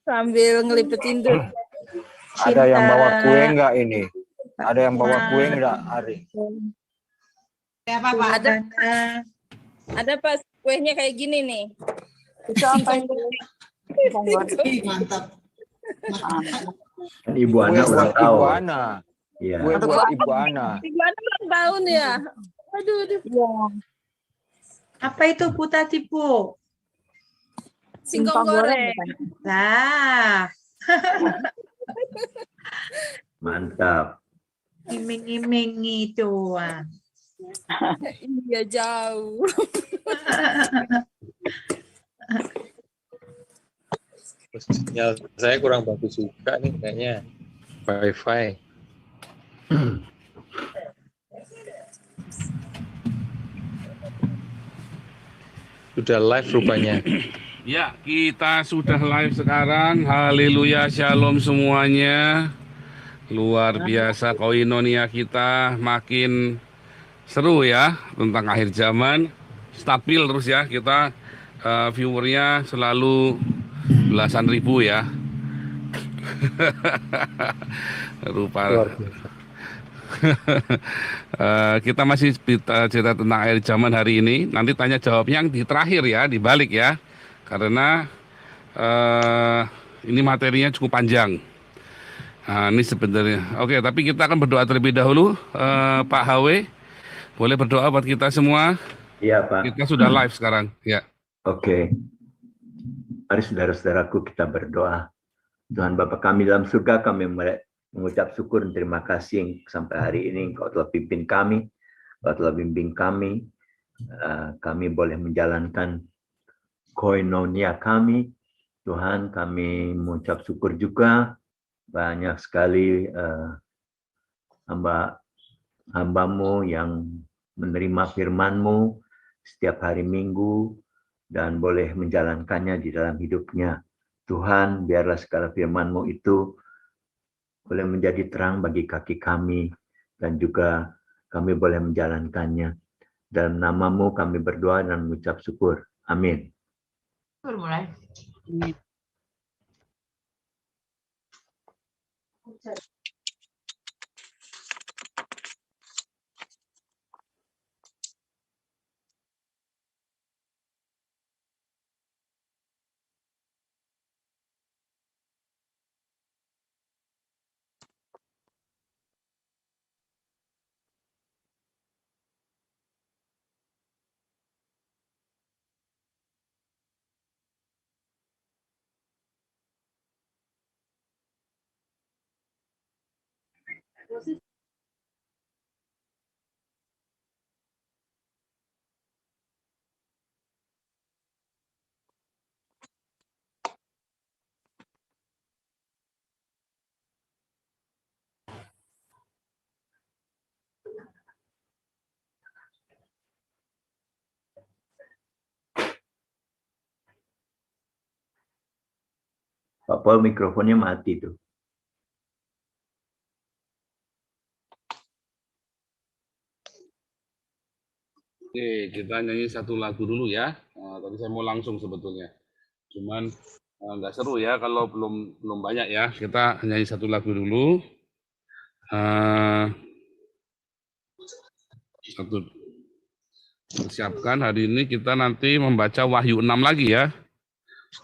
Sambil ngelipetin dulu. Ada yang bawa kue enggak ini? Ada yang bawa kue enggak, Ari? Ada pas kuenya kayak gini nih. Itu apa itu? Mantap. Ibu Ana Kue ulang buat Ibu tahun. Ana. Iya. Kue buat Ibu Ana. Ibu Ana ulang tahun ya. Aduh. Apa itu puta tipu? Singkong goreng. Nah, Mantap. iming-iming itu. Iya jauh. Sinyal saya kurang bagus juga nih kayaknya. Wifi. Sudah live rupanya. Ya, kita sudah live sekarang. Haleluya, shalom semuanya. Luar biasa koinonia kita makin seru ya tentang akhir zaman. Stabil terus ya kita viewernya selalu belasan ribu ya. Rupa. Kita masih cerita tentang akhir zaman hari ini. Nanti tanya jawabnya yang di terakhir ya, dibalik ya. Karena ini materinya cukup panjang. Nah, ini sebenarnya. Oke, tapi kita akan berdoa terlebih dahulu. Pak HW, boleh berdoa buat kita semua? Iya, Pak. Kita sudah live sekarang. Ya. Oke. Mari saudara-saudaraku kita berdoa. Tuhan Bapa kami dalam surga, kami mengucap syukur dan terima kasih sampai hari ini Engkau telah pimpin kami, Engkau telah bimbing kami. Kami boleh menjalankan koinonia kami. Tuhan, kami mengucap syukur juga banyak sekali hamba-Mu yang menerima firman-Mu setiap hari Minggu dan boleh menjalankannya di dalam hidupnya. Tuhan, biarlah segala firman-Mu itu boleh menjadi terang bagi kaki kami dan juga kami boleh menjalankannya. Dalam nama-Mu kami berdoa dan mengucap syukur. Amin. Mulai. Pak Paul, mikrofonnya mati tuh. Oke, kita nyanyi satu lagu dulu ya. Tadi saya mau langsung sebetulnya. Cuman nggak seru ya kalau belum banyak ya. Kita nyanyi satu lagu dulu. Satu persiapkan hari ini kita nanti membaca Wahyu 6 lagi ya.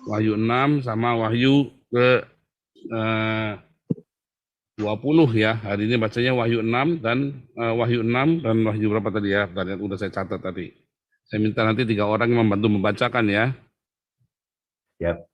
Wahyu 6 sama Wahyu ke 20 ya. Hari ini bacanya Wahyu 6 dan Wahyu 6 dan Wahyu berapa tadi ya? Tadi udah saya catat tadi. Saya minta nanti 3 orang yang membantu membacakan ya. Siap.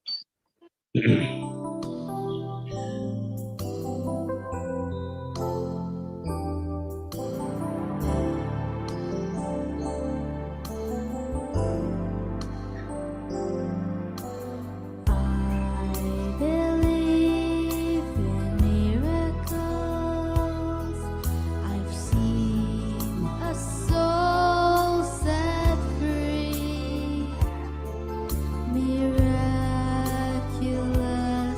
Miraculous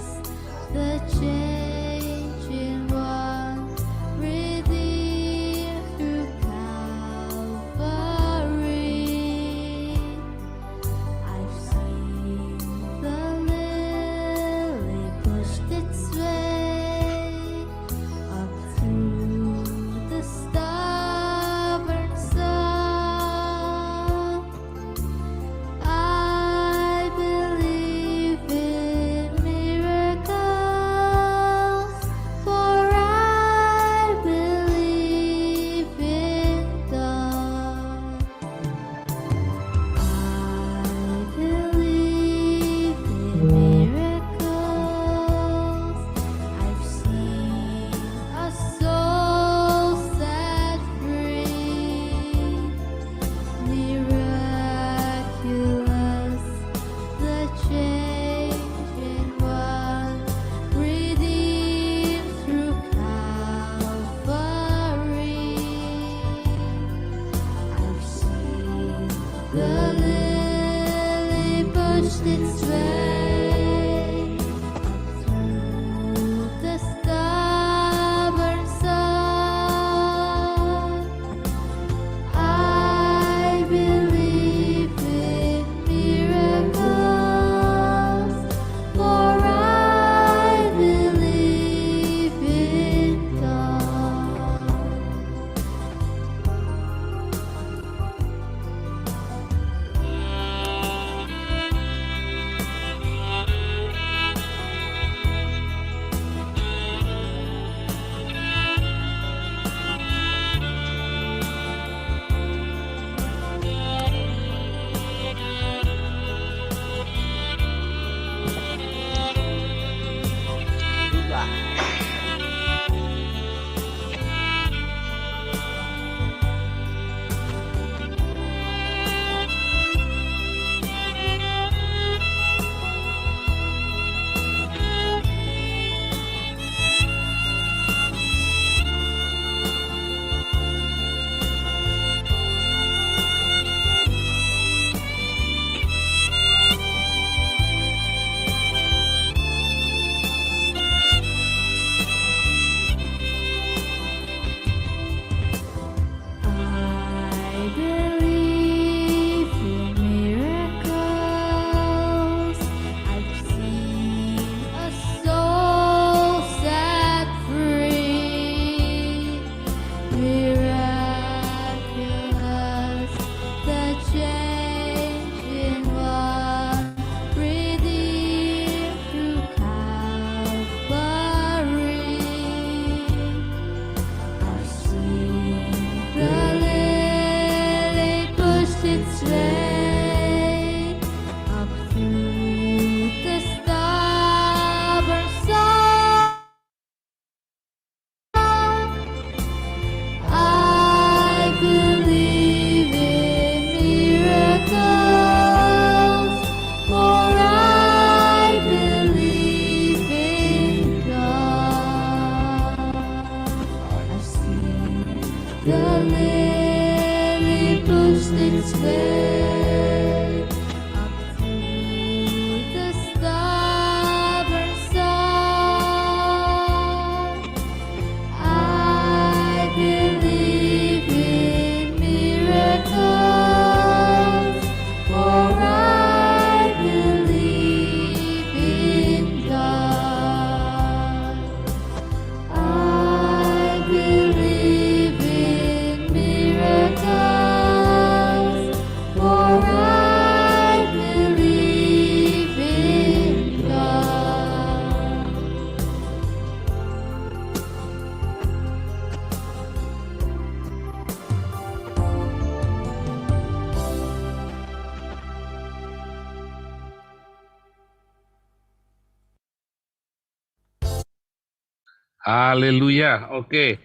Haleluya. Oke.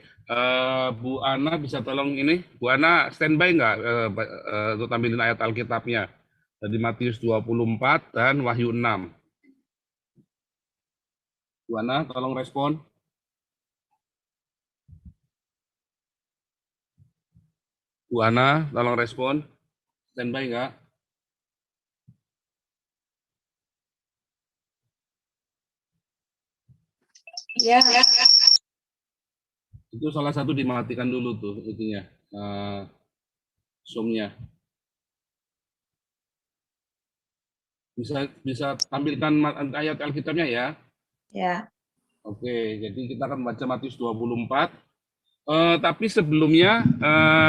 Bu Ana bisa tolong ini? Bu Ana standby nggak untuk tampilin ayat Alkitabnya? Dari Matius 24 dan Wahyu 6. Bu Ana, tolong respon. Bu Ana, tolong respon. Standby nggak? Ya. Itu salah satu dimatikan dulu tuh itunya, Zoom-nya. Bisa tampilkan ayat Alkitabnya ya. Ya. Oke, jadi kita akan baca Matius 24. Tapi sebelumnya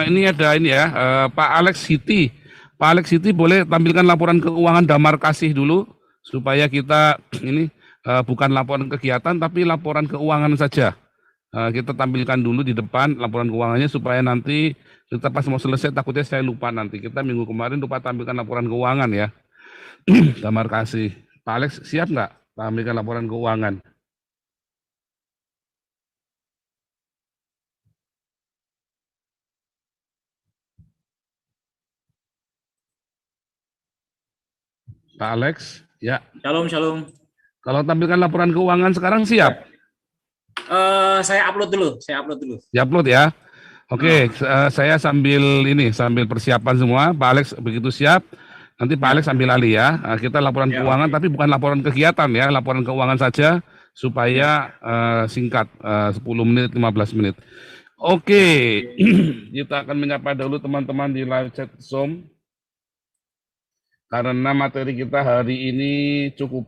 ini ada ini ya, Pak Alex Siti. Pak Alex Siti boleh tampilkan laporan keuangan Damar Kasih dulu supaya kita ini bukan laporan kegiatan tapi laporan keuangan saja. Kita tampilkan dulu di depan laporan keuangannya supaya nanti kita pas mau selesai takutnya saya lupa nanti. Kita minggu kemarin lupa tampilkan laporan keuangan ya. Damar Kasih. Pak Alex siap nggak tampilkan laporan keuangan? Pak Alex, ya. Shalom, shalom. Kalau tampilkan laporan keuangan sekarang siap? Saya upload dulu. Diupload ya. Oke, saya sambil persiapan semua. Pak Alex begitu siap. Nanti Pak Alex ambil alih ya. Kita laporan keuangan, tapi bukan laporan kegiatan ya, laporan keuangan saja supaya singkat, 10 menit, 15 menit. Oke, kita akan menyapa dulu teman-teman di live chat Zoom. Karena materi kita hari ini cukup.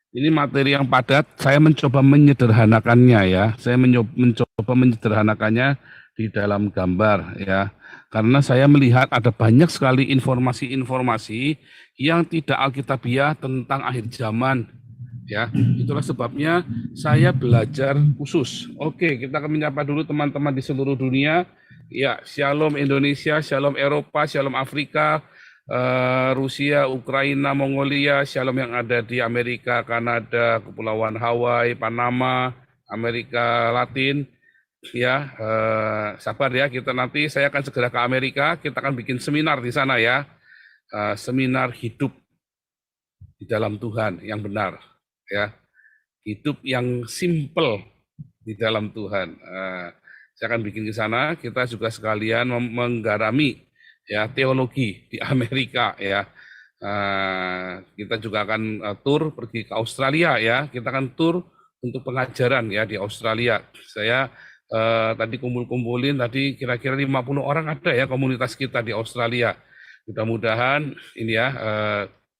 Ini materi yang padat, saya mencoba menyederhanakannya ya. Saya mencoba menyederhanakannya di dalam gambar ya. Karena saya melihat ada banyak sekali informasi-informasi yang tidak alkitabiah tentang akhir zaman ya. Itulah sebabnya saya belajar khusus. Oke, kita akan menyapa dulu teman-teman di seluruh dunia. Ya, Shalom Indonesia, Shalom Eropa, Shalom Afrika, Rusia, Ukraina, Mongolia, Shalom yang ada di Amerika, Kanada, Kepulauan Hawaii, Panama, Amerika Latin. Ya, sabar ya, kita nanti saya akan segera ke Amerika, kita akan bikin seminar di sana ya, seminar hidup di dalam Tuhan yang benar, ya, hidup yang simple di dalam Tuhan. Saya akan bikin di sana, kita juga sekalian menggarami ya teologi di Amerika ya. Kita juga akan tur pergi ke Australia ya, kita akan tur untuk pengajaran ya di Australia. Saya tadi kumpulin tadi kira-kira 50 orang ada ya komunitas kita di Australia. Mudah-mudahan ini ya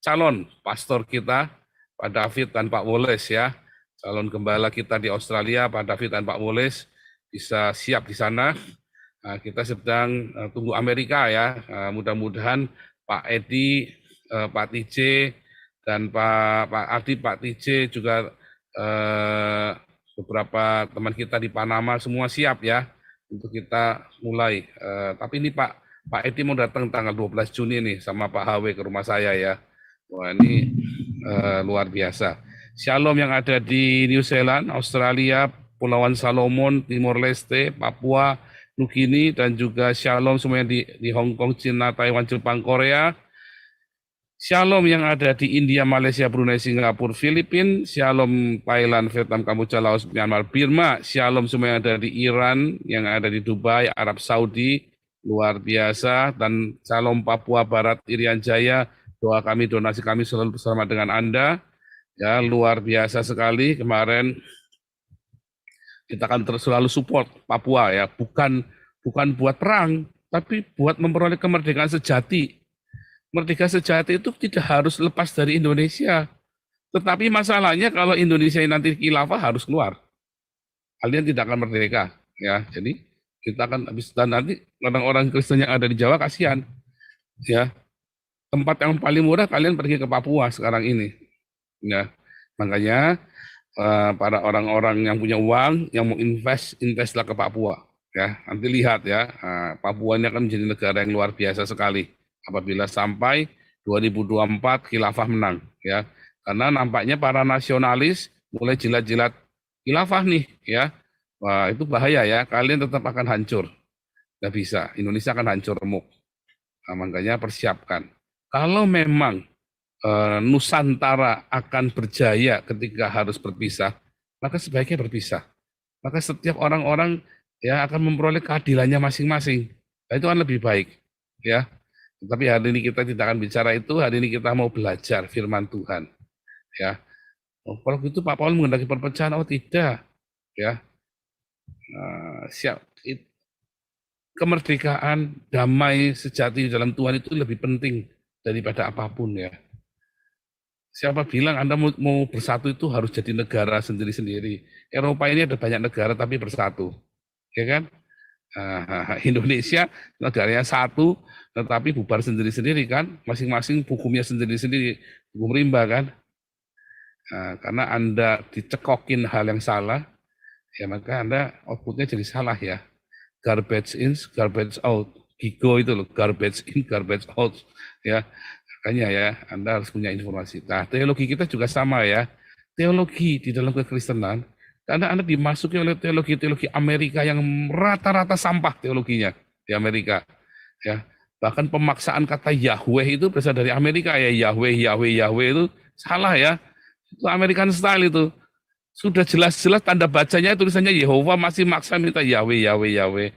calon pastor kita Pak David dan Pak Wallace ya, calon gembala kita di Australia Pak David dan Pak Wallace bisa siap di sana. Kita sedang tunggu Amerika ya. Mudah-mudahan Pak Edi, Pak TJ dan Pak Adi, Pak TJ juga beberapa teman kita di Panama semua siap ya untuk kita mulai. Tapi ini Pak Edi mau datang tanggal 12 Juni nih sama Pak HW ke rumah saya ya. Wah ini luar biasa. Shalom yang ada di New Zealand, Australia, Pulauan Salomon, Timor Leste, Papua, Nugini, dan juga shalom semuanya di Hong Kong, Cina, Taiwan, Jepang, Korea. Shalom yang ada di India, Malaysia, Brunei, Singapura, Filipina, shalom Thailand, Vietnam, Kamboja, Laos, Myanmar, Burma, shalom semua yang ada di Iran, yang ada di Dubai, Arab Saudi, luar biasa, dan shalom Papua Barat, Irian Jaya, doa kami, donasi kami selalu bersama dengan Anda, ya luar biasa sekali. Kemarin kita akan terus selalu support Papua ya, bukan buat perang, tapi buat memperoleh kemerdekaan sejati. Merdeka sejati itu tidak harus lepas dari Indonesia. Tetapi masalahnya kalau Indonesia nanti khilafah harus keluar. Kalian tidak akan merdeka. Ya, jadi kita akan habis, dan nanti orang-orang Kristen yang ada di Jawa kasihan. Ya, tempat yang paling murah kalian pergi ke Papua sekarang ini. Ya, makanya para orang-orang yang punya uang yang mau investlah ke Papua. Ya, nanti lihat ya, Papua ini akan menjadi negara yang luar biasa sekali. Apabila sampai 2024 khilafah menang ya, karena nampaknya para nasionalis mulai jilat-jilat khilafah nih ya. Wah, itu bahaya ya. Kalian tetap akan hancur. Nggak bisa. Indonesia akan hancur remuk. Nah, makanya persiapkan. Kalau memang Nusantara akan berjaya ketika harus berpisah, maka sebaiknya berpisah. Maka setiap orang-orang ya akan memperoleh keadilannya masing-masing. Nah, itu kan lebih baik, ya. Tapi hari ini kita tidak akan bicara itu. Hari ini kita mau belajar firman Tuhan, ya. Oh, kalau gitu Pak Paul menghendaki perpecahan, oh tidak, ya. Siap. Kemerdekaan, damai sejati dalam Tuhan itu lebih penting daripada apapun, ya. Siapa bilang Anda mau bersatu itu harus jadi negara sendiri-sendiri. Eropa ini ada banyak negara tapi bersatu, ya kan? Indonesia negaranya satu, tetapi bubar sendiri-sendiri kan? Masing-masing hukumnya sendiri-sendiri, hukum rimba kan? Karena Anda dicekokin hal yang salah, ya maka Anda outputnya jadi salah ya. Garbage in, garbage out. Gigo itu loh, garbage in, garbage out, ya. Makanya ya, Anda harus punya informasi. Nah, teologi kita juga sama ya. Teologi di dalam kekristenan, karena Anda dimasuki oleh teologi-teologi Amerika yang rata-rata sampah teologinya di Amerika. Ya, bahkan pemaksaan kata Yahweh itu berasal dari Amerika ya. Yahweh itu salah ya. Itu American style itu. Sudah jelas-jelas tanda bacanya tulisannya Yehova, masih maksa minta Yahweh.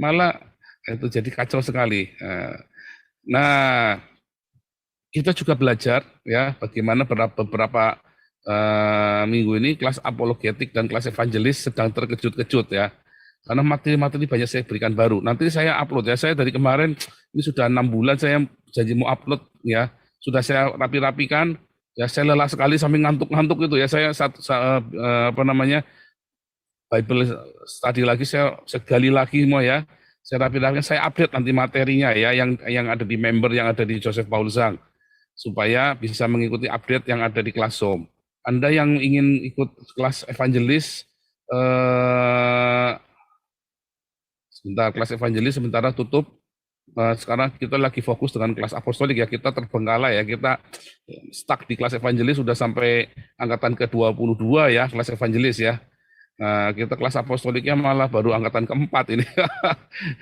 Malah itu jadi kacau sekali. Nah, kita juga belajar ya bagaimana beberapa minggu ini kelas apologetik dan kelas evangelis sedang terkejut-kejut ya. Karena materi-materi banyak saya berikan baru. Nanti saya upload ya. Saya dari kemarin ini sudah 6 bulan saya janji mau upload ya. Sudah saya rapi-rapikan. Ya saya lelah sekali sampai ngantuk-ngantuk itu ya. Saya Bible study lagi, saya gali lagi semua ya. Saya rapi-rapikan, saya update nanti materinya ya yang ada di member, yang ada di Joseph Paul Zhang, supaya bisa mengikuti update yang ada di kelas Zoom. Anda yang ingin ikut kelas evangelis, kelas evangelis sementara tutup. Sekarang kita lagi fokus dengan kelas apostolik ya, kita terbengkalai ya, kita stuck di kelas evangelis sudah sampai angkatan ke-22 ya, kelas evangelis ya. Kita kelas apostoliknya malah baru angkatan ke-4 ini.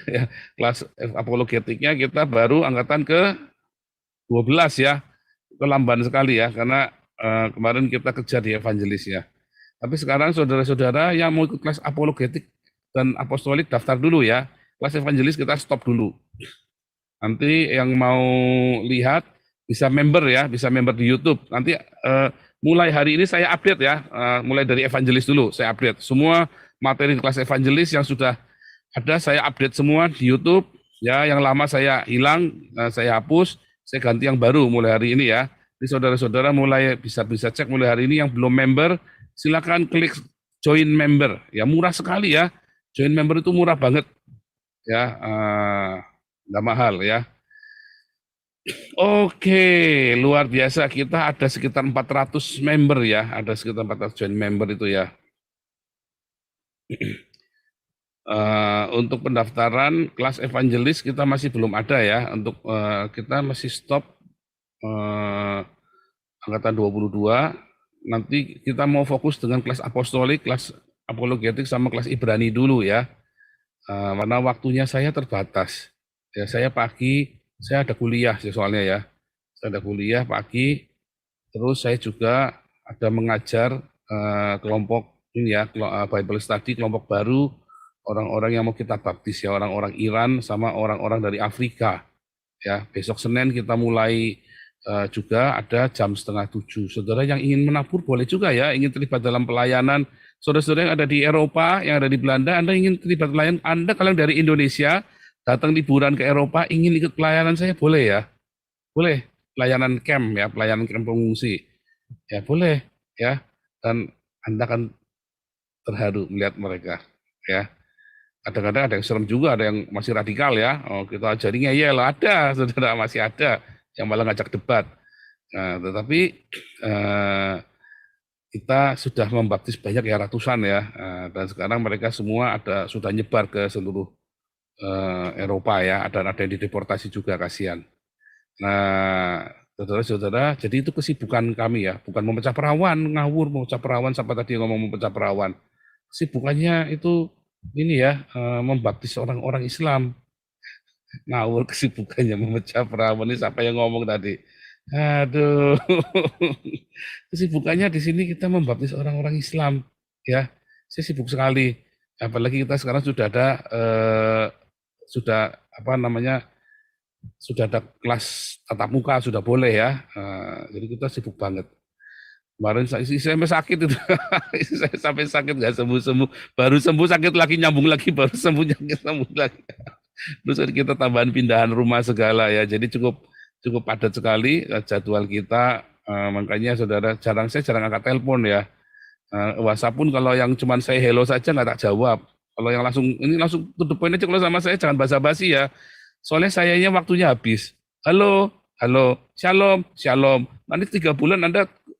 Ya, kelas apologetiknya kita baru angkatan ke-12 ya. Itu lamban sekali ya, karena kemarin kita kejar di evangelis ya. Tapi sekarang saudara-saudara yang mau ikut kelas apologetik dan apostolik daftar dulu ya. Kelas evangelis kita stop dulu. Nanti yang mau lihat bisa member ya, bisa member di YouTube. Nanti mulai hari ini saya update ya, mulai dari evangelis dulu saya update. Semua materi kelas evangelis yang sudah ada saya update semua di YouTube. Ya, yang lama saya hilang, saya hapus, saya ganti yang baru mulai hari ini ya. Jadi saudara-saudara mulai bisa cek mulai hari ini. Yang belum member, silakan klik join member. Ya murah sekali ya, join member itu murah banget. Ya, nggak mahal ya. Oke, luar biasa. Kita ada sekitar 400 member ya, ada sekitar 400 join member itu ya. Untuk pendaftaran kelas evangelis kita masih belum ada ya. Untuk kita masih stop angkatan 22. Nanti kita mau fokus dengan kelas apostolik, kelas apologetik sama kelas Ibrani dulu ya. Karena waktunya saya terbatas. Ya, saya pagi saya ada kuliah sih soalnya ya. Saya ada kuliah pagi, terus saya juga ada mengajar kelompok ini ya, Bible study kelompok baru, orang-orang yang mau kita baptis ya, orang-orang Iran sama orang-orang dari Afrika. Ya, besok Senin kita mulai juga ada jam 6:30. Saudara yang ingin menabur boleh juga ya, ingin terlibat dalam pelayanan. Saudara-saudara yang ada di Eropa, yang ada di Belanda, Anda ingin terlibat pelayanan, Anda kalian dari Indonesia, datang liburan ke Eropa, ingin ikut pelayanan saya, boleh ya? Boleh, pelayanan camp ya, pelayanan camp pengungsi. Ya boleh ya, dan Anda akan terharu melihat mereka ya. Kadang-kadang ada yang serem juga, ada yang masih radikal ya. Oh, kita ajari ngeyel, ada, saudara masih ada yang malah ngajak debat. Nah, tetapi kita sudah membaptis banyak ya, ratusan ya, dan sekarang mereka semua sudah nyebar ke seluruh Eropa ya, ada yang dideportasi juga, kasihan. Nah, saudara-saudara, jadi itu kesibukan kami ya, bukan memecah perawan, ngawur memecah perawan, sampai tadi ngomong memecah perawan. Kesibukannya itu ini ya, membaptis orang-orang Islam. Ngawur kesibukannya memecah perawan, ini siapa yang ngomong tadi? Aduh, kesibukannya di sini kita membaptis orang-orang Islam, ya. Saya sibuk sekali, apalagi kita sekarang sudah ada sudah apa namanya, sudah ada kelas tatap muka, sudah boleh ya. Jadi kita sibuk banget. Kemarin saya sampai sakit itu, saya sampai sakit nggak sembuh-sembuh, baru sembuh sakit lagi, nyambung lagi, baru sembuh lagi. Terus kita tambahan pindahan rumah segala ya, jadi cukup padat sekali jadwal kita. Makanya saudara, saya jarang angkat telepon ya. WhatsApp pun kalau yang cuman saya hello saja nggak tak jawab. Kalau yang langsung to the point aja kalau sama saya, jangan basa-basi ya. Soalnya sayanya waktunya habis. Halo, shalom. Nanti 3 bulan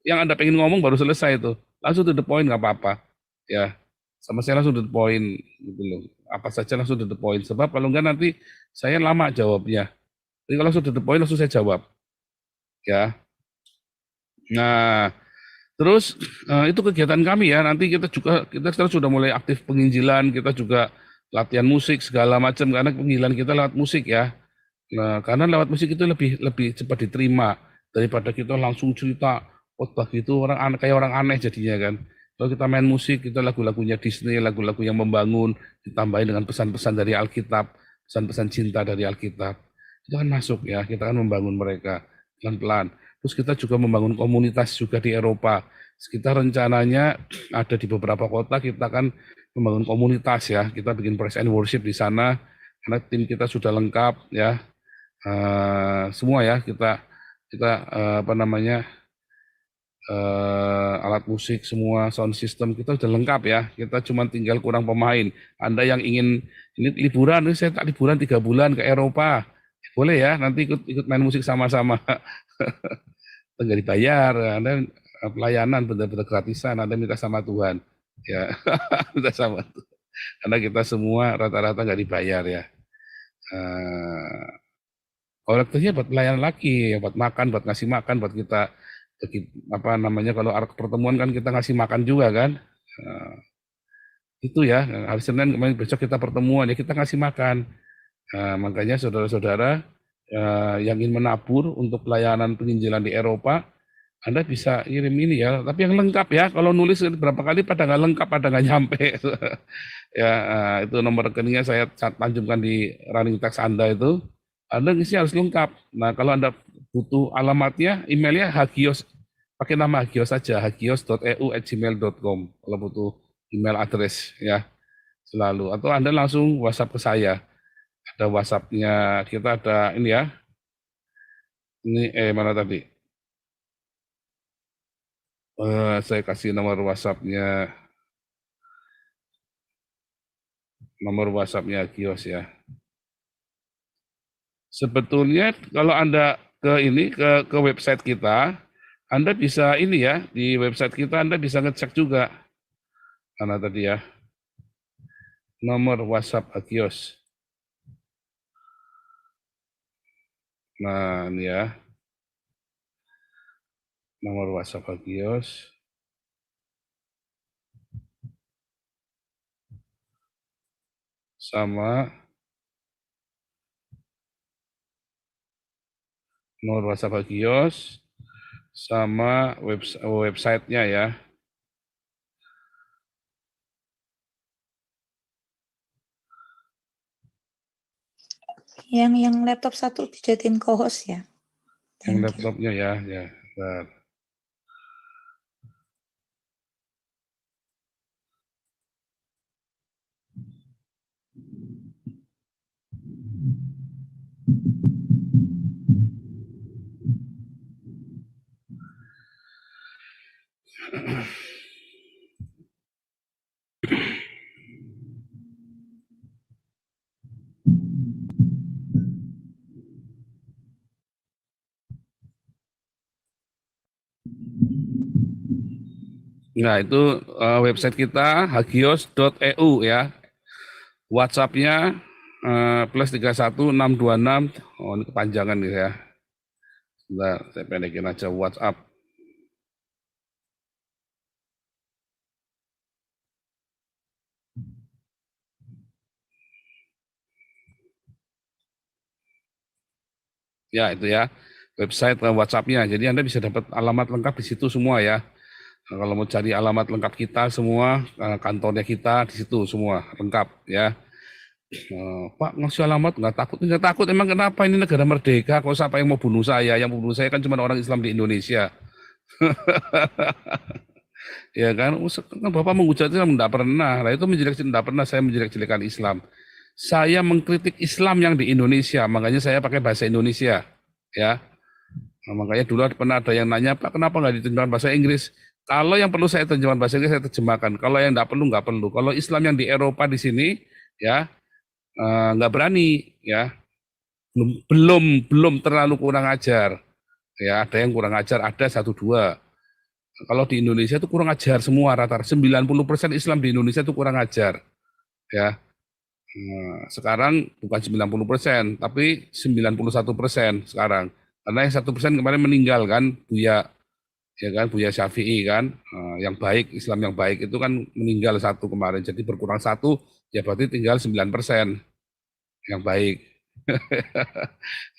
yang Anda pengen ngomong baru selesai itu. Langsung to the point nggak apa-apa. Ya, sama saya langsung to the point gitu loh. Apa saja langsung to the point. Sebab kalau enggak nanti saya lama jawabnya. Jadi kalau langsung to the point langsung saya jawab. Ya. Nah, terus itu kegiatan kami ya. Nanti kita sekarang sudah mulai aktif penginjilan, kita juga latihan musik segala macam karena penginjilan kita lewat musik ya. Nah, karena lewat musik itu lebih cepat diterima daripada kita langsung cerita khotbah gitu, kayak orang aneh jadinya kan. Kalau kita main musik, kita lagu-lagunya Disney, lagu-lagu yang membangun, ditambahin dengan pesan-pesan dari Alkitab, pesan-pesan cinta dari Alkitab. Itu kan masuk ya, kita kan membangun mereka pelan-pelan. Terus kita juga membangun komunitas juga di Eropa. Kita rencananya ada di beberapa kota, kita kan membangun komunitas ya. Kita bikin praise and worship di sana, karena tim kita sudah lengkap ya. Semua ya, kita apa namanya, alat musik semua, sound system kita sudah lengkap ya. Kita cuma tinggal kurang pemain. Anda yang ingin ini liburan, saya tak liburan 3 bulan ke Eropa, boleh ya, nanti ikut main musik sama-sama. Nggak dibayar, Anda pelayanan benar-benar gratisan, Anda minta sama Tuhan ya. Minta sama Tuhan. Karena kita semua rata-rata nggak dibayar ya. Kolektifnya buat pelayanan lagi, ya, buat makan, buat ngasih makan, buat kita apa namanya, kalau pertemuan kan kita ngasih makan juga kan. Itu ya, hari Senin kemarin, besok kita pertemuan ya, kita ngasih makan. Makanya saudara-saudara yang ingin menabur untuk pelayanan penginjilan di Eropa, Anda bisa kirim ini ya, tapi yang lengkap ya. Kalau nulis berapa kali pada nggak lengkap, pada nggak nyampe. Ya, itu nomor rekeningnya saya tanjungkan di running text Anda itu. Anda ngisi harus lengkap. Nah, kalau Anda butuh alamatnya, emailnya Hagios, pakai nama Hagios saja, hagios.eu@gmail.com. Kalau butuh email address ya, selalu. Atau Anda langsung WhatsApp ke saya. Ada WhatsApp-nya, kita ada ini ya. Ini mana tadi? Saya kasih nomor WhatsApp-nya. Nomor WhatsApp-nya Hagios ya. Sebetulnya kalau Anda ke website kita, Anda bisa ini ya, di website kita Anda bisa ngecek juga. Mana tadi ya? Nomor WhatsApp Hagios. Nah, ini ya. Nomor WhatsApp Hagios. Sama nomor WhatsApp Hagios sama website-nya ya. Yang laptop satu dijadiin co-host ya. Yang laptopnya ya, bentar. Nah, itu website kita hagios.eu ya. WhatsApp-nya +31 626, oh ini kepanjangan nih ya. Bentar, saya pendekin aja WhatsApp. Ya, itu ya, website WhatsApp-nya. Jadi Anda bisa dapat alamat lengkap di situ semua ya. Nah, kalau mau cari alamat lengkap kita semua, kantornya kita di situ semua lengkap ya. Pak ngasih alamat nggak takut, emang kenapa ini negara merdeka, kok siapa yang mau bunuh saya? Yang bunuh saya kan cuma orang Islam di Indonesia. Ya kan, Bapak menghujat Islam enggak pernah. Nah, itu enggak pernah saya menjelek-jelekan Islam. Saya mengkritik Islam yang di Indonesia, makanya saya pakai bahasa Indonesia, ya. Nah, makanya dulu pernah ada yang nanya, Pak, kenapa nggak diterjemahkan bahasa Inggris? Kalau yang perlu saya terjemahkan bahasa Inggris, saya terjemahkan. Kalau yang nggak perlu. Kalau Islam yang di Eropa di sini, ya, nggak berani, ya. Belum terlalu kurang ajar. Ya, ada yang kurang ajar, ada 1-2. Kalau di Indonesia itu kurang ajar semua rata-rata. 90% Islam di Indonesia itu kurang ajar. Ya. Nah, sekarang bukan 90%, tapi 91% sekarang. Karena yang 1% kemarin meninggal kan, Buya, ya kan, Buya Syafi'i kan, yang baik, Islam yang baik itu kan meninggal 1 kemarin. Jadi berkurang 1, ya berarti tinggal 9% yang baik.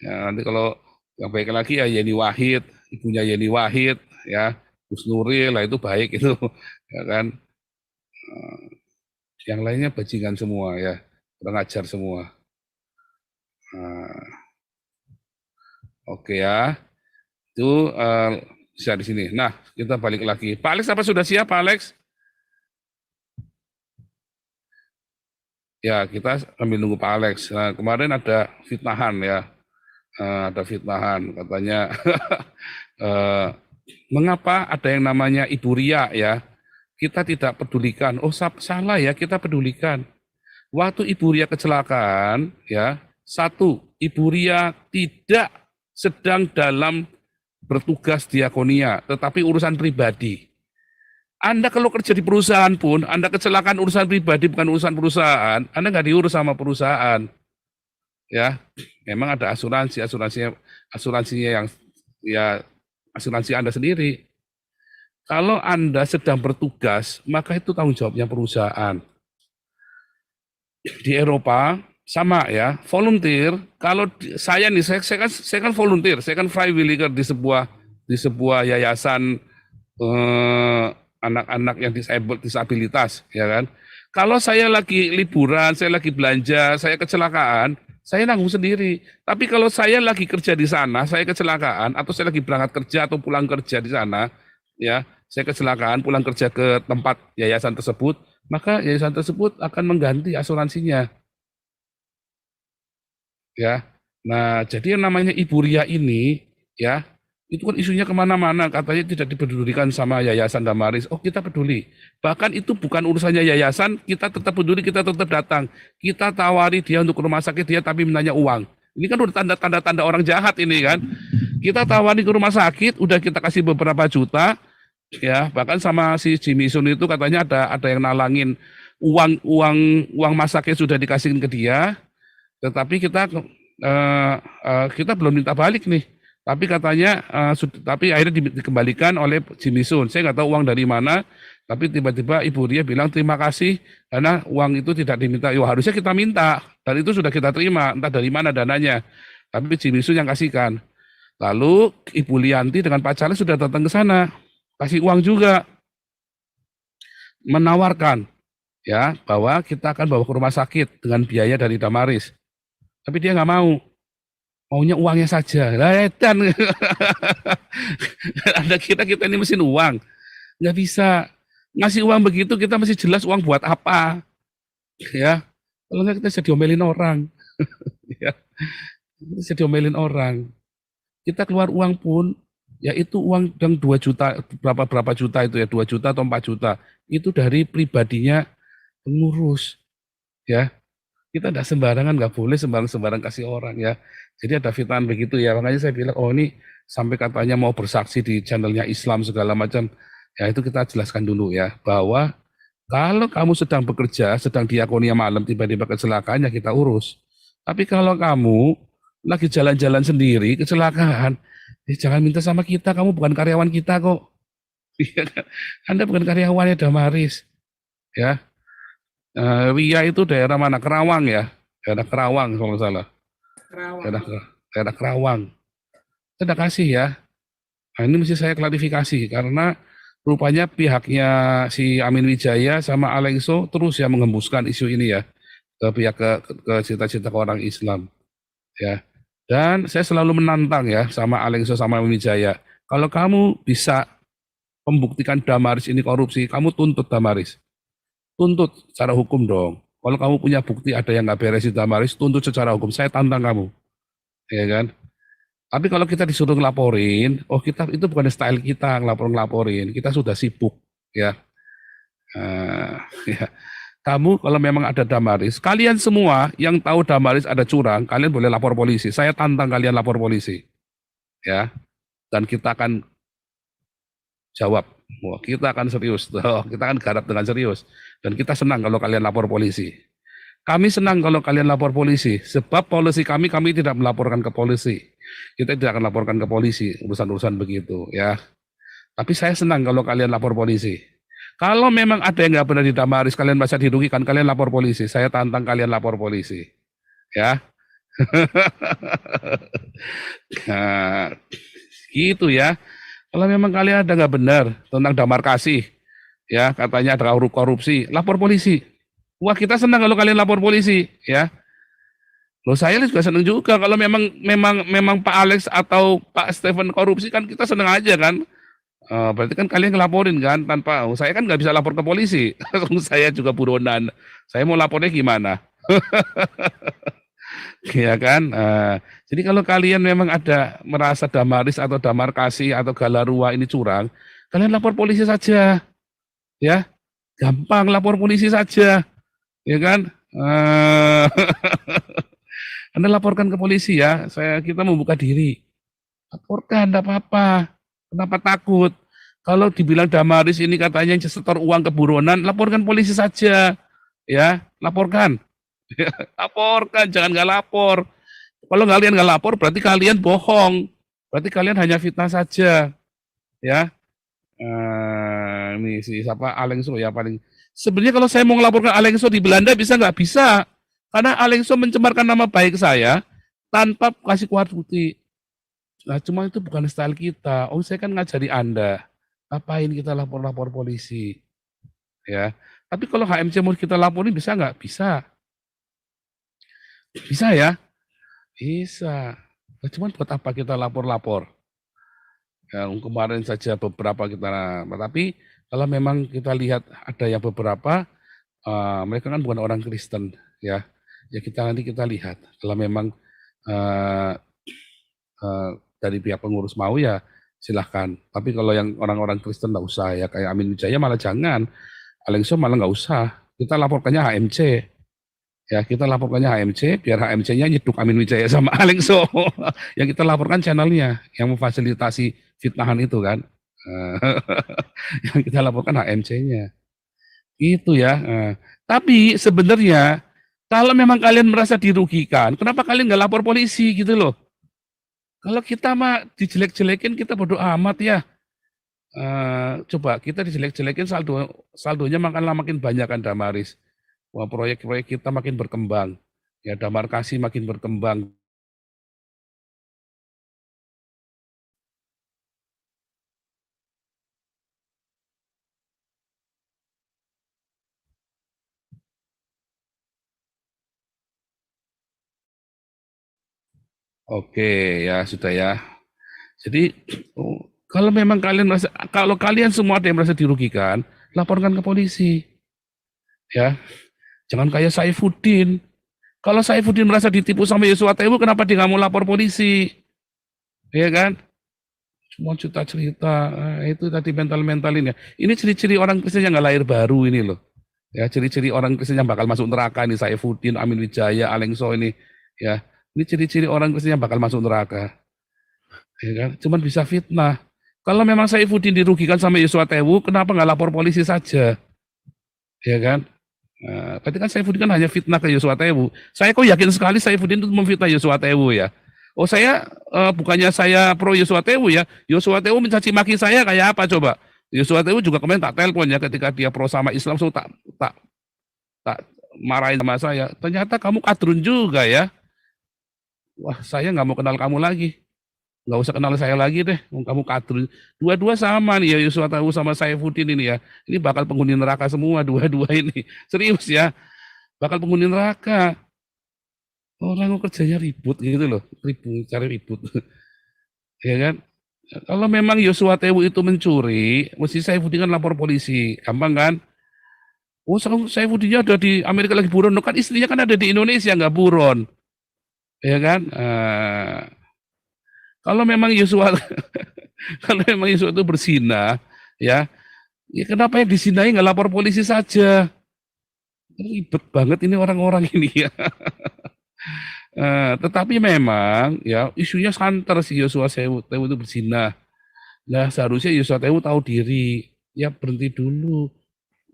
Ya, nanti kalau yang baik lagi ya Yeni Wahid, ibunya Yeni Wahid, ya, Gus Nuril, lah itu baik itu, ya kan. Yang lainnya bajingan semua ya. Kurang ajar semua. Nah, oke ya, itu bisa di sini. Nah, kita balik lagi. Pak Alex, apa sudah siap, Pak Alex? Ya, kita sambil nunggu Pak Alex. Nah, kemarin ada fitnahan ya, ada fitnahan katanya. Mengapa ada yang namanya Ibu Ria ya? Kita tidak pedulikan. Oh, salah ya, kita pedulikan. Waktu Ibu Ria kecelakaan, ya, 1, Ibu Ria tidak sedang dalam bertugas diakonia, tetapi urusan pribadi. Anda kalau kerja di perusahaan pun, Anda kecelakaan urusan pribadi, bukan urusan perusahaan, Anda nggak diurus sama perusahaan. Ya, memang ada asuransinya yang, ya, asuransi Anda sendiri. Kalau Anda sedang bertugas, maka itu tanggung jawabnya perusahaan. Di Eropa sama ya, volunteer. Kalau saya nih, saya kan volunteer, saya kan freiwilliger di sebuah yayasan anak-anak yang disabilitas, ya kan. Kalau saya lagi liburan, saya lagi belanja, saya kecelakaan, saya nanggung sendiri. Tapi kalau saya lagi kerja di sana, saya kecelakaan, atau saya lagi berangkat kerja atau pulang kerja di sana, ya, saya kecelakaan, pulang kerja ke tempat yayasan tersebut, maka yayasan tersebut akan mengganti asuransinya. Ya, nah jadi yang namanya Ibu Ria ini, ya, itu kan isunya kemana-mana, katanya tidak dipedulikan sama Yayasan Damaris. Oh, kita peduli. Bahkan itu bukan urusannya yayasan, kita tetap peduli, kita tetap datang. Kita tawari dia untuk ke rumah sakit dia, tapi minta uang. Ini kan udah tanda-tanda orang jahat ini kan. Kita tawari ke rumah sakit, udah kita kasih beberapa juta. Ya, bahkan sama si Jimmy Sun itu katanya ada yang nalangin uang masaknya sudah dikasihin ke dia, tetapi kita belum minta balik nih. Tapi katanya, tapi akhirnya dikembalikan oleh Jimmy Sun. Saya nggak tahu uang dari mana, tapi tiba-tiba Ibu Ria bilang terima kasih karena uang itu tidak diminta. Yo, harusnya kita minta, dan itu sudah kita terima, entah dari mana dananya. Tapi Jimmy Sun yang kasihkan. Lalu Ibu Lianti dengan Pak Charles sudah datang ke sana. Kasih uang juga, menawarkan ya bahwa kita akan bawa ke rumah sakit dengan biaya dari Damaris, tapi dia nggak mau, maunya uangnya saja. Lah edan, Anda kira kita ini mesin uang? Nggak bisa ngasih uang begitu, kita mesti jelas uang buat apa, ya. Kalau nggak kita jadi diomelin orang, ya, kita jadi diomelin orang. Kita keluar uang pun, ya itu uang yang 2 juta, berapa juta itu ya, 2 juta atau 4 juta, itu dari pribadinya pengurus, ya. Kita tidak sembarangan, nggak boleh sembarang kasih orang ya. Jadi ada fitnah begitu ya, makanya saya bilang, oh ini sampai katanya mau bersaksi di channelnya Islam segala macam, ya itu kita jelaskan dulu ya, bahwa kalau kamu sedang bekerja, sedang diakonia malam, tiba-tiba kecelakaan, ya kita urus. Tapi kalau kamu lagi jalan-jalan sendiri, kecelakaan, Jangan minta sama kita, kamu bukan karyawan kita kok. Iya kan? Anda bukan karyawannya Damaris. Ya. Ria itu daerah mana? Kerawang ya. Daerah Kerawang kalau nggak salah. Daerah Kerawang. Saya kasih ya. Nah, ini mesti saya klarifikasi karena rupanya pihaknya si Amin Wijaya sama Alengso terus ya menghembuskan isu ini ya ke pihak ke cita-cita ke orang Islam ya. Dan saya selalu menantang ya sama Alengso sama Amin Wijaya. Kalau kamu bisa membuktikan Damaris ini korupsi, kamu tuntut Damaris. Tuntut secara hukum dong. Kalau kamu punya bukti ada yang nggak beres di Damaris, tuntut secara hukum. Saya tantang kamu. Ya kan? Tapi kalau kita disuruh ngelaporin, kita itu bukan style kita ngelaporin. Kita sudah sibuk, ya. Ya. Kamu kalau memang ada Damaris, kalian semua yang tahu Damaris ada curang, kalian boleh lapor polisi. Saya tantang kalian lapor polisi, ya. Dan kita akan jawab. Kita akan serius, kita akan garap dengan serius. Dan kita senang kalau kalian lapor polisi. Kami senang kalau kalian lapor polisi, sebab polisi kami tidak melaporkan ke polisi. Kita tidak akan laporkan ke polisi urusan-urusan begitu ya. Tapi saya senang kalau kalian lapor polisi. Kalau memang ada yang nggak benar di Damaris, kalian merasa dirugikan, kalian lapor polisi. Saya tantang kalian lapor polisi, ya. Nah, gitu ya. Kalau memang kalian ada nggak benar tentang Damar Kasih, ya katanya ada korupsi, lapor polisi. Wah kita senang kalau kalian lapor polisi, ya. Loh saya juga senang juga kalau memang Pak Alex atau Pak Stephen korupsi kan kita senang aja kan. Berarti kan kalian ngelaporin kan tanpa saya kan nggak bisa lapor ke polisi. Saya juga buronan. Saya mau lapornya gimana? Ya kan. Jadi kalau kalian memang ada merasa Damaris atau Damar Kasih atau Galarua ini curang, kalian lapor polisi saja. Ya. Gampang lapor polisi saja. Ya kan? Anda laporkan ke polisi ya, kita membuka diri. Laporkan, tidak apa-apa. Kenapa takut? Kalau dibilang Damaris ini katanya setor uang ke buronan, laporkan polisi saja. Ya, laporkan. Laporkan, jangan nggak lapor. Kalau kalian nggak lapor, berarti kalian bohong. Berarti kalian hanya fitnah saja. Ya. Ini si siapa Alengso ya paling. Sebenarnya kalau saya mau melaporkan Alengso di Belanda bisa nggak? Bisa. Karena Alengso mencemarkan nama baik saya tanpa kasih kuat bukti. Nah, cuma itu bukan style kita. Saya kan ngajari Anda. Ngapain kita lapor-lapor polisi? Ya. Tapi kalau HMC mau kita laporin bisa nggak? Bisa. Bisa ya? Bisa. Nah, cuma buat apa kita lapor-lapor? Ya, kemarin saja beberapa kita, tapi kalau memang kita lihat ada yang beberapa, mereka kan bukan orang Kristen, ya kita nanti kita lihat. Kalau memang dari pihak pengurus mau ya silahkan. Tapi kalau yang orang-orang Kristen nggak usah ya, kayak Amin Wijaya malah jangan, Alengso malah nggak usah. Kita laporkannya HMC, ya kita laporkannya HMC, biar HMC-nya nyeduk Amin Wijaya sama Alengso. Yang kita laporkan channelnya yang memfasilitasi fitnahan itu kan. Yang kita laporkan HMC-nya. Itu ya. Tapi sebenarnya kalau memang kalian merasa dirugikan, kenapa kalian nggak lapor polisi gitu loh? Kalau kita mah dijelek-jelekin kita bodoh amat ya. Coba kita dijelek-jelekin saldonya makin banyak kan Damaris. Wah, proyek-proyek kita makin berkembang. Ya Damar Kasih makin berkembang. Oke, ya sudah ya. Jadi kalau memang kalau kalian semua ada yang merasa dirugikan, laporkan ke polisi. Ya. Jangan kayak Saifuddin. Kalau Saifuddin merasa ditipu sama Yosua Tewu, kenapa dia nggak mau lapor polisi? Ya kan? Cuma cerita-cerita, itu tadi mental-mentalin ya. Ini ciri-ciri orang Kristen yang nggak lahir baru ini loh. Ya, ciri-ciri orang Kristen yang bakal masuk neraka ini, Saifuddin, Amin Wijaya, Alengso ini. Ya. Ini ciri-ciri orang Kristen yang bakal masuk neraka. Ya kan? Cuman bisa fitnah. Kalau memang Saifuddin dirugikan sama Yosua Tewu, kenapa nggak lapor polisi saja? Ya kan? Berarti kan Saifuddin kan hanya fitnah ke Yosua Tewu. Saya kok yakin sekali Saifuddin itu memfitnah Yosua Tewu ya. Oh saya bukannya saya pro Yosua Tewu ya. Yosua Tewu mencaci maki saya kayak apa coba? Yosua Tewu juga kemarin tak telepon ya ketika dia pro sama Islam, so tak marahin sama saya. Ternyata kamu kadrun juga ya. Wah saya nggak mau kenal kamu lagi. Nggak usah kenal saya lagi deh. Kamu kadrun. Dua-dua sama nih ya Yosua Tewu sama Saifuddin ini ya. Ini bakal penghuni neraka semua dua-dua ini. Serius ya. Bakal penghuni neraka. Orang kerjanya ribut gitu loh, cari ribut. Ya kan? Kalau memang Yosua Tewu itu mencuri, mesti Saifuddin kan lapor polisi, gampang kan? Oh, Saifuddinnya ada di Amerika lagi buron, kan istrinya kan ada di Indonesia nggak buron, ya kan? Kalau memang Yosua, kalau memang Yosua itu berzina, ya kenapa yang dizinai nggak lapor polisi saja? Ribet banget ini orang-orang ini ya. Tetapi memang ya isunya santer si Yosua Tewu itu berzina. Nah seharusnya Yosua Tewu tahu diri, ya berhenti dulu.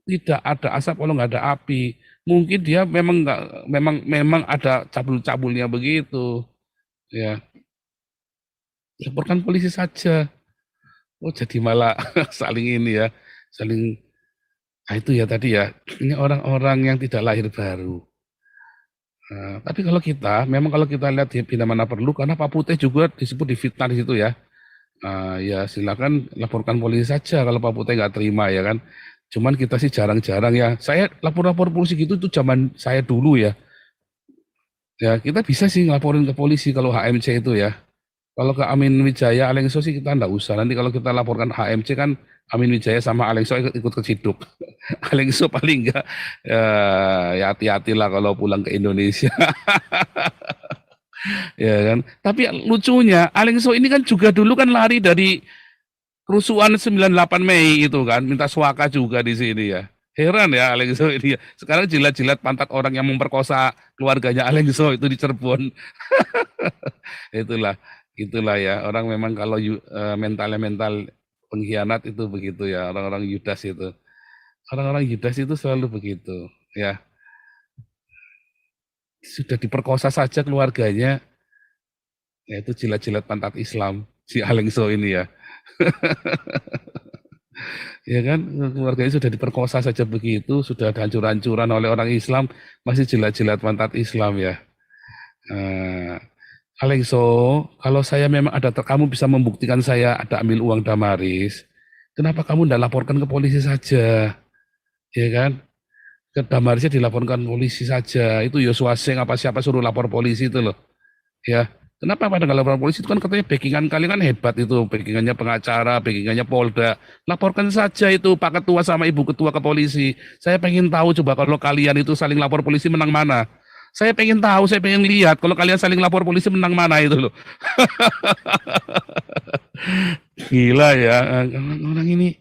Tidak ada asap kalau nggak ada api. Mungkin dia memang nggak, memang ada cabul-cabulnya begitu. Ya, laporkan polisi saja. Oh jadi malah saling ini ya, saling. Nah itu ya tadi ya, ini orang-orang yang tidak lahir baru. Tapi kalau kita, memang kalau kita lihat di mana perlu, karena Pak Putih juga disebut difitnah di situ ya. Ya silakan laporkan polisi saja kalau Pak Putih nggak terima ya kan. Cuman kita sih jarang-jarang ya. Saya lapor-lapor polisi gitu itu zaman saya dulu ya. Ya kita bisa sih ngelaporin ke polisi kalau HMC itu ya. Kalau ke Amin Wijaya, Alengso sih kita nggak usah. Nanti kalau kita laporkan HMC kan Amin Wijaya sama Alengso ikut keciduk. Alengso paling enggak ya hati-hatilah kalau pulang ke Indonesia. Ya kan. Tapi lucunya Alengso ini kan juga dulu kan lari dari kerusuhan 98 Mei itu kan, minta suaka juga di sini ya. Heran ya Alengso ini ya. Sekarang jilat-jilat pantat orang yang memperkosa keluarganya Alengso itu di Cirebon. Itulah ya. Orang memang kalau mental pengkhianat itu begitu ya, orang-orang Yudas itu. Orang-orang Yudas itu selalu begitu, ya. Sudah diperkosa saja keluarganya, ya itu jilat-jilat pantat Islam, si Alengso ini ya. Ya kan, keluarganya sudah diperkosa saja begitu, sudah ada hancur-hancuran oleh orang Islam, masih jilat-jilat pantat Islam ya. Alengso, kalau saya memang ada, kamu bisa membuktikan saya ada ambil uang Damaris, kenapa kamu tidak laporkan ke polisi saja, ya kan? Ke Damarisnya dilaporkan polisi saja, itu Yosua Seng apa siapa suruh lapor polisi itu loh, ya. Kenapa pada nggak lapor polisi? Itu kan katanya backingan kalian kan hebat itu, backingannya pengacara, backingannya Polda, laporkan saja itu Pak Ketua sama Ibu Ketua ke polisi. Saya pengen tahu coba kalau kalian itu saling lapor polisi menang mana? Saya pengen tahu, saya pengen lihat kalau kalian saling lapor polisi menang mana itu loh. Gila ya, orang ini.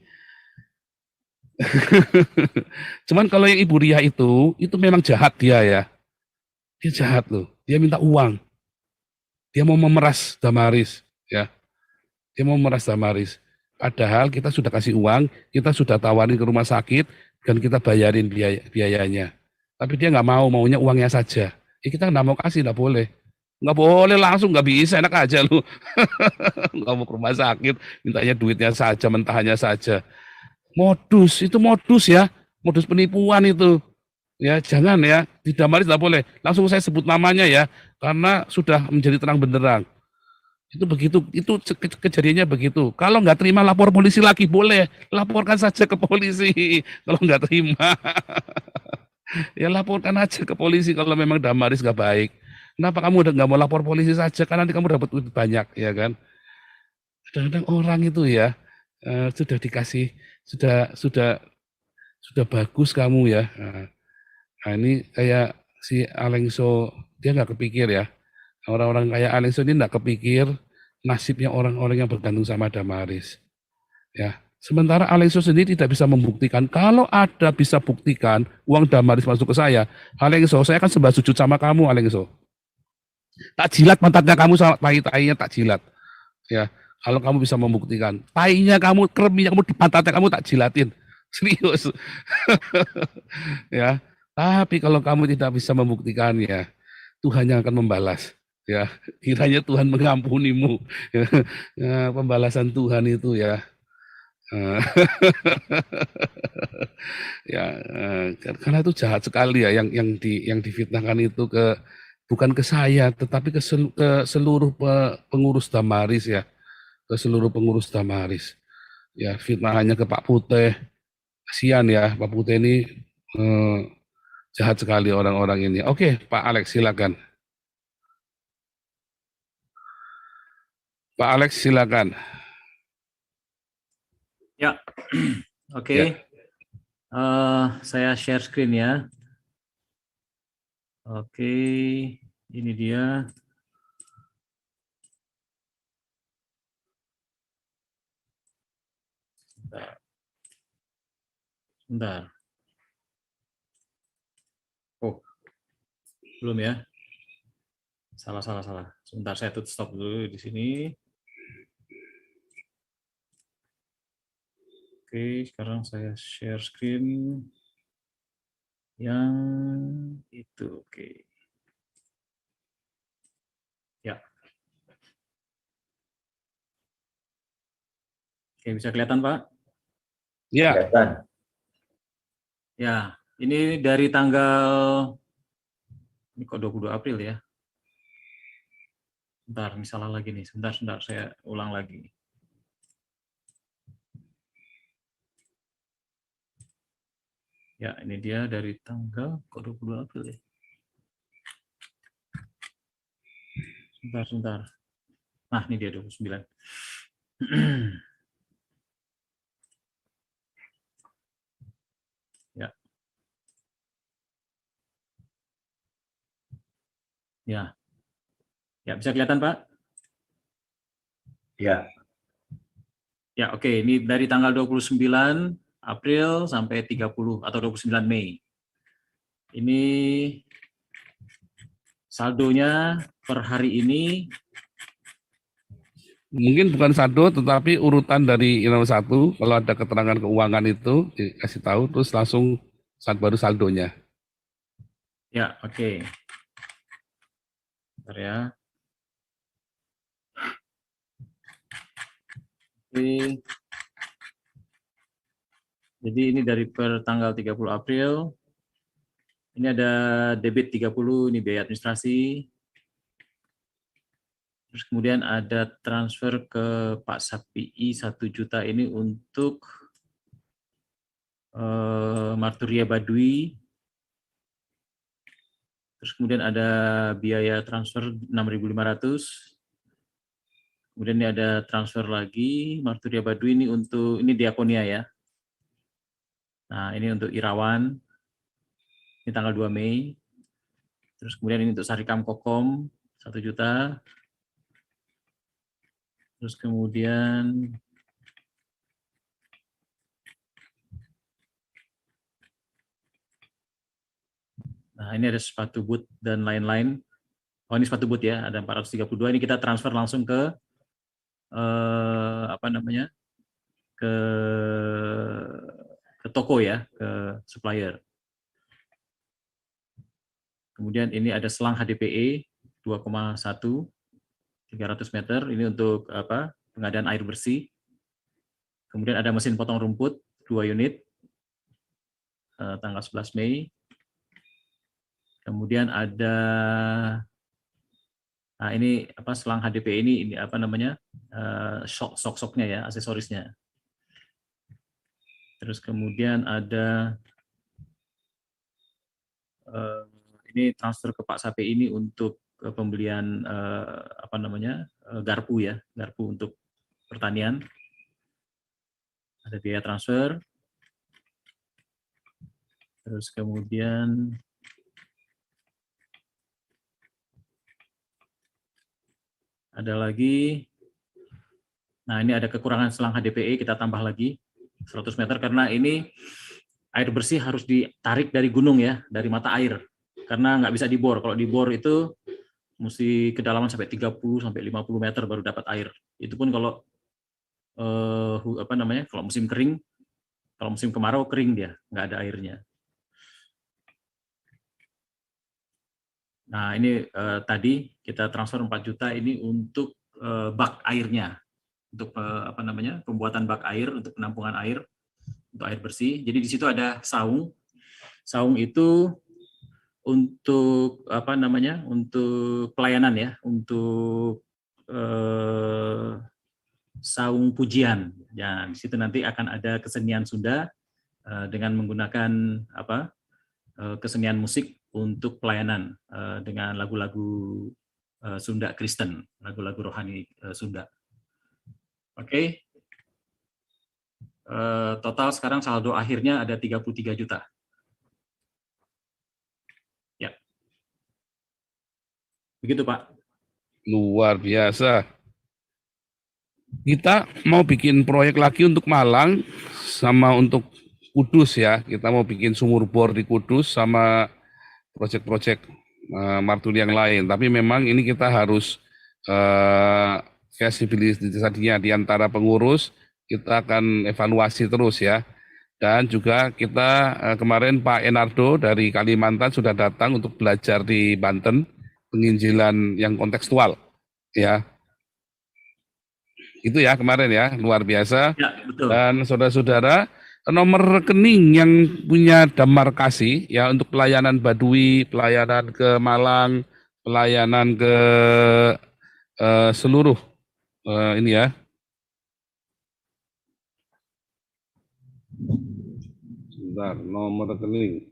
Cuman kalau yang Ibu Ria itu memang jahat dia ya. Dia jahat loh, dia minta uang. Dia mau memeras Damaris ya. Dia mau memeras Damaris. Padahal kita sudah kasih uang, kita sudah tawarin ke rumah sakit, dan kita bayarin biayanya. Tapi dia nggak mau, maunya uangnya saja. Ya kita nggak mau kasih, nggak boleh. Nggak boleh langsung, nggak bisa, enak aja lu. Nggak mau ke rumah sakit, mintanya duitnya saja, mentahannya saja. Modus, itu modus ya. Modus penipuan itu. Ya jangan ya, di Damaris nggak boleh. Langsung saya sebut namanya ya, karena sudah menjadi terang benderang. Itu begitu, itu kejadiannya begitu. Kalau nggak terima lapor polisi lagi, boleh. Laporkan saja ke polisi. Kalau nggak terima. Ya laporkan aja ke polisi kalau memang Damaris nggak baik. Kenapa kamu udah nggak mau lapor polisi saja? Karena nanti kamu dapat duit banyak, ya kan? Kadang-kadang orang itu ya sudah dikasih, sudah bagus kamu ya. Nah ini kayak si Alengso, dia nggak kepikir ya. Orang-orang kayak Alengso ini nggak kepikir nasibnya orang-orang yang bergantung sama Damaris. Ya. Sementara Alengso sendiri tidak bisa membuktikan. Kalau ada bisa buktikan uang Damaris masuk ke saya, Alengso, saya akan sembah sujud sama kamu, Alengso. Tak jilat pantatnya kamu, sama tai-tainya tak jilat. Ya, kalau kamu bisa membuktikan, tainya kamu, kreminya kamu di pantatnya kamu tak jilatin. Serius. Ya, tapi kalau kamu tidak bisa membuktikannya, Tuhan yang akan membalas. Ya, kiranya Tuhan mengampunimu. Ya, pembalasan Tuhan itu ya. Ya, karena itu jahat sekali ya yang difitnahkan itu bukan ke saya tetapi ke seluruh pengurus Damaris ya, ke seluruh pengurus Damaris. Ya, fitnahannya ke Pak Putih. Kasihan ya, Pak Putih ini jahat sekali orang-orang ini. Oke, Pak Alex silakan. Pak Alex silakan. Ya, oke. Ya. Saya share screen ya. Oke, ini dia. Bentar. Oh, belum ya? Salah. Sebentar, saya stop dulu di sini. Oke, sekarang saya share screen yang itu. Oke. Ya. Oke, bisa kelihatan, Pak? Ya. Kelihatan. Ya, ini dari tanggal, ini kok 22 April ya? Bentar, ini salah lagi nih. Sebentar, saya ulang lagi. Ya, ini dia dari tanggal, kok 22 April ya? Sebentar. Nah, ini dia 29. Ya. Ya, bisa kelihatan, Pak? Ya. Ya, oke. Ini dari tanggal 29 April sampai 30 atau 29 Mei. Ini saldonya per hari ini. Mungkin bukan saldo, tetapi urutan dari nomor 1, kalau ada keterangan keuangan itu dikasih tahu, terus langsung baru saldonya. Ya, oke. Bentar ya. Oke. Jadi ini dari per tanggal 30 April. Ini ada debit 30, ini biaya administrasi. Terus kemudian ada transfer ke Pak Sapii 1 juta ini untuk Marturia Baduy. Terus kemudian ada biaya transfer 6.500. Kemudian ini ada transfer lagi Marturia Baduy ini untuk, ini Diakonia ya. Nah, ini untuk Irawan. Ini tanggal 2 Mei. Terus kemudian ini untuk Sarikam Kokom 1 juta. Terus kemudian nah, ini ada sepatu boot dan lain-lain. Oh, ini sepatu boot ya, ada 432. Ini kita transfer langsung ke ke toko ya, ke supplier. Kemudian ini ada selang HDPE 2,1 300 meter, ini untuk pengadaan air bersih. Kemudian ada mesin potong rumput 2 unit tanggal 11 Mei. Kemudian ada ini selang HDPE ini sok-soknya ya, aksesorisnya. Terus kemudian ada ini transfer ke Pak Sape ini untuk pembelian garpu ya, garpu untuk pertanian. Ada biaya transfer. Terus kemudian ada lagi. Nah, ini ada kekurangan selang HDPE, kita tambah lagi 100 meter karena ini air bersih harus ditarik dari gunung ya, dari mata air. Karena nggak bisa dibor. Kalau dibor itu mesti kedalaman sampai 30 sampai 50 meter baru dapat air. Itu pun kalau kalau musim kering, kalau musim kemarau kering dia, nggak ada airnya. Nah, ini tadi kita transfer 4 juta ini untuk bak airnya, untuk apa namanya, pembuatan bak air untuk penampungan air untuk air bersih. Jadi di situ ada saung. Saung itu untuk apa namanya, untuk pelayanan ya, untuk saung pujian. Ya, di situ nanti akan ada kesenian Sunda dengan menggunakan apa, kesenian musik untuk pelayanan dengan lagu-lagu Sunda Kristen, lagu-lagu rohani Sunda. Oke. Total sekarang saldo akhirnya ada 33 juta. Ya. Begitu, Pak. Luar biasa. Kita mau bikin proyek lagi untuk Malang sama untuk Kudus ya. Kita mau bikin sumur bor di Kudus sama proyek-proyek martuni yang lain. Tapi memang ini kita harus visibilitasnya di antara pengurus. Kita akan evaluasi terus ya. Dan juga kita kemarin Pak Enardo dari Kalimantan sudah datang untuk belajar di Banten penginjilan yang kontekstual ya. Itu ya kemarin ya, luar biasa. Ya, betul. Dan saudara-saudara, nomor rekening yang punya Damar Kasih ya untuk pelayanan Baduy, pelayanan ke Malang, pelayanan ke seluruh ini ya. Sebentar, nomor rekening.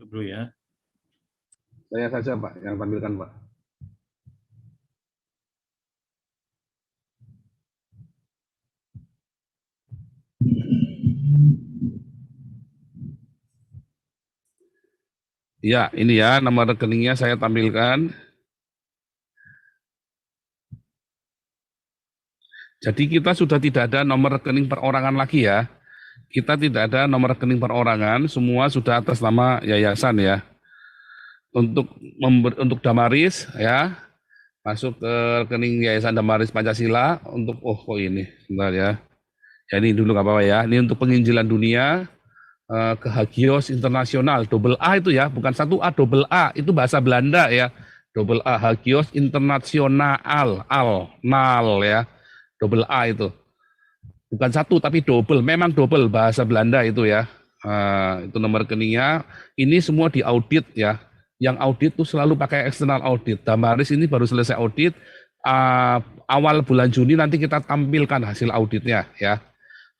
Dulu ya. Saya saja Pak yang tampilkan Pak. Ya, ini ya nomor rekeningnya saya tampilkan. Jadi kita sudah tidak ada nomor rekening perorangan lagi ya. Kita tidak ada nomor rekening perorangan, semua sudah atas nama yayasan ya. Untuk Damaris ya, masuk ke rekening Yayasan Damaris Pancasila untuk kok ini, sebentar ya. Ya ini dulu nggak apa-apa ya. Ini untuk penginjilan dunia ke Hagios Internasional, double A itu ya, bukan 1A, double A itu bahasa Belanda ya. Double A Hagios Internasional, nal ya. Double A itu. Bukan 1 tapi double, memang double bahasa Belanda itu ya. Itu nomor rekeningnya. Ini semua diaudit ya. Yang audit itu selalu pakai external audit. Damaris ini baru selesai audit. Awal bulan Juni nanti kita tampilkan hasil auditnya ya.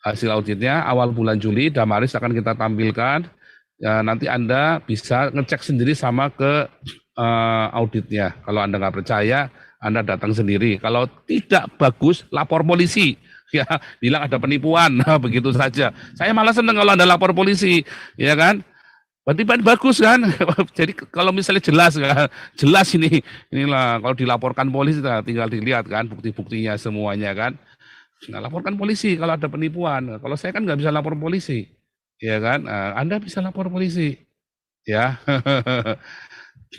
Hasil auditnya awal bulan Juli Damaris akan kita tampilkan. Ya, nanti Anda bisa ngecek sendiri sama ke auditnya. Kalau Anda nggak percaya, Anda datang sendiri. Kalau tidak bagus, lapor polisi. Ya, bilang ada penipuan, begitu saja. Saya malah senang kalau Anda lapor polisi, ya kan? Berarti bagus kan? Jadi kalau misalnya jelas kan, jelas inilah kalau dilaporkan polisi tinggal dilihat kan bukti-buktinya semuanya kan. Nah, laporkan polisi kalau ada penipuan. Kalau saya kan nggak bisa lapor polisi, ya kan? Anda bisa lapor polisi, ya.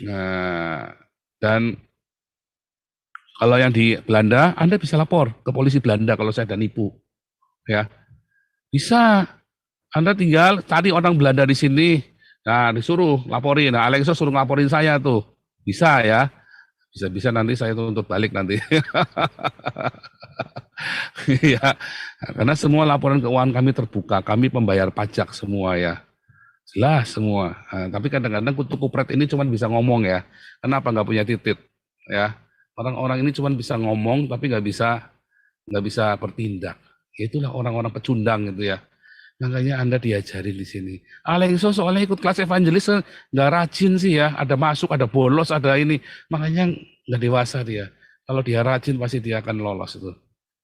Nah, dan kalau yang di Belanda, Anda bisa lapor ke polisi Belanda kalau saya ada nipu. Ya. Bisa. Anda tinggal cari orang Belanda di sini. Nah, disuruh laporin. Nah, Alexo suruh laporin saya tuh. Bisa ya. Bisa-bisa nanti saya tuntut balik nanti. Ya. Karena semua laporan keuangan kami terbuka. Kami pembayar pajak semua ya. Jelas semua. Nah, tapi kadang-kadang kutu kupret ini cuma bisa ngomong ya. Kenapa nggak punya titik? Ya. Orang-orang ini cuma bisa ngomong tapi nggak bisa bertindak. Itulah orang-orang pecundang gitu ya. Makanya Anda diajarin di sini. Alexo soalnya ikut kelas evangelis nggak rajin sih ya. Ada masuk, ada bolos, ada ini. Makanya nggak dewasa dia. Kalau dia rajin pasti dia akan lolos itu.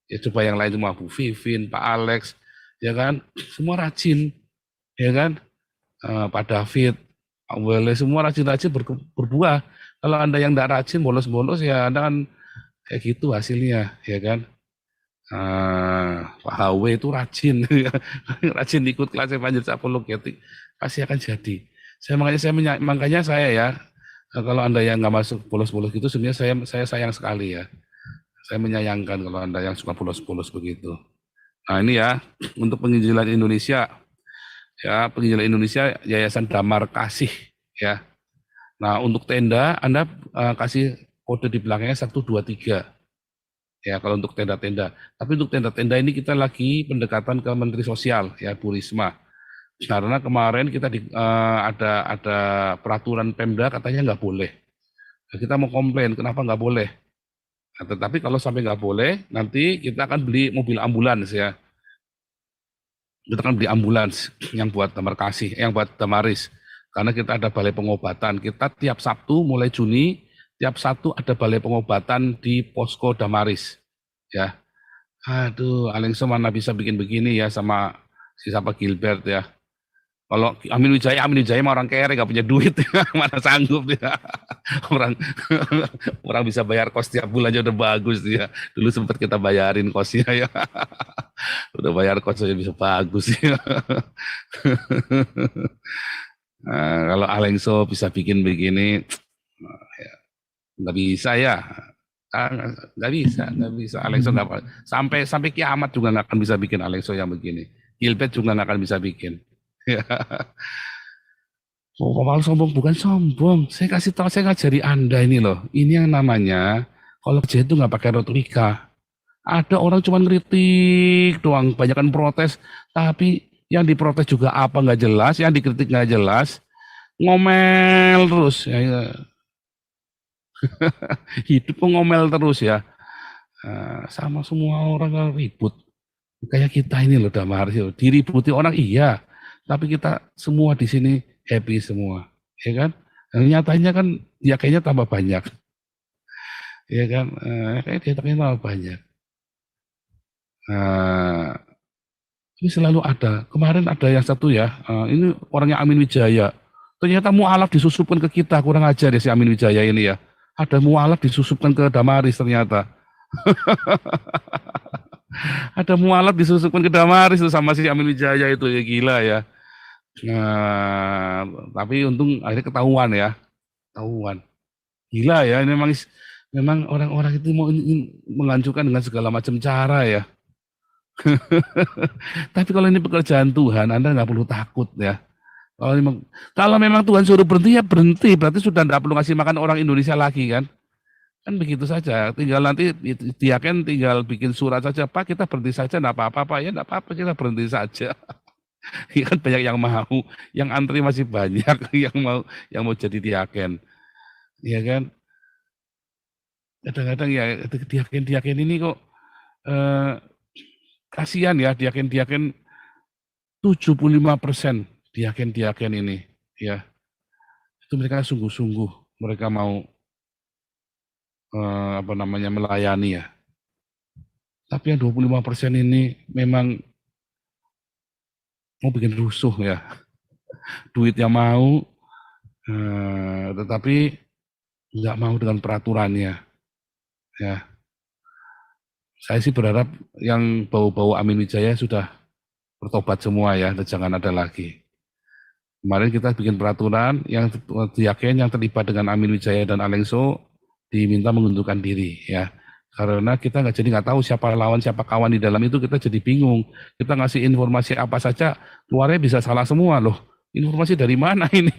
Ya coba yang lain cuma Bu Vivin, Pak Alex, ya kan. Semua rajin, ya kan. Pak David, Pak Wele, semua rajin-rajin berbuah. Kalau Anda yang tidak rajin, bolos-bolos, ya Anda kan kayak gitu hasilnya, ya kan. Pak HW itu rajin, rajin ikut kelas evangelis apologetik, pasti akan jadi. Makanya saya ya, kalau Anda yang nggak masuk bolos-bolos gitu, sebenarnya saya sayang sekali ya. Saya menyayangkan kalau Anda yang suka polos-polos begitu. Nah ini ya, untuk penginjilan Indonesia, ya penginjilan Indonesia Yayasan Damar Kasih, ya. Nah untuk tenda, Anda kasih kode di belakangnya 1, 2, 3. Ya kalau untuk tenda-tenda. Tapi untuk tenda-tenda ini kita lagi pendekatan ke Menteri Sosial, ya Bu Risma. Karena kemarin kita ada peraturan Pemda katanya nggak boleh. Nah, kita mau komplain, kenapa nggak boleh? Nah, tetapi kalau sampai nggak boleh, nanti kita akan beli mobil ambulans ya. Kita akan beli ambulans yang buat Damar Kasih, yang buat Damaris. Karena kita ada balai pengobatan. Kita tiap Sabtu mulai Juni, tiap Sabtu ada balai pengobatan di Posko Damaris. Ya, aduh, Alengso mana bisa bikin begini ya sama siapa Gilbert ya. Kalau Amin Wijaya mah orang kere, nggak punya duit, mana sanggup ya. Orang bisa bayar kos tiap bulan aja udah bagus ya. Dulu sempat kita bayarin kosnya ya. Udah bayar kos aja bisa bagus ya. Nah, kalau Alengso bisa bikin begini, ya, nggak bisa ya. Nggak bisa. Alengso nggak, sampai kiamat juga nggak akan bisa bikin Alengso yang begini. Gilbert juga nggak akan bisa bikin. Ya. Oh, kalau sombong bukan sombong. Saya kasih tahu, saya ngajari Anda ini loh. Ini yang namanya kalau kerja itu nggak pakai retorika. Ada orang cuma ngeritik doang, banyakan protes, tapi yang diprotes juga apa nggak jelas, yang dikritik nggak jelas, ngomel terus. Ya. Hidup ngomel terus ya. Sama semua orang ribut. Kayak kita ini loh Damar, diributi orang iya. Tapi kita semua di sini happy semua, ya kan? Dan nyatanya kan ya kayaknya tambah banyak, ya kan? Kayaknya tambah banyak. Ini selalu ada. Kemarin ada yang satu ya, ini orangnya Amin Wijaya. Ternyata mualaf disusupkan ke kita, kurang ajar ya si Amin Wijaya ini ya. Ada mualaf disusupkan ke Damaris ternyata. Ada mualaf disusupkan ke Damaris itu sama si Amin Wijaya itu ya, gila ya. Nah, tapi untung akhirnya ketahuan ya, ketahuan. Gila ya, ini memang orang-orang itu mau menghancurkan dengan segala macam cara ya. Tapi kalau ini pekerjaan Tuhan, Anda nggak perlu takut ya. Kalau memang Tuhan suruh berhenti ya berhenti, berarti sudah nggak perlu ngasih makan orang Indonesia lagi kan? Kan begitu saja. Tinggal nanti Diaken tinggal bikin surat saja, Pak kita berhenti saja, nggak apa-apa ya, nggak apa-apa kita berhenti saja. Ya kan banyak yang mau, yang antri masih banyak yang mau jadi Diaken, ya kan? Kadang-kadang ya Diaken ini kok kasihan ya Diaken 75% Diaken ini, ya itu mereka sungguh-sungguh mereka mau melayani ya. Tapi yang 25% ini memang mau bikin rusuh ya, duitnya mau, tetapi nggak mau dengan peraturannya. Ya, saya sih berharap yang bau-bau Amin Wijaya sudah bertobat semua ya, dan jangan ada lagi. Kemarin kita bikin peraturan yang Diaken yang terlibat dengan Amin Wijaya dan Alengso diminta mengundurkan diri ya. Karena kita nggak tahu siapa lawan, siapa kawan di dalam itu, kita jadi bingung. Kita ngasih informasi apa saja, keluarnya bisa salah semua loh. Informasi dari mana ini?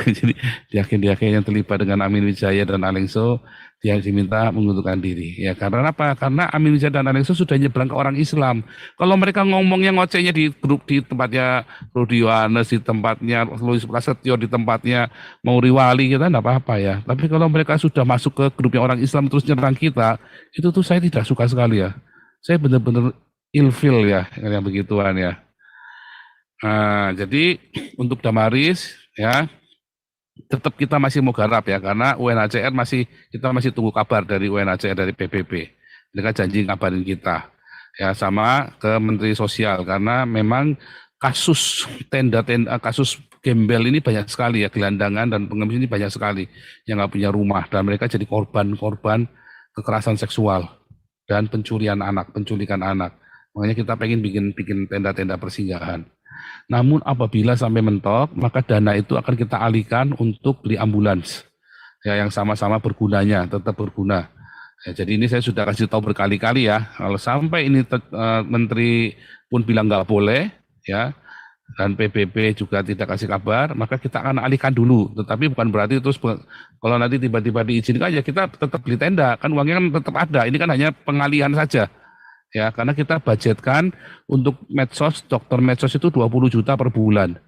Jadi Diaken yang terlibat dengan Amin Wijaya dan Alengso, dia diminta mengundurkan diri. Ya karena apa? Karena Amin Wijaya dan Alengso sudah nyebrang ke orang Islam. Kalau mereka ngomongnya ngocehnya di grup, di tempatnya Rudi Yohanes, di tempatnya Louis Prasetyo, di tempatnya Mauri Wali, kita enggak apa-apa ya. Tapi kalau mereka sudah masuk ke grupnya orang Islam terus nyerang kita, itu tuh saya tidak suka sekali ya. Saya benar-benar ilfil ya yang begituan ya. Nah, jadi untuk Damaris ya tetap kita masih mau garap ya, karena UNHCR kita masih tunggu kabar dari UNHCR, dari PBB. Mereka janji ngabarin kita ya, sama ke Menteri Sosial, karena memang kasus kasus gembel ini banyak sekali ya, gelandangan dan pengemis ini banyak sekali yang nggak punya rumah, dan mereka jadi korban kekerasan seksual dan penculikan anak. Makanya kita pengen bikin tenda-tenda persinggahan. Namun apabila sampai mentok, maka dana itu akan kita alihkan untuk beli ambulans ya, yang sama-sama bergunanya, tetap berguna. Ya, jadi ini saya sudah kasih tahu berkali-kali ya, kalau sampai ini menteri pun bilang nggak boleh, ya, dan PBB juga tidak kasih kabar, maka kita akan alihkan dulu. Tetapi bukan berarti terus kalau nanti tiba-tiba diizinkan ya kita tetap beli tenda, kan uangnya kan tetap ada. Ini kan hanya pengalihan saja, ya, karena kita budgetkan untuk medsos, dokter medsos itu 20 juta per bulan.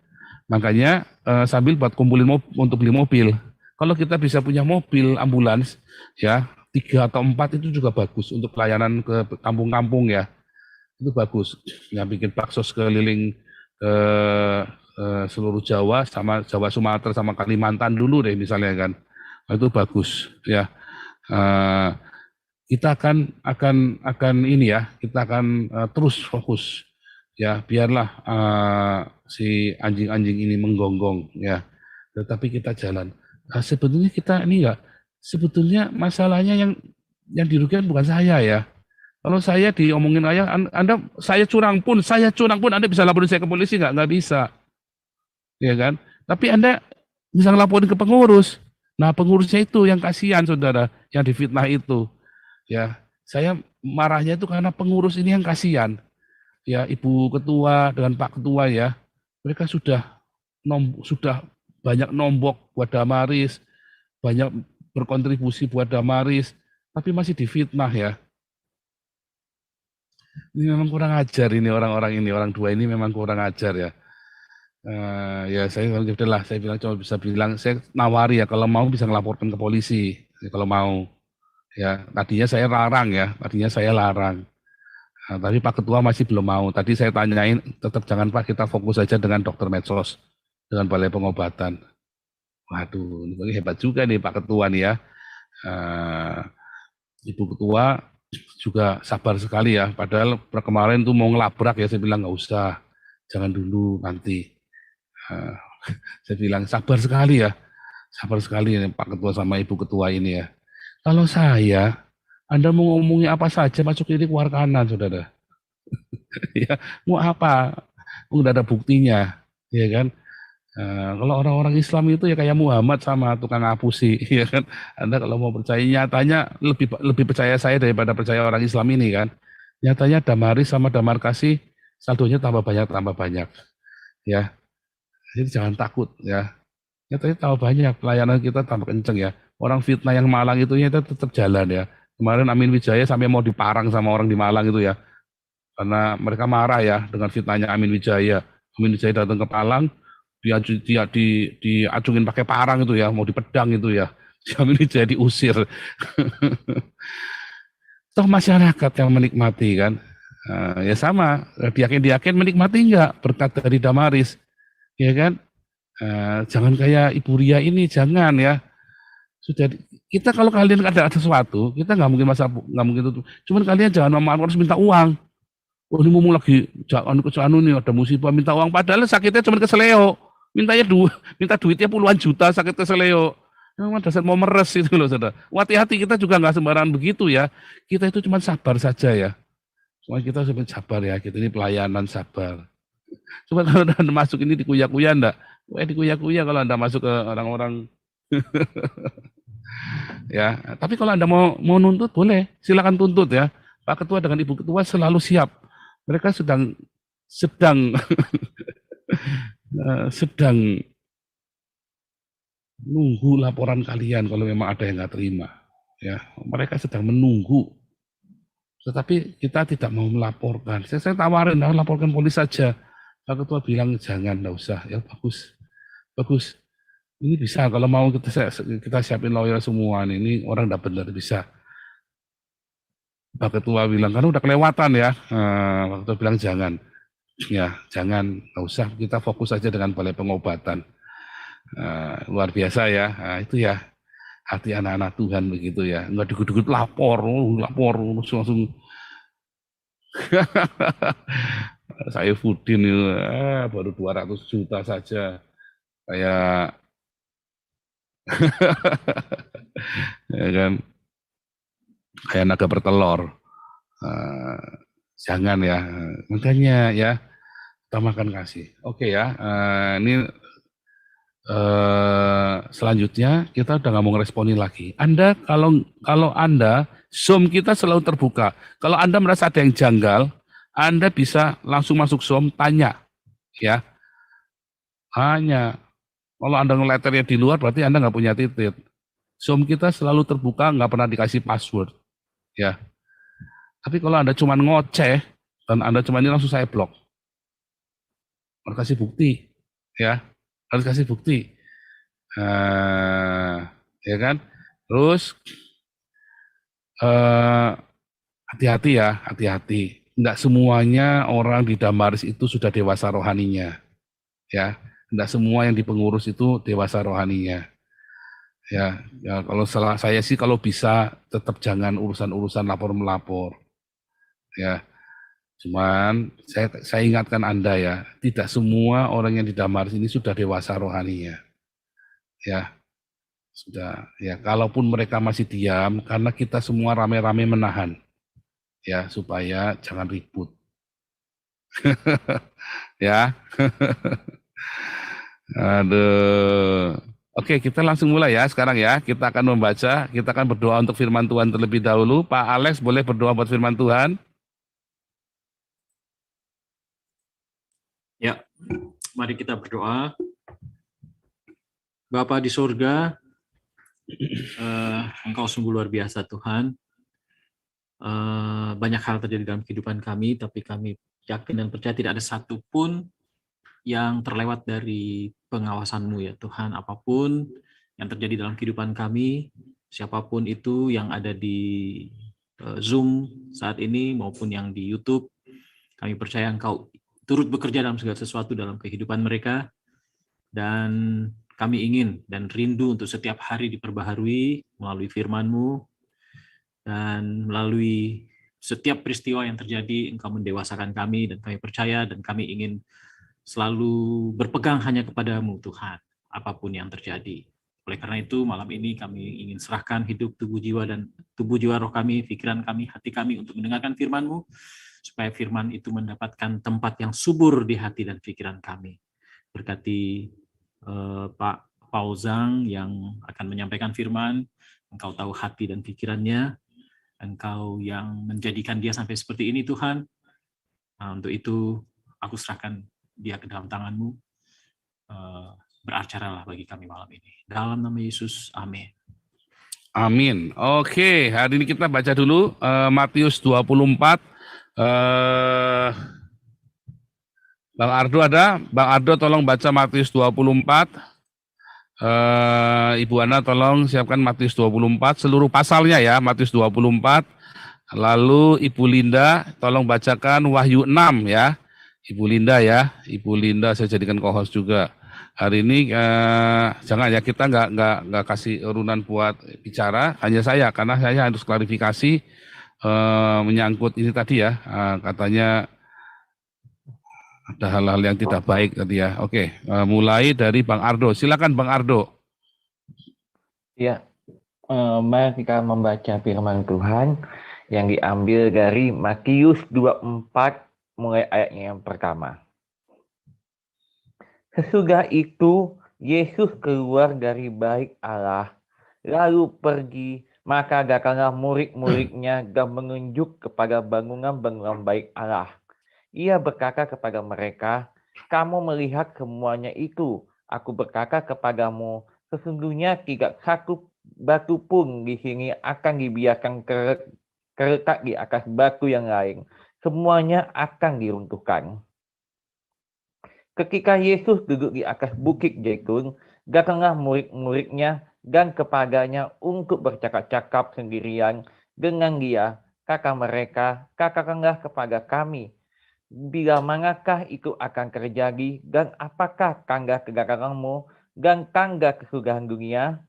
Makanya sambil buat kumpulin untuk beli mobil. Kalau kita bisa punya mobil ambulans, ya 3 atau 4 itu juga bagus untuk pelayanan ke kampung-kampung ya. Itu bagus. Ya bikin bakso keliling ke seluruh Jawa sama Jawa Sumatera sama Kalimantan dulu deh misalnya kan. Nah, itu bagus ya. Kita akan ini ya, kita akan terus fokus ya, biarlah si anjing-anjing ini menggonggong ya. Tetapi kita jalan. Nah, sebetulnya kita ini enggak, sebetulnya masalahnya yang dirugikan bukan saya ya. Kalau saya diomongin ayah, saya curang pun, Anda bisa laporin saya ke polisi nggak bisa, ya kan? Tapi Anda bisa ngelaporin ke pengurus. Nah pengurusnya itu yang kasihan saudara, yang difitnah itu, ya. Saya marahnya itu karena pengurus ini yang kasihan, ya Ibu Ketua dengan Pak Ketua ya, mereka sudah banyak nombok buat Damaris, banyak berkontribusi buat Damaris, tapi masih difitnah ya. Ini memang kurang ajar ini orang dua ini memang kurang ajar ya. Ya saya bilang cuma bisa bilang, saya nawari ya kalau mau bisa ngelaporkan ke polisi ya, kalau mau ya. Tadinya saya larang. Nah, tapi Pak Ketua masih belum mau. Tadi saya tanyain, tetap jangan Pak, kita fokus saja dengan dokter medsos, dengan balai pengobatan. Waduh, ini hebat juga nih Pak Ketua nih ya. Ibu Ketua juga sabar sekali ya. Padahal kemarin tuh mau ngelabrak ya, saya bilang nggak usah, jangan dulu nanti. Saya bilang sabar sekali ya, sabar sekali ya, Pak Ketua sama Ibu Ketua ini ya. Kalau saya, Anda mau ngomongin apa saja masuk kiri keluar kanan, saudara. Ya, mau apa? Nggak ada buktinya, ya kan? Kalau orang-orang Islam itu ya kayak Muhammad sama tukang ngapusi, ya kan? Anda kalau mau percaya, nyatanya lebih percaya saya daripada percaya orang Islam ini kan? Nyatanya Damaris sama Damarkasi saldonya tambah banyak, ya. Jadi jangan takut, ya. Nyatanya tambah banyak, pelayanan kita tambah kenceng ya. Orang fitnah yang Malang itu nyata tetap jalan ya. Kemarin Amin Wijaya sampai mau diparang sama orang di Malang itu ya, karena mereka marah ya dengan fitnahnya Amin Wijaya. Amin Wijaya datang ke Malang, diacungin pakai parang itu ya, mau dipedang itu ya. Amin Wijaya diusir. Toh masyarakat yang menikmati kan, ya sama, diakin menikmati enggak berkat dari Damaris, ya kan? Jangan kayak Ibu Ria ini, jangan ya. Sudah, kita kalau kalian ada sesuatu, kita nggak mungkin itu. Cuman kalian jangan harus minta uang. Oh ini ngomong lagi, anu nih ada musibah minta uang, padahal sakitnya cuma keseleo, minta duitnya puluhan juta sakit keseleo. Memang dasar mau meres itu loh saudara. Hati-hati, kita juga nggak sembarangan begitu ya. Kita itu cuma sabar saja ya. Cuma kita cuma sabar ya. Kita ini pelayanan sabar. Coba kalau Anda masuk ini dikuya-kuya enggak? Dikuya-kuya kalau Anda masuk ke orang-orang. Ya, tapi kalau Anda mau nuntut boleh, silakan tuntut ya. Pak Ketua dengan Ibu Ketua selalu siap. Mereka sedang sedang nunggu laporan kalian kalau memang ada yang nggak terima. Ya, mereka sedang menunggu. Tetapi kita tidak mau melaporkan. Saya tawarin, laporkan polisi saja. Pak Ketua bilang jangan, nggak usah. Ya bagus. Ini bisa, kalau mau kita siapin lawyer semua nih. Ini orang udah benar bisa. Pak Ketua bilang, karena udah kelewatan ya. Pak Ketua bilang jangan. Ya, jangan, nggak usah. Kita fokus saja dengan balai pengobatan. Luar biasa ya. Itu ya, hati anak-anak Tuhan begitu ya. Nggak dikut-dikut lapor langsung. Saya Fudin itu, baru 200 juta saja. Kayak ya kan, kayak naga bertelur. Jangan ya, makanya ya utamakan kasih. Oke ya, ini selanjutnya kita udah nggak mau ngeresponin lagi. Anda kalau Anda Zoom kita selalu terbuka. Kalau Anda merasa ada yang janggal, Anda bisa langsung masuk Zoom, tanya. Ya, hanya. Kalau Anda ngeleternya di luar, berarti Anda nggak punya titik. Zoom kita selalu terbuka, nggak pernah dikasih password. Ya. Tapi kalau Anda cuma ngoceh, dan Anda cuma ini langsung saya blok. Harus kasih bukti. Ya, harus kasih bukti. Ya kan? Terus, hati-hati ya, hati-hati. Enggak semuanya orang di Damaris itu sudah dewasa rohaninya. Ya, enggak semua yang di pengurus itu dewasa rohaninya. Ya, kalau salah saya sih kalau bisa tetap jangan urusan-urusan lapor-melapor. Ya, cuman saya ingatkan Anda ya, tidak semua orang yang di Damaris ini sudah dewasa rohaninya. Ya, sudah. Ya, kalaupun mereka masih diam, karena kita semua rame-rame menahan. Ya, supaya jangan ribut. Ya. Aduh. Oke, kita langsung mulai ya sekarang ya. Kita akan membaca, kita akan berdoa untuk firman Tuhan terlebih dahulu. Pak Alex boleh berdoa buat firman Tuhan? Ya, mari kita berdoa. Bapa di surga, Engkau sungguh luar biasa Tuhan. Banyak hal terjadi dalam kehidupan kami, tapi kami yakin dan percaya tidak ada satupun yang terlewat dari pengawasan-Mu ya Tuhan. Apapun yang terjadi dalam kehidupan kami, siapapun itu yang ada di Zoom saat ini maupun yang di YouTube, kami percaya Engkau turut bekerja dalam segala sesuatu dalam kehidupan mereka, dan kami ingin dan rindu untuk setiap hari diperbaharui melalui firman-Mu, dan melalui setiap peristiwa yang terjadi Engkau mendewasakan kami, dan kami percaya dan kami ingin selalu berpegang hanya kepadamu Tuhan, apapun yang terjadi. Oleh karena itu, malam ini kami ingin serahkan hidup, tubuh, jiwa, roh kami, pikiran kami, hati kami untuk mendengarkan firman-Mu, supaya firman itu mendapatkan tempat yang subur di hati dan pikiran kami. Berkati Pak Pauzang yang akan menyampaikan firman, Engkau tahu hati dan pikirannya, Engkau yang menjadikan dia sampai seperti ini Tuhan. Nah, untuk itu, aku serahkan dia ke dalam tangan-Mu, beracaralah bagi kami malam ini. Dalam nama Yesus, amin. Amin. Oke, hari ini kita baca dulu Matius 24. Bang Ardo ada? Bang Ardo tolong baca Matius 24. Ibu Ana tolong siapkan Matius 24, seluruh pasalnya ya, Matius 24. Lalu Ibu Linda tolong bacakan Wahyu 6 ya. Ibu Linda ya, Ibu Linda saya jadikan co-host juga. Hari ini jangan ya, kita nggak kasih urunan buat bicara, hanya saya karena saya harus klarifikasi menyangkut ini tadi ya, katanya ada hal-hal yang tidak baik tadi ya. Oke, mulai dari Bang Ardo. Silakan Bang Ardo. Ya, mari kita membaca firman Tuhan yang diambil dari Matius 24 mulai ayatnya yang pertama. Sesudah itu, Yesus keluar dari bait Allah, lalu pergi, maka datanglah murid-muridnya dan menunjuk kepada bangunan-bangunan bait Allah. Ia berkata kepada mereka, "Kamu melihat semuanya itu. Aku berkata kepadamu, sesungguhnya tidak satu batu pun di sini akan dibiarkan terletak di atas batu yang lain. Semuanya akan diruntuhkan." Ketika Yesus duduk di atas bukit Zaitun, datanglah murid-muridnya dan kepadanya untuk bercakap-cakap sendirian dengan dia. Kata mereka, "Katakanlah kepada kami, bila manakah itu akan terjadi, dan apakah tanda kedatanganmu dan tanda kesudahan dunia?"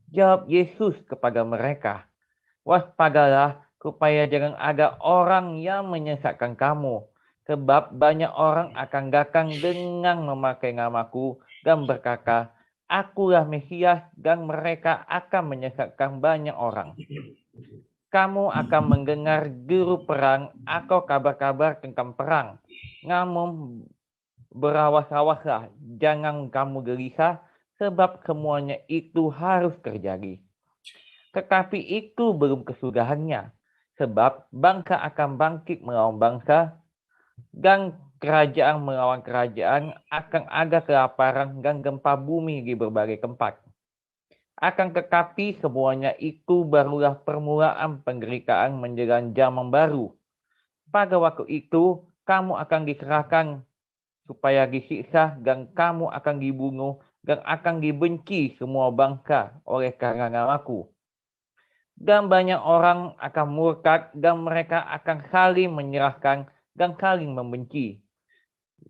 Jawab Yesus kepada mereka, "Waspadalah supaya jangan ada orang yang menyesatkan kamu. Sebab banyak orang akan datang dengan memakai namaku dan berkata, 'Akulah Mesias,' dan mereka akan menyesatkan banyak orang. Kamu akan mendengar deru perang atau kabar-kabar tentang perang. Namun berawas-awaslah, jangan kamu gelisah, sebab semuanya itu harus terjadi. tetapi itu belum kesudahannya. Sebab bangsa akan bangkit melawan bangsa, dan kerajaan melawan kerajaan, akan ada kelaparan dan gempa bumi di berbagai tempat. Akan tetapi semuanya itu barulah permulaan penderitaan menjelang zaman baru. Pada waktu itu, kamu akan diserahkan supaya disiksa, dan kamu akan dibunuh, dan akan dibenci semua bangsa oleh karena namaku. Dan banyak orang akan murtad, dan mereka akan saling menyerahkan dan saling membenci.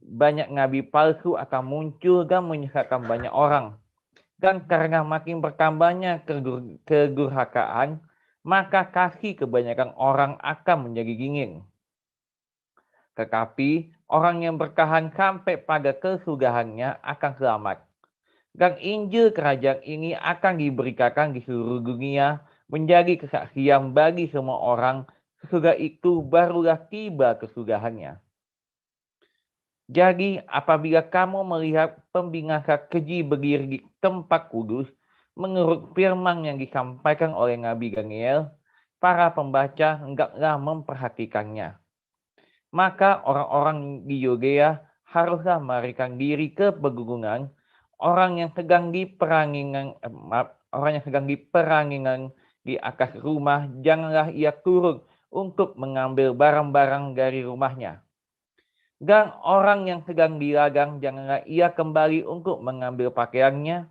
Banyak nabi palsu akan muncul dan menyesatkan banyak orang. Dan karena makin bertambahnya kedurhakaan, maka kasih kebanyakan orang akan menjadi dingin. Tetapi orang yang bertahan sampai pada kesudahannya akan selamat. Dan Injil kerajaan ini akan diberitakan di seluruh dunia, menjadi kesaksian bagi semua orang, sesudah itu barulah tiba kesudahannya. Jadi apabila kamu melihat pembinasa keji berdiri di tempat kudus, menurut firman yang disampaikan oleh Nabi Daniel, para pembaca hendaklah memperhatikannya. Maka orang-orang di Yudea haruslah melarikan diri ke pegunungan, orang yang sedang diperangingan di atas rumah, janganlah ia turun untuk mengambil barang-barang dari rumahnya. Dan orang yang sedang di ladang, janganlah ia kembali untuk mengambil pakaiannya.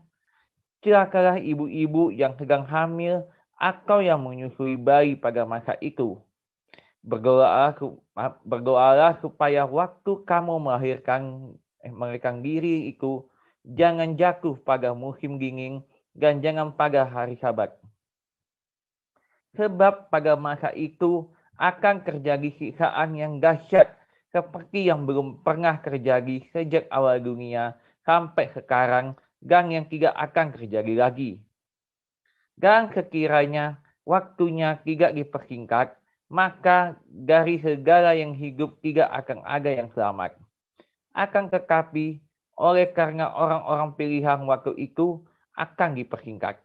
Celakalah ibu-ibu yang sedang hamil atau yang menyusui bayi pada masa itu. Berdoalah supaya waktu kamu melahirkan diri itu, jangan jatuh pada musim dingin dan jangan pada hari Sabat. Sebab pada masa itu akan terjadi siksaan yang dahsyat seperti yang belum pernah terjadi sejak awal dunia sampai sekarang, dan yang tidak akan terjadi lagi. Dan sekiranya waktunya tidak dipersingkat, maka dari segala yang hidup tidak akan ada yang selamat. Akan tetapi oleh karena orang-orang pilihan waktu itu akan dipersingkat.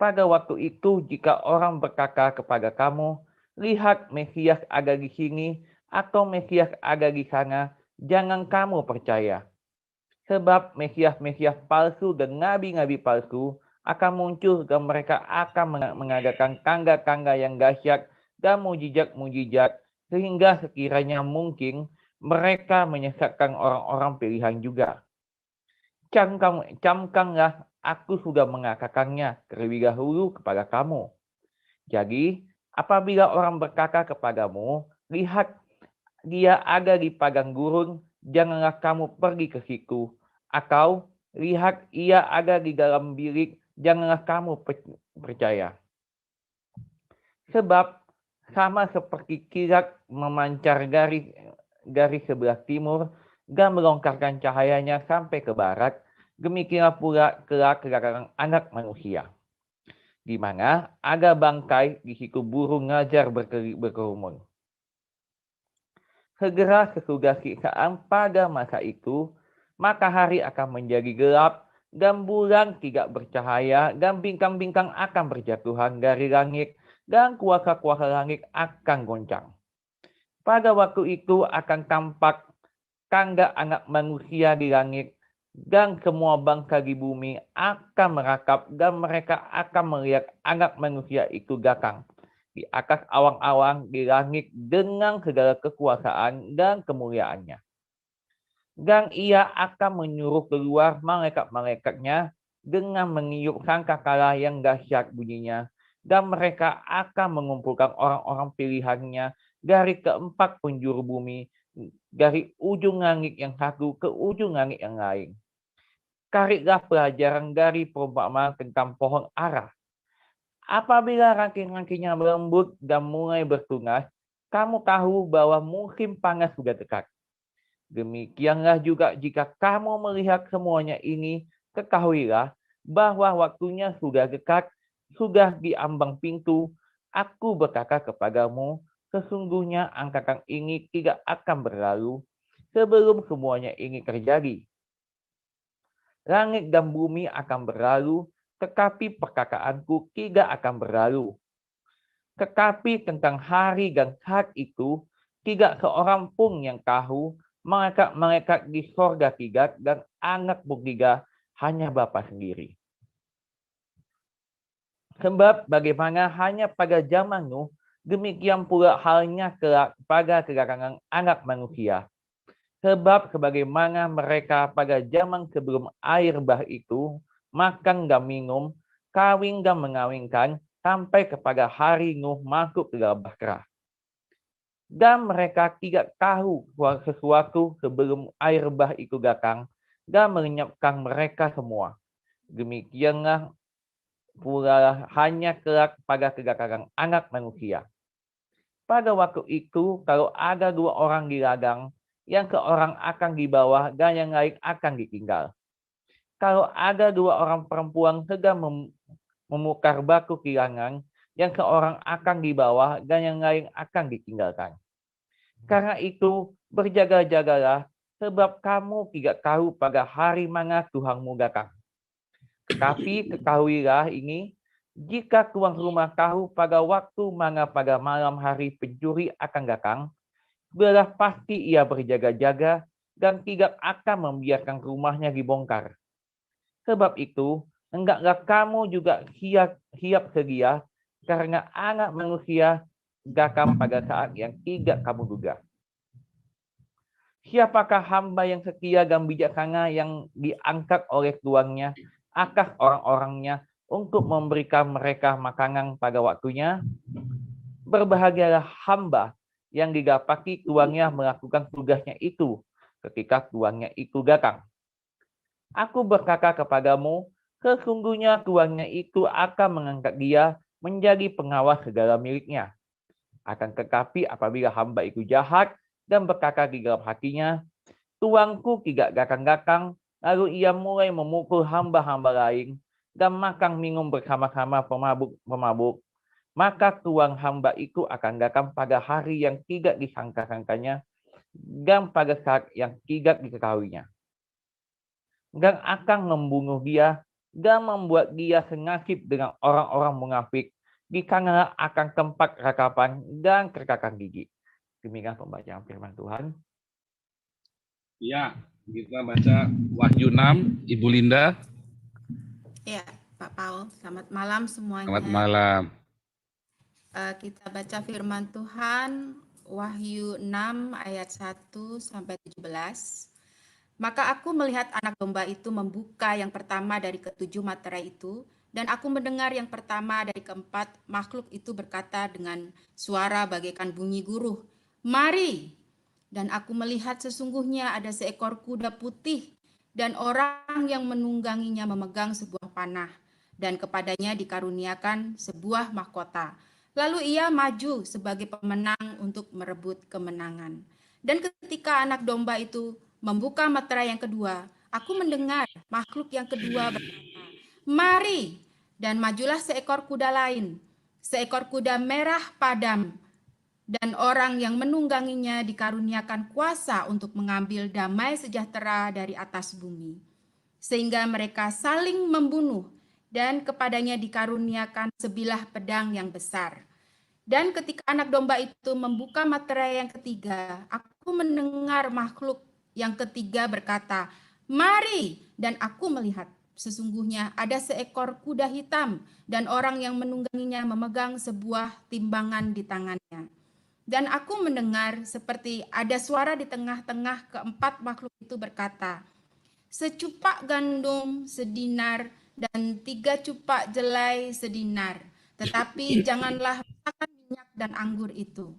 Pada waktu itu, jika orang berkata kepada kamu, lihat Mesias ada di sini, atau Mesias ada di sana, jangan kamu percaya. Sebab Mesias-Mesias palsu dan nabi-nabi palsu akan muncul, dan mereka akan mengadakan tanda-tanda yang dahsyat dan mujizat-mujizat, sehingga sekiranya mungkin mereka menyesatkan orang-orang pilihan juga. Camkanlah, aku sudah mengatakannya terlebih dahulu kepada kamu. Jadi, apabila orang berkata kepadamu, lihat, dia ada di padang gurun, janganlah kamu pergi ke situ. Atau, lihat, ia ada di dalam bilik, janganlah kamu percaya. Sebab, sama seperti kilat memancar garis sebelah timur dan melongkarkan cahayanya sampai ke barat, demikianlah pula kelak kedatangan Anak Manusia, di mana ada bangkai, di situ burung ngajar berkerumun. Segera sesudah siksaan pada masa itu, matahari akan menjadi gelap, dan bulan tidak bercahaya, dan bintang-bintang akan berjatuhan dari langit, dan kuasa-kuasa langit akan goncang. Pada waktu itu akan tampak tanda Anak Manusia di langit, dan semua bangsa di bumi akan merakap, dan mereka akan melihat Anak Manusia itu datang di atas awang-awang di langit dengan segala kekuasaan dan kemuliaannya. Dan ia akan menyuruh keluar malaikat-malaikatnya dengan meniup sangkakala yang dahsyat bunyinya, dan mereka akan mengumpulkan orang-orang pilihannya dari keempat penjuru bumi, dari ujung langit yang satu ke ujung langit yang lain. Tariklah pelajaran dari perumpamaan tentang pohon ara. Apabila ranting-rantingnya melembut dan mulai bertunas, kamu tahu bahwa musim panas sudah dekat. Demikianlah juga jika kamu melihat semuanya ini, ketahuilah bahwa waktunya sudah dekat, sudah di ambang pintu. Aku berkata kepadamu, sesungguhnya angkatan ini tidak akan berlalu sebelum semuanya ini terjadi. Langit dan bumi akan berlalu, tetapi perkataanku tidak akan berlalu. Tetapi tentang hari dan saat itu, tidak seorang pun yang tahu, malaikat-malaikat di sorga tidak dan anak pun tidak, hanya Bapa sendiri. Sebab bagaimana hanya pada zaman Nuh, demikian pula halnya kelak pada kedatangan anak manusia. Sebab sebagaimana mereka pada zaman sebelum air bah itu, makan dan minum, kawin dan mengawinkan, sampai kepada hari Nuh masuk ke dalam bahtera. Dan mereka tidak tahu sesuatu sebelum air bah itu datang dan melenyapkan mereka semua. Demikianlah pula hanya kelak pada kedatangan anak manusia. Pada waktu itu, kalau ada 2 orang di ladang, yang seorang akan dibawa dan yang lain akan ditinggal. Kalau ada 2 orang perempuan sedang memukar batu kilangan, yang seorang akan dibawa dan yang lain akan ditinggalkan. Karena itu, berjaga-jagalah, sebab kamu tidak tahu pada hari mana Tuhanmu datang. Tetapi ketahuilah ini, jika tuan rumah tahu pada waktu mana pada malam hari pencuri akan datang, belah pasti ia berjaga-jaga dan tidak akan membiarkan rumahnya dibongkar. Sebab itu, hendaklah kamu juga siap sedia, karena anak manusia datang pada saat yang tidak kamu duga. Siapakah hamba yang setia dan bijaksana yang diangkat oleh tuannya akan orang-orangnya untuk memberikan mereka makanan pada waktunya? Berbahagialah hamba yang didapati tuannya melakukan tugasnya itu ketika tuannya itu datang. Aku berkata kepadamu, sesungguhnya tuannya itu akan mengangkat dia menjadi pengawas segala miliknya. Akan tetapi apabila hamba itu jahat dan berkata di dalam hatinya, tuanku tidak datang-datang, lalu ia mulai memukul hamba-hamba lain dan makan minum bersama-sama pemabuk, maka tuan hamba itu akan datang pada hari yang tidak disangka-sangkanya dan pada saat yang tidak diketahuinya. Dan akan membunuh dia dan membuat dia senasib dengan orang-orang munafik di sana akan tempat rakapan dan kertakan gigi. Demikian pembacaan firman Tuhan. Ya, kita baca Wahyu 6, Ibu Linda. Ya, Pak Paul, selamat malam semuanya. Selamat malam. Kita baca firman Tuhan, Wahyu 6 ayat 1 sampai 17. Maka aku melihat anak domba itu membuka yang pertama dari ketujuh materai itu, dan aku mendengar yang pertama dari keempat makhluk itu berkata dengan suara bagaikan bunyi guruh, "Mari!" Dan aku melihat sesungguhnya ada seekor kuda putih, dan orang yang menungganginya memegang sebuah panah, dan kepadanya dikaruniakan sebuah mahkota. Lalu ia maju sebagai pemenang untuk merebut kemenangan. Dan ketika anak domba itu membuka materai yang kedua, aku mendengar makhluk yang kedua berkata, "Mari!" Dan majulah seekor kuda lain, seekor kuda merah padam, dan orang yang menungganginya dikaruniakan kuasa untuk mengambil damai sejahtera dari atas bumi. Sehingga mereka saling membunuh, dan kepadanya dikaruniakan sebilah pedang yang besar. Dan ketika anak domba itu membuka materai yang ketiga, aku mendengar makhluk yang ketiga berkata, "Mari!" Dan aku melihat sesungguhnya ada seekor kuda hitam, dan orang yang menungganginya memegang sebuah timbangan di tangannya. Dan aku mendengar seperti ada suara di tengah-tengah keempat makhluk itu berkata, "Secupak gandum sedinar dan 3 cupak jelai sedinar, tetapi janganlah makan minyak dan anggur itu."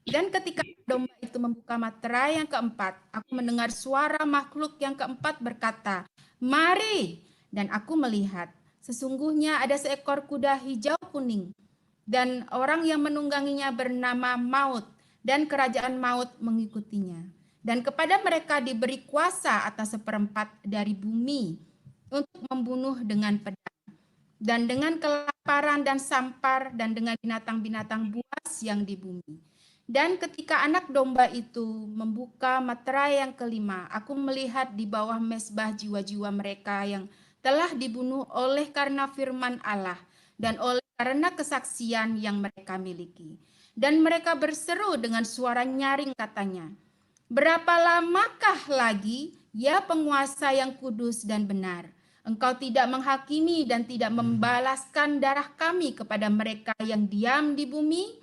Dan ketika domba itu membuka materai yang keempat, aku mendengar suara makhluk yang keempat berkata, "Mari!" Dan aku melihat, sesungguhnya ada seekor kuda hijau kuning, dan orang yang menungganginya bernama Maut, dan kerajaan Maut mengikutinya. Dan kepada mereka diberi kuasa atas 1/4 dari bumi untuk membunuh dengan pedang, dan dengan kelaparan dan sampar, dan dengan binatang-binatang buas yang di bumi. Dan ketika anak domba itu membuka materai yang kelima, aku melihat di bawah mezbah jiwa-jiwa mereka yang telah dibunuh oleh karena firman Allah dan oleh karena kesaksian yang mereka miliki. Dan mereka berseru dengan suara nyaring katanya, "Berapa lamakah lagi, ya penguasa yang kudus dan benar? Engkau tidak menghakimi dan tidak membalaskan darah kami kepada mereka yang diam di bumi?"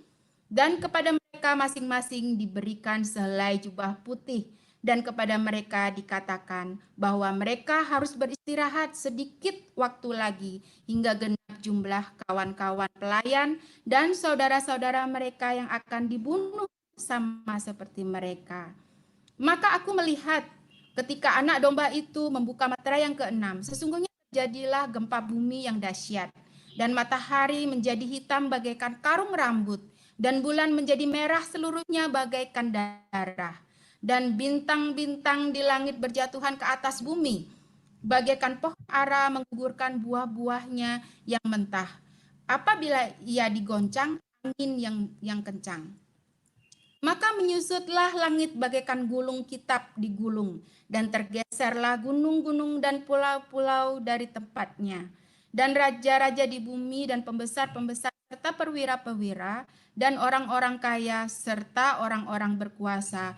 Dan kepada mereka masing-masing diberikan sehelai jubah putih, dan kepada mereka dikatakan bahwa mereka harus beristirahat sedikit waktu lagi hingga genap jumlah kawan-kawan pelayan dan saudara-saudara mereka yang akan dibunuh sama seperti mereka. Maka aku melihat ketika anak domba itu membuka meterai yang keenam, sesungguhnya terjadilah gempa bumi yang dahsyat, dan matahari menjadi hitam bagaikan karung rambut, dan bulan menjadi merah seluruhnya bagaikan darah, dan bintang-bintang di langit berjatuhan ke atas bumi, bagaikan pohon ara menggugurkan buah-buahnya yang mentah, apabila ia digoncang angin yang kencang. Maka menyusutlah langit bagaikan gulung kitab digulung, dan tergeserlah gunung-gunung dan pulau-pulau dari tempatnya. Dan raja-raja di bumi dan pembesar-pembesar serta perwira-perwira dan orang-orang kaya serta orang-orang berkuasa,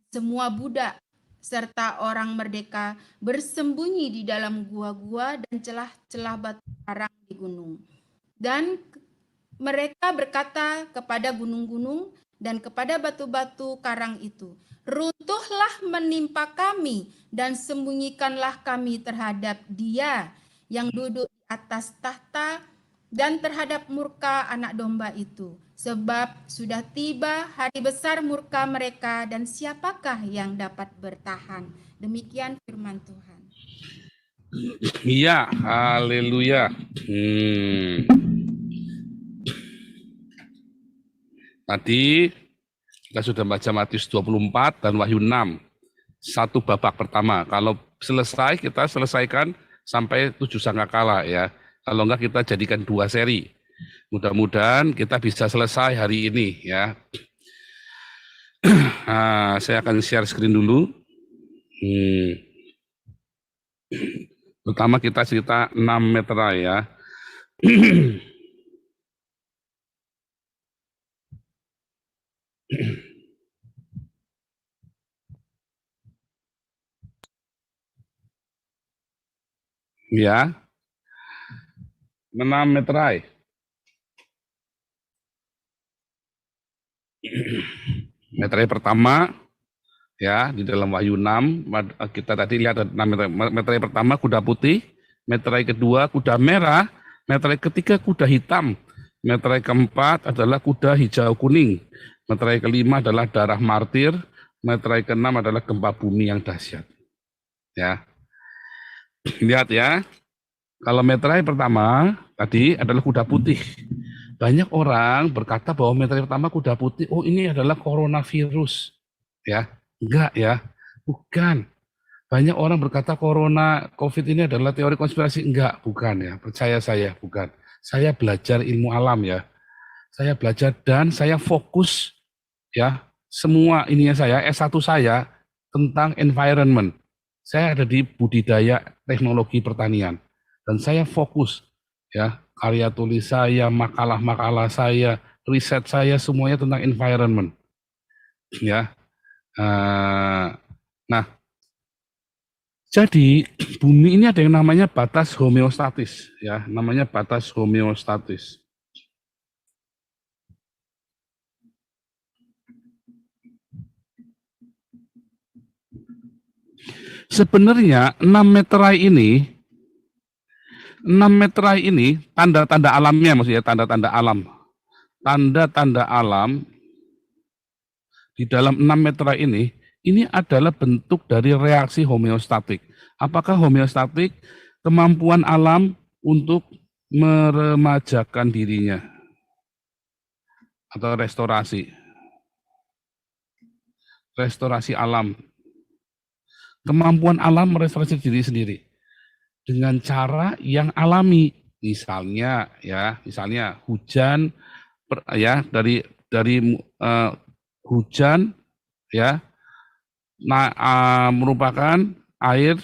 semua budak serta orang merdeka bersembunyi di dalam gua-gua dan celah-celah batu karang di gunung. Dan mereka berkata kepada gunung-gunung dan kepada batu-batu karang itu, "Runtuhlah menimpa kami dan sembunyikanlah kami terhadap Dia yang duduk di atas tahta dan terhadap murka anak domba itu. Sebab sudah tiba hari besar murka mereka, dan siapakah yang dapat bertahan?" Demikian firman Tuhan. Iya, haleluya. Tadi kita sudah baca Matius 24 dan Wahyu 6. Satu babak pertama. Kalau selesai, kita selesaikan sampai 7 sangkakala ya. Kalau enggak kita jadikan 2 seri. Mudah-mudahan kita bisa selesai hari ini ya. Nah, saya akan share screen dulu. Pertama kita cerita 6 meterai ya. Ya. 6 meterai. Meterai pertama ya di dalam Wahyu 6 kita tadi lihat ada 6 meterai. Meterai pertama kuda putih, meterai kedua kuda merah, meterai ketiga kuda hitam, meterai keempat adalah kuda hijau kuning, meterai kelima adalah darah martir, meterai keenam adalah gempa bumi yang dahsyat. Ya. Lihat ya. Kalau meterai pertama tadi adalah kuda putih. Banyak orang berkata bahwa meterai pertama kuda putih, oh ini adalah coronavirus. Ya, enggak ya. Bukan. Banyak orang berkata corona COVID ini adalah teori konspirasi. Enggak, bukan ya. Percaya saya, bukan. Saya belajar ilmu alam ya. Saya belajar dan saya fokus ya. Semua ininya saya, S1 saya tentang environment. Saya ada di budidaya teknologi pertanian. Dan saya fokus ya, karya tulis saya, makalah-makalah saya, riset saya semuanya tentang environment. Ya. Nah, jadi bumi ini ada yang namanya batas homeostatis ya, namanya batas homeostatis. Sebenarnya 6 meterai ini tanda-tanda alamnya, maksudnya tanda-tanda alam. Tanda-tanda alam di dalam 6 meterai ini adalah bentuk dari reaksi homeostatik. Apakah homeostatik? Kemampuan alam untuk meremajakan dirinya atau restorasi. Restorasi alam. Kemampuan alam merestorasi diri sendiri dengan cara yang alami, misalnya hujan dari hujan ya merupakan air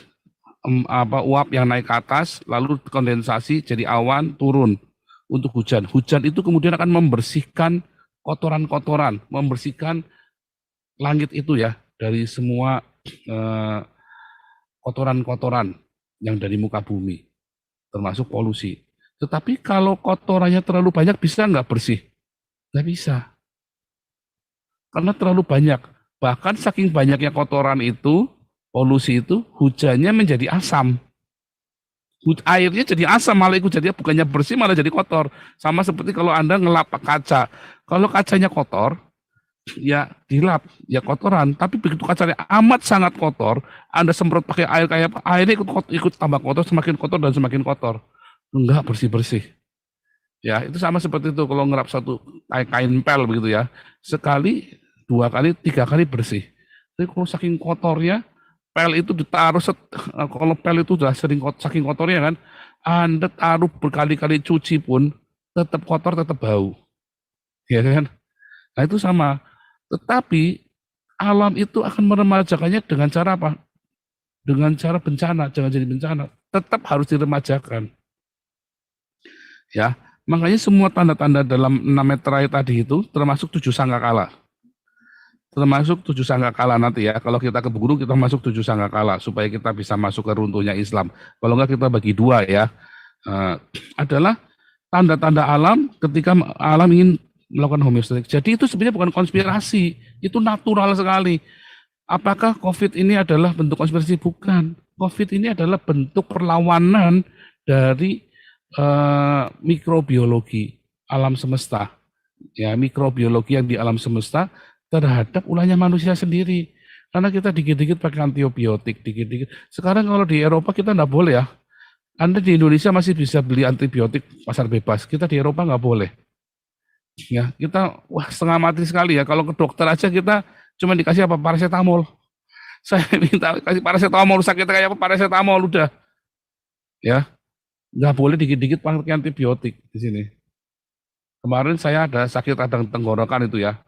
uap yang naik ke atas, lalu kondensasi jadi awan turun untuk hujan. Hujan itu kemudian akan membersihkan kotoran-kotoran, membersihkan langit itu ya dari semua kotoran-kotoran yang dari muka bumi, termasuk polusi. Tetapi kalau kotorannya terlalu banyak bisa nggak bersih? Nggak bisa. Karena terlalu banyak. Bahkan saking banyaknya kotoran itu, polusi itu, hujannya menjadi asam. Airnya jadi asam, malah ikut jadi bukannya bersih malah jadi kotor. Sama seperti kalau Anda ngelap kaca. Kalau kacanya kotor, ya dilap, ya kotoran. Tapi begitu kacanya amat sangat kotor, Anda semprot pakai air kayak apa? Airnya ikut tambah kotor, semakin kotor dan semakin kotor. Enggak bersih-bersih. Ya, itu sama seperti itu kalau ngelap satu kain pel begitu ya. Sekali, 2 kali, 3 kali bersih. Tapi kalau saking kotornya, pel itu ditaruh, kalau pel itu sudah saking kotornya kan, Anda taruh berkali-kali cuci pun, tetap kotor, tetap bau. Ya kan? Nah itu sama. Tetapi alam itu akan meremajakannya dengan cara apa? Dengan cara bencana, jangan jadi bencana. Tetap harus diremajakan. Ya, makanya semua tanda-tanda dalam 6 meterai tadi itu termasuk 7 sangkakala. Termasuk 7 sangkakala nanti ya. Kalau kita ke gunung kita masuk 7 sangkakala supaya kita bisa masuk ke runtuhnya Islam. Kalau enggak kita bagi 2 ya. Adalah tanda-tanda alam ketika alam ingin melakukan homeostatik. Jadi itu sebenarnya bukan konspirasi, itu natural sekali. Apakah COVID ini adalah bentuk konspirasi? Bukan. COVID ini adalah bentuk perlawanan dari mikrobiologi alam semesta, ya mikrobiologi yang di alam semesta terhadap ulahnya manusia sendiri. Karena kita dikit-dikit pakai antibiotik, dikit-dikit. Sekarang kalau di Eropa kita nggak boleh ya. Anda di Indonesia masih bisa beli antibiotik pasar bebas. Kita di Eropa nggak boleh. Ya kita setengah mati sekali ya. Kalau ke dokter aja kita cuma dikasih apa? Paracetamol. Saya minta kasih paracetamol, sakit kayak apa? Paracetamol udah. Ya. Nggak boleh dikit-dikit pakai antibiotik di sini. Kemarin saya ada sakit radang tenggorokan itu ya,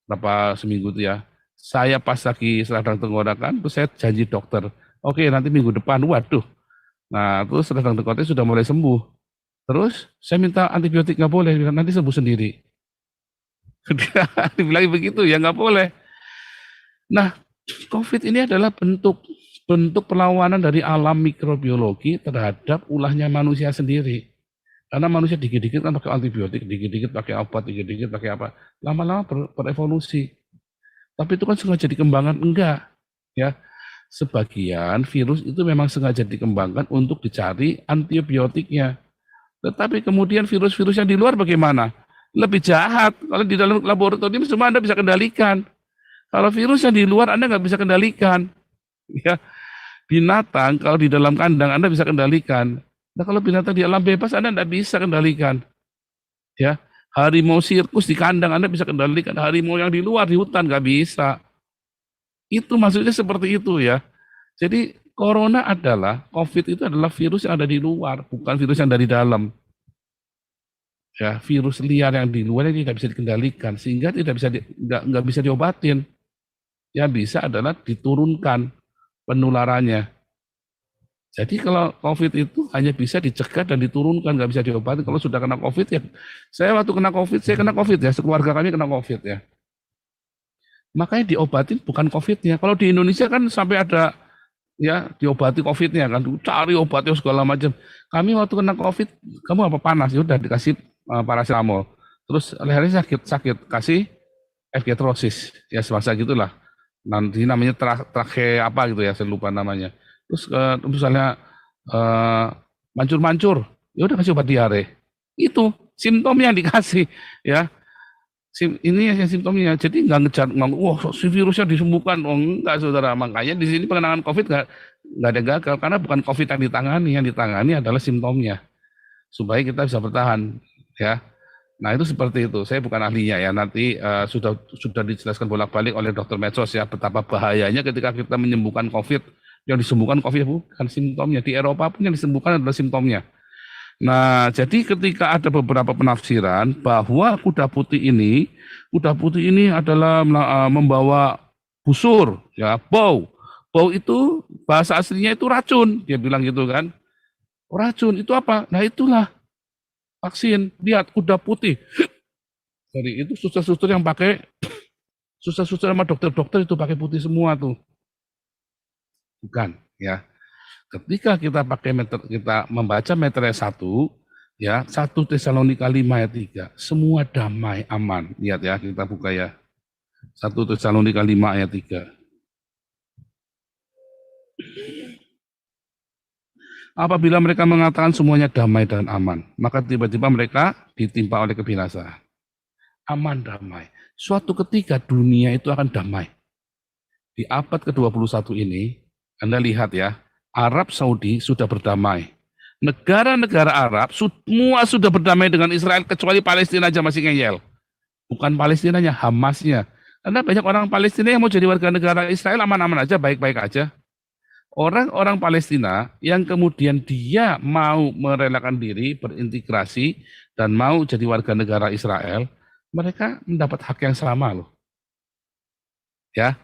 berapa seminggu itu ya. Saya pas lagi radang tenggorokan, terus saya janji dokter, oke nanti minggu depan, waduh. Nah terus radang tenggorokan sudah mulai sembuh. Terus saya minta antibiotik nggak boleh, nanti sembuh sendiri. Dia dibilang begitu ya nggak boleh. Nah COVID ini adalah bentuk perlawanan dari alam mikrobiologi terhadap ulahnya manusia sendiri. Karena manusia dikit-dikit kan pakai antibiotik, dikit-dikit pakai obat, dikit-dikit pakai apa. Lama-lama berevolusi. Tapi itu kan sengaja dikembangkan? Enggak. Ya, sebagian virus itu memang sengaja dikembangkan untuk dicari antibiotiknya. Tetapi kemudian virus-virus yang di luar bagaimana? Lebih jahat. Kalau di dalam laboratorium semua Anda bisa kendalikan. Kalau virus yang di luar Anda nggak bisa kendalikan. Ya, binatang kalau di dalam kandang Anda bisa kendalikan. Nah kalau binatang di alam bebas Anda tidak bisa kendalikan. Ya, harimau sirkus di kandang Anda bisa kendalikan. Harimau yang di luar di hutan nggak bisa. Itu maksudnya seperti itu ya. Jadi corona adalah COVID itu adalah virus yang ada di luar, bukan virus yang dari dalam. Ya, virus liar yang di luar ini tidak bisa dikendalikan sehingga tidak bisa nggak bisa diobatin. Yang bisa adalah diturunkan penularannya. Jadi kalau COVID itu hanya bisa dicegah dan diturunkan, nggak bisa diobati. Kalau sudah kena COVID ya, saya waktu kena COVID, saya kena COVID ya, sekeluarga kami kena COVID ya. Makanya diobatin bukan COVID-nya. Kalau di Indonesia kan sampai ada ya diobati COVID-nya kan, cari obatnya segala macam. Kami waktu kena COVID, kamu apa panas? Ya udah dikasih paracetamol. Terus lehernya sakit, kasih efgetrosis ya semasa gitulah. Nanti namanya trake apa gitu ya, saya lupa namanya. Terus misalnya mancur-mancur, ya udah kasih obat diare. Itu simptomnya yang dikasih ya. Ini yang simptomnya. Jadi nggak ngejar, wah si virusnya disembuhkan. Oh enggak saudara. Makanya di sini penanganan COVID nggak ada gagal karena bukan COVID yang ditangani adalah simptomnya supaya kita bisa bertahan ya. Nah itu seperti itu. Saya bukan ahlinya ya. Nanti sudah dijelaskan bolak-balik oleh Dr. Medsos ya betapa bahayanya ketika kita menyembuhkan COVID. Yang disembuhkan COVID bukan simptomnya. Di Eropa pun yang disembuhkan adalah simptomnya. Nah jadi ketika ada beberapa penafsiran bahwa kuda putih ini adalah membawa busur, ya bau Bau itu bahasa aslinya itu racun, dia bilang gitu kan. Racun itu apa? Nah itulah vaksin. Lihat kuda putih. Dari itu suster-suster yang pakai, suster-suster sama dokter-dokter itu pakai putih semua tuh. Bukan, ya. Ketika kita pakai kita membaca meter 1, ya 1 Tesalonika 5 ayat 3, semua damai, aman. Lihat ya, kita buka ya. 1 Tesalonika 5 ayat 3. Apabila mereka mengatakan semuanya damai dan aman, maka tiba-tiba mereka ditimpa oleh kebinasaan. Aman, damai. Suatu ketika dunia itu akan damai. Di abad ke-21 ini, Anda lihat ya, Arab Saudi sudah berdamai. Negara-negara Arab semua sudah berdamai dengan Israel, kecuali Palestina aja masih ngeyel. Bukan Palestinanya, Hamasnya. Karena banyak orang Palestina yang mau jadi warga negara Israel aman-aman aja, baik-baik aja. Orang-orang Palestina yang kemudian dia mau merelakan diri, berintegrasi, dan mau jadi warga negara Israel, mereka mendapat hak yang sama loh. Ya,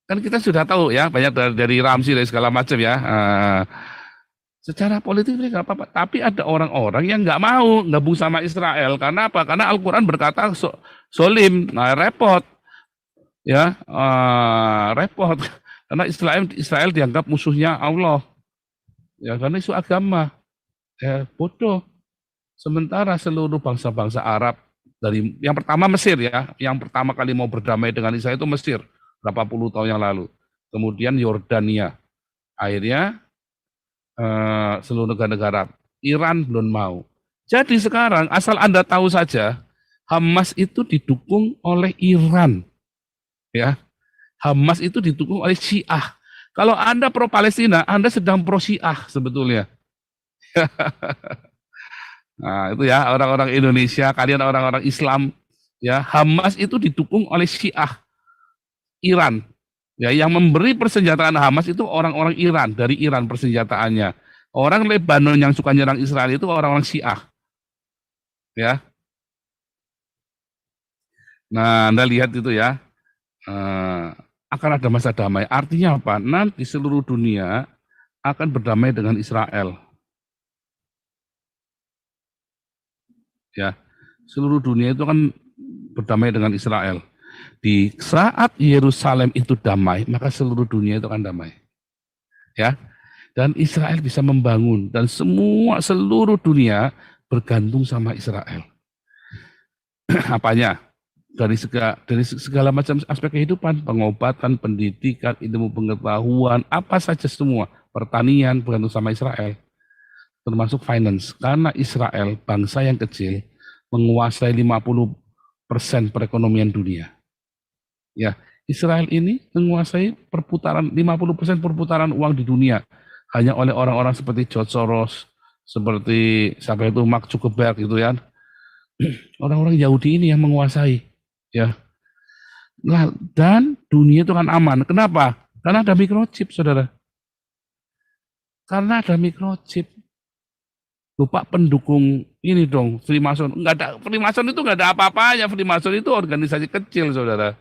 kan kita sudah tahu ya, banyak dari Ramsi dan segala macam ya. Secara politik mereka nggak apa-apa, tapi ada orang-orang yang nggak mau gabung sama Israel. Karena apa? Karena Al-Quran berkata solim, nah repot. Ya, repot. Karena Israel dianggap musuhnya Allah. Ya, karena isu agama. Ya, bodoh. Sementara seluruh bangsa-bangsa Arab, dari yang pertama Mesir ya, yang pertama kali mau berdamai dengan Israel itu Mesir, berapa puluh tahun yang lalu. Kemudian Yordania. Akhirnya seluruh negara-negara Arab. Iran belum mau. Jadi sekarang asal Anda tahu saja, Hamas itu didukung oleh Iran. Ya. Hamas itu didukung oleh Syiah. Kalau Anda pro Palestina, Anda sedang pro Syiah sebetulnya. Nah, itu ya orang-orang Indonesia, kalian orang-orang Islam, ya Hamas itu didukung oleh Syiah Iran. Ya, yang memberi persenjataan Hamas itu orang-orang Iran, dari Iran persenjataannya. Orang Lebanon yang suka nyerang Israel itu orang-orang Syiah. Ya. Nah, Anda lihat itu ya. Akan ada masa damai. Artinya apa? Nanti seluruh dunia akan berdamai dengan Israel. Ya, seluruh dunia itu akan berdamai dengan Israel. Di saat Yerusalem itu damai, maka seluruh dunia itu akan damai. Ya, dan Israel bisa membangun dan seluruh dunia bergantung sama Israel. Apanya? Dari segala macam aspek kehidupan, pengobatan, pendidikan, ilmu pengetahuan, apa saja semua, pertanian bergantung sama Israel, termasuk finance, karena Israel bangsa yang kecil menguasai 50% perekonomian dunia. Ya, Israel ini menguasai 50% perputaran uang di dunia hanya oleh orang-orang seperti George Soros, seperti siapa itu Mark Zuckerberg gitu ya. Orang-orang Yahudi ini yang menguasai. Ya, nah, dan dunia itu kan aman. Kenapa? Karena ada microchip, saudara. Karena ada microchip. Lupa pendukung ini dong, Freemason. Enggak ada, Freemason itu enggak ada apa-apanya. Freemason itu organisasi kecil, saudara.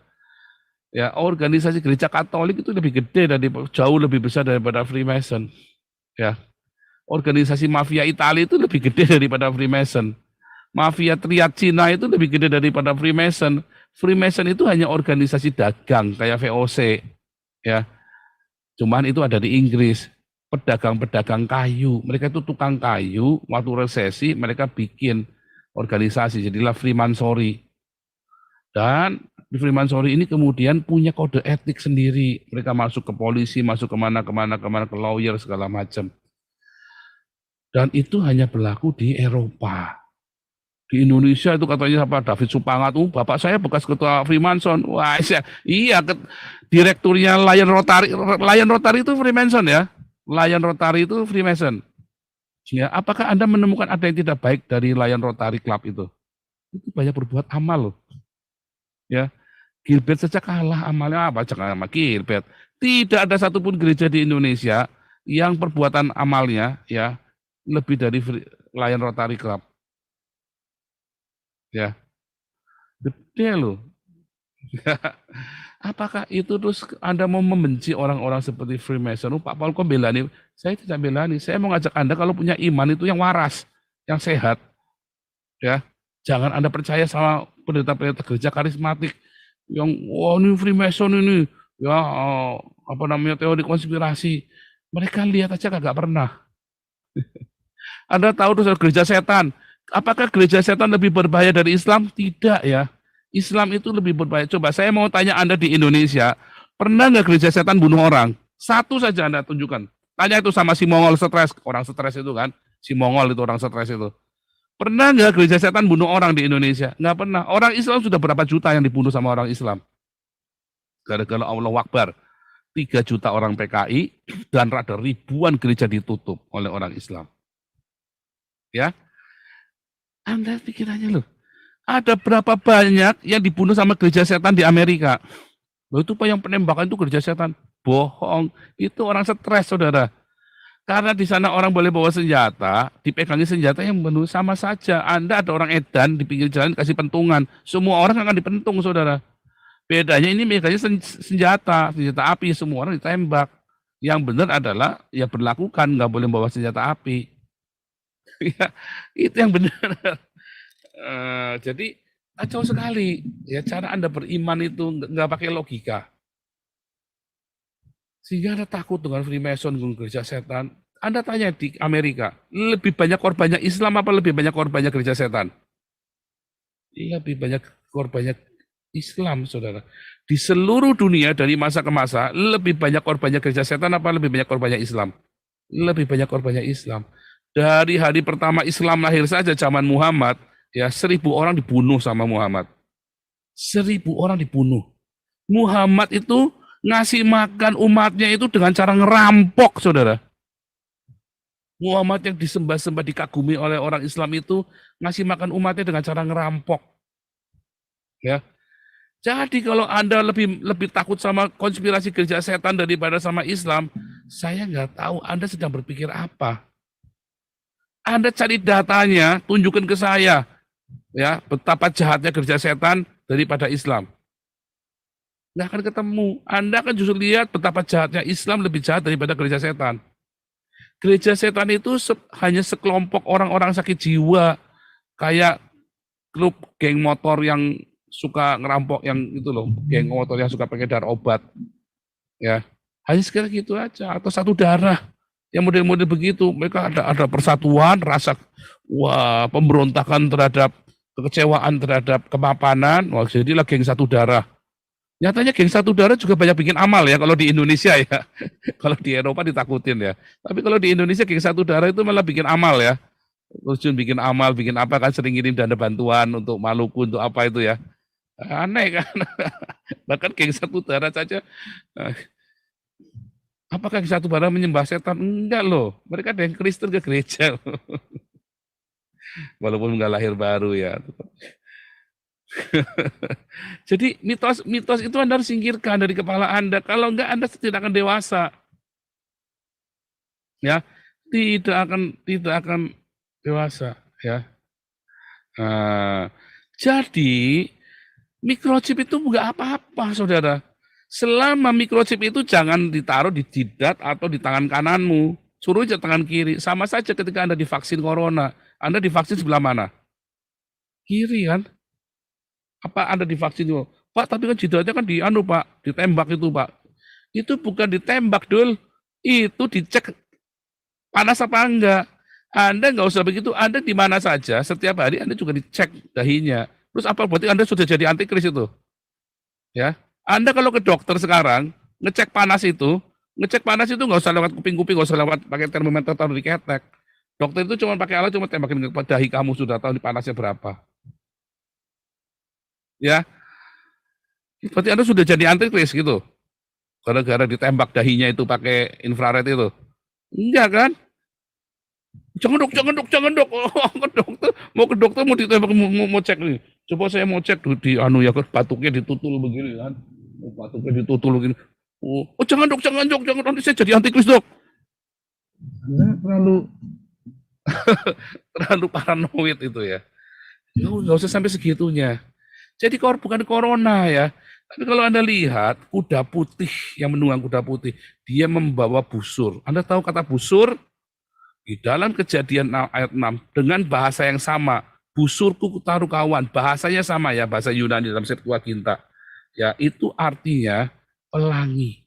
Ya, organisasi gereja Katolik itu lebih gede jauh lebih besar daripada Freemason. Ya, organisasi mafia Italia itu lebih gede daripada Freemason. Mafia triad Cina itu lebih gede daripada Freemason. Freemason itu hanya organisasi dagang kayak VOC, ya. Cuman itu ada di Inggris. Pedagang-pedagang kayu, mereka itu tukang kayu. Waktu resesi mereka bikin organisasi, jadilah Freemasonry. Dan di Freemasonry ini kemudian punya kode etik sendiri. Mereka masuk ke polisi, masuk kemana, ke lawyer segala macam. Dan itu hanya berlaku di Eropa. Di Indonesia itu katanya apa, David Supangat, bapak saya bekas ketua Freemason. Wah, iya, direkturnya Lion Rotary itu Freemason ya. Lion Rotary itu Freemason. Ya, apakah Anda menemukan ada yang tidak baik dari Lion Rotary Club itu? Itu banyak berbuat amal loh. Ya, Gilbert saja kalah amalnya, apa jangan sama Gilbert. Tidak ada satupun gereja di Indonesia yang perbuatan amalnya ya lebih dari Lion Rotary Club. Ya, gede loh. Apakah itu terus Anda mau membenci orang-orang seperti Freemason? Pak Paul kok belani? Saya tidak belani. Saya mau ngajak Anda kalau punya iman itu yang waras, yang sehat. Ya, jangan Anda percaya sama pendeta-pendeta gereja karismatik yang wah ini Freemason ini, ya apa namanya teori konspirasi. Mereka lihat aja kagak pernah. Anda tahu terus gereja setan. Apakah gereja setan lebih berbahaya dari Islam? Tidak ya. Islam itu lebih berbahaya. Coba saya mau tanya Anda di Indonesia, pernah nggak gereja setan bunuh orang? Satu saja Anda tunjukkan. Tanya itu sama si Mongol stres, orang stres itu kan. Si Mongol itu orang stres itu. Pernah nggak gereja setan bunuh orang di Indonesia? Nggak pernah. Orang Islam sudah berapa juta yang dibunuh sama orang Islam? Gara-gara Allah Akbar. 3 juta orang PKI dan ada ribuan gereja ditutup oleh orang Islam. Ya, Anda pikirannya loh. Ada berapa banyak yang dibunuh sama gereja setan di Amerika? Loh itu Pak yang penembakan itu gereja setan. Bohong. Itu orang stres, saudara. Karena di sana orang boleh bawa senjata, dipegangi senjata yang bunuh sama saja. Anda ada orang edan di pinggir jalan kasih pentungan. Semua orang akan dipentung, saudara. Bedanya ini meganya senjata api, semua orang ditembak. Yang benar adalah ya berlakukan, nggak boleh bawa senjata api. Ya, itu yang benar. Jadi kacau sekali. Ya cara Anda beriman itu nggak pakai logika. Sehingga Anda takut dengan Freemason, dengan gereja setan. Anda tanya di Amerika, lebih banyak korbannya Islam apa lebih banyak korbannya gereja setan? Lebih banyak korbannya Islam, saudara. Di seluruh dunia dari masa ke masa, lebih banyak korbannya gereja setan apa lebih banyak korbannya Islam? Lebih banyak korbannya Islam. Dari hari pertama Islam lahir saja zaman Muhammad, ya 1.000 orang dibunuh sama Muhammad. 1.000 orang dibunuh. Muhammad itu ngasih makan umatnya itu dengan cara ngerampok, saudara. Muhammad yang disembah-sembah, dikagumi oleh orang Islam itu ngasih makan umatnya dengan cara ngerampok. Ya. Jadi kalau Anda lebih takut sama konspirasi gereja setan daripada sama Islam, saya nggak tahu Anda sedang berpikir apa. Anda cari datanya, tunjukkan ke saya, ya betapa jahatnya gereja setan daripada Islam. Nggak akan ketemu. Anda akan justru lihat betapa jahatnya Islam lebih jahat daripada gereja setan. Gereja setan itu hanya sekelompok orang-orang sakit jiwa, kayak klub geng motor yang suka ngerampok yang itu loh, geng motor yang suka pengedar obat. Ya, hanya sekitar gitu aja, atau satu darah. Yang model-model begitu, mereka ada persatuan, rasa wah pemberontakan terhadap kekecewaan terhadap kemapanan, wah jadilah geng satu darah. Nyatanya geng satu darah juga banyak bikin amal ya kalau di Indonesia ya. Kalau di Eropa ditakutin ya. Tapi kalau di Indonesia geng satu darah itu malah bikin amal ya. Terjun bikin amal, bikin apa kan, sering ngirim dana bantuan untuk Maluku, untuk apa itu ya. Aneh kan. Bahkan geng satu darah saja. Apakah geng satu darah menyembah setan? Enggak loh. Mereka ada yang Kristen ke gereja. Walaupun enggak lahir baru ya. Jadi mitos itu Anda harus singkirkan dari kepala Anda. Kalau enggak Anda tidak akan dewasa. Ya, tidak akan dewasa ya. Jadi microchip itu enggak apa-apa, saudara. Selama microchip itu jangan ditaruh di jidat atau di tangan kananmu. Suruh aja tangan kiri. Sama saja ketika Anda divaksin corona. Anda divaksin sebelah mana? Kiri kan? Apa Anda divaksin itu? Pak, tapi kan jidatnya kan Pak, ditembak itu, Pak. Itu bukan ditembak, Dul. Itu dicek panas apa enggak. Anda nggak usah begitu. Anda di mana saja, setiap hari Anda juga dicek dahinya. Terus apa berarti Anda sudah jadi antikris itu? Ya. Anda kalau ke dokter sekarang, ngecek panas itu nggak usah lewat kuping-kuping, nggak usah lewat pakai termometer taruh di ketek. Dokter itu cuma pakai alat, cuma tembakin ke dahi kamu, sudah tahu di panasnya berapa. Ya, berarti Anda sudah jadi antikris gitu. Gara-gara ditembak dahinya itu pakai infrared itu. Enggak kan? Jangan dok. Oh, mau ke dokter mau ditembak, mau cek nih. Coba saya mau cek di ya batuknya ditutul begini kan. Batuknya ditutul begini. Oh jangan dok, nanti saya jadi antikris dok. Anda terlalu paranoid itu ya. Nggak usah sampai segitunya. Jadi bukan corona ya. Tapi kalau Anda lihat kuda putih yang menunggang kuda putih, dia membawa busur. Anda tahu kata busur? Di dalam Kejadian ayat 6 dengan bahasa yang sama, busurku kutaruh kawan, bahasanya sama ya, bahasa Yunani dalam Septuaginta. Ya, itu artinya pelangi.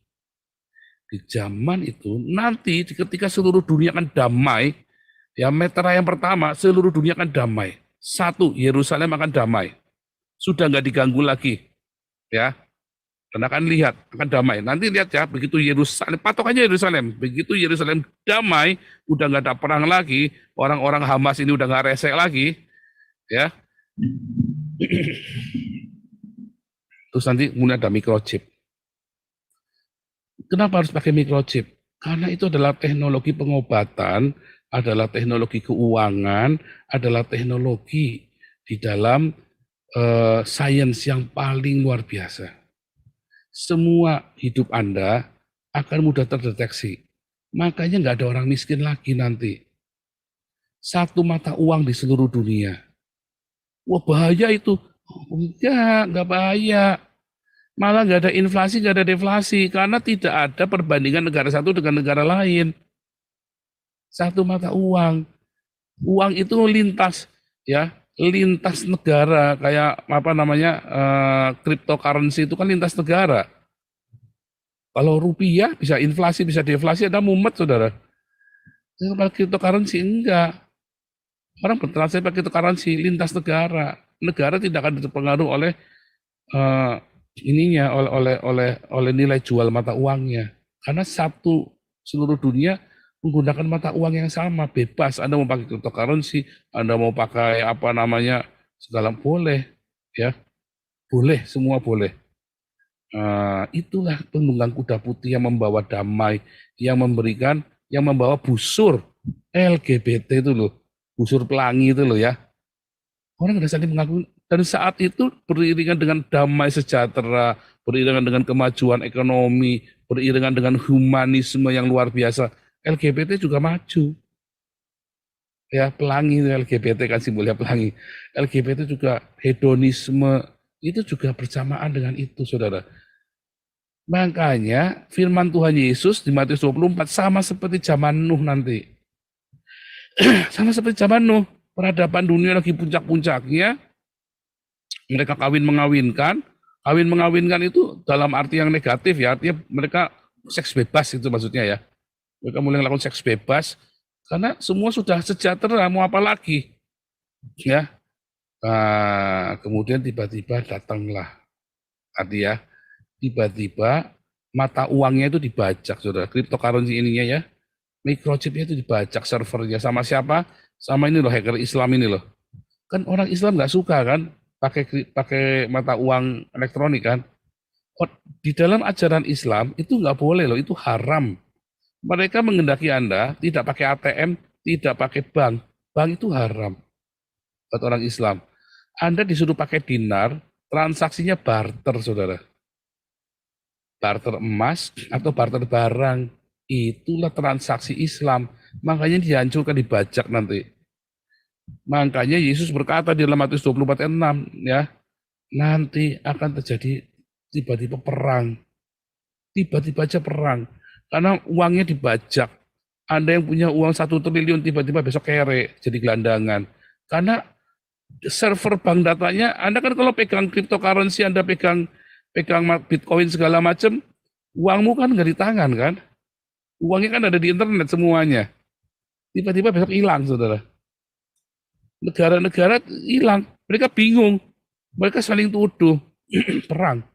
Di zaman itu nanti ketika seluruh dunia akan damai, ya metera yang pertama seluruh dunia akan damai. Satu, Yerusalem akan damai. Sudah nggak diganggu lagi. Ya. Dan akan lihat, akan damai. Nanti lihat ya, begitu Yerusalem, patokannya Yerusalem. Begitu Yerusalem damai, udah nggak ada perang lagi, orang-orang Hamas ini udah nggak resek lagi, ya. Terus nanti mulai ada microchip. Kenapa harus pakai microchip? Karena itu adalah teknologi pengobatan, adalah teknologi keuangan, adalah teknologi di dalam sains yang paling luar biasa. Semua hidup Anda akan mudah terdeteksi. Makanya nggak ada orang miskin lagi nanti. Satu mata uang di seluruh dunia. Wah bahaya itu. Enggak bahaya. Malah nggak ada inflasi, nggak ada deflasi. Karena tidak ada perbandingan negara satu dengan negara lain. Satu mata uang. Uang itu lintas, ya, lintas negara, kayak apa namanya, cryptocurrency itu kan lintas negara. Kalau rupiah bisa inflasi, bisa deflasi, ada mumet, saudara. Kalau cryptocurrency enggak. Orang bertransaksi pakai cryptocurrency lintas negara. Negara tidak akan terpengaruh oleh oleh nilai jual mata uangnya. Karena seluruh dunia menggunakan mata uang yang sama, bebas. Anda mau pakai cryptocurrency, Anda mau pakai apa namanya, segala boleh, ya, boleh, semua boleh. Itulah penunggang kuda putih yang membawa damai, yang membawa busur LGBT itu loh, busur pelangi itu loh ya. Orang sudah saling mengakui, dan saat itu beriringan dengan damai sejahtera, beriringan dengan kemajuan ekonomi, beriringan dengan humanisme yang luar biasa. LGBT juga maju. Ya, pelangi LGBT kan simbolnya pelangi. LGBT juga hedonisme, itu juga bersamaan dengan itu, saudara. Makanya firman Tuhan Yesus di Matius 24 sama seperti zaman Nuh nanti. Sama seperti zaman Nuh, peradaban dunia lagi puncak-puncaknya, mereka kawin-mengawinkan. Kawin-mengawinkan itu dalam arti yang negatif ya, artinya mereka seks bebas itu maksudnya ya. Mereka mulai melakukan seks bebas karena semua sudah sejahtera, mau apa lagi, ya. Kemudian tiba-tiba datanglah, artinya tiba-tiba mata uangnya itu dibajak, saudara. Cryptocurrency ininya ya, microchipnya itu dibajak servernya sama siapa? Sama ini loh, hacker Islam ini loh. Kan orang Islam nggak suka kan pakai mata uang elektronik kan. Di dalam ajaran Islam itu nggak boleh loh, itu haram. Mereka menghendaki Anda tidak pakai ATM, tidak pakai bank. Bank itu haram buat orang Islam. Anda disuruh pakai dinar, transaksinya barter, saudara. Barter emas atau barter barang. Itulah transaksi Islam. Makanya dihancurkan, dibajak nanti. Makanya Yesus berkata di dalam Matius 24 ayat 6, ya, nanti akan terjadi tiba-tiba perang. Tiba-tiba aja perang. Karena uangnya dibajak. Anda yang punya uang 1 triliun tiba-tiba besok kere, jadi gelandangan. Karena server bank datanya, Anda kan kalau pegang cryptocurrency, Anda pegang Bitcoin segala macam, uangmu kan nggak di tangan kan? Uangnya kan ada di internet semuanya. Tiba-tiba besok hilang, saudara. Negara-negara hilang, mereka bingung, mereka saling tuduh, perang.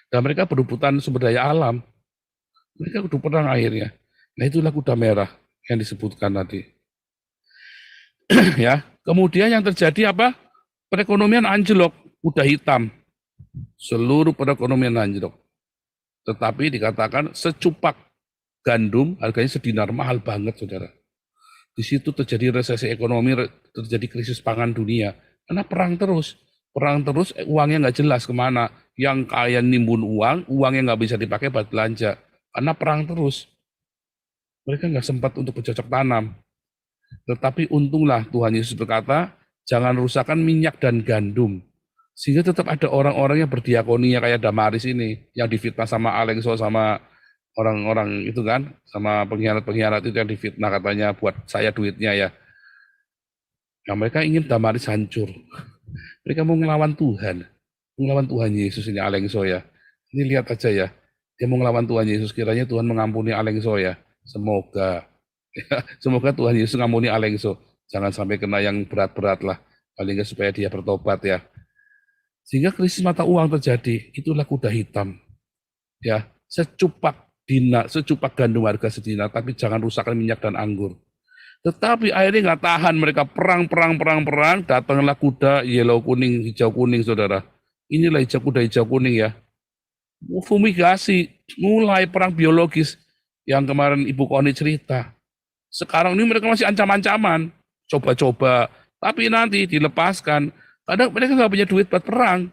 Dan mereka berebutan sumber daya alam. Mereka kudu perang akhirnya. Nah itulah kuda merah yang disebutkan tadi. Ya, kemudian yang terjadi apa? Perekonomian anjlok, kuda hitam. Seluruh perekonomian anjlok. Tetapi dikatakan secupak gandum harganya sedinar, mahal banget, saudara. Di situ terjadi resesi ekonomi, terjadi krisis pangan dunia. Karena perang terus, uangnya nggak jelas kemana. Yang kaya nimbun uang, uangnya nggak bisa dipakai buat belanja. Karena perang terus. Mereka nggak sempat untuk bercocok tanam. Tetapi untunglah Tuhan Yesus berkata, jangan rusakkan minyak dan gandum. Sehingga tetap ada orang-orang yang berdiakonia kayak Damaris ini, yang difitnah sama Alengso sama orang-orang itu kan, sama pengkhianat-pengkhianat itu yang difitnah katanya buat saya duitnya ya. Nah, mereka ingin Damaris hancur. Mereka mau ngelawan Tuhan. Ngelawan Tuhan Yesus ini Alengso ya. Ini lihat aja ya. Dia mau ngelawan Tuhan Yesus, kiranya Tuhan mengampuni Alengso ya. Semoga. Ya, semoga Tuhan Yesus mengampuni Alengso. Jangan sampai kena yang berat-berat lah. Paling nggak supaya dia bertobat ya. Sehingga krisis mata uang terjadi, itulah kuda hitam. Ya, secupak gandum harga sedina, tapi jangan rusakkan minyak dan anggur. Tetapi akhirnya nggak tahan, mereka perang, datanglah kuda yellow kuning, hijau kuning, saudara. Inilah kuda hijau kuning ya. Fumigasi, mulai perang biologis yang kemarin Ibu Koni cerita. Sekarang ini mereka masih ancam-ancaman, coba-coba, tapi nanti dilepaskan. Kadang mereka nggak punya duit buat perang.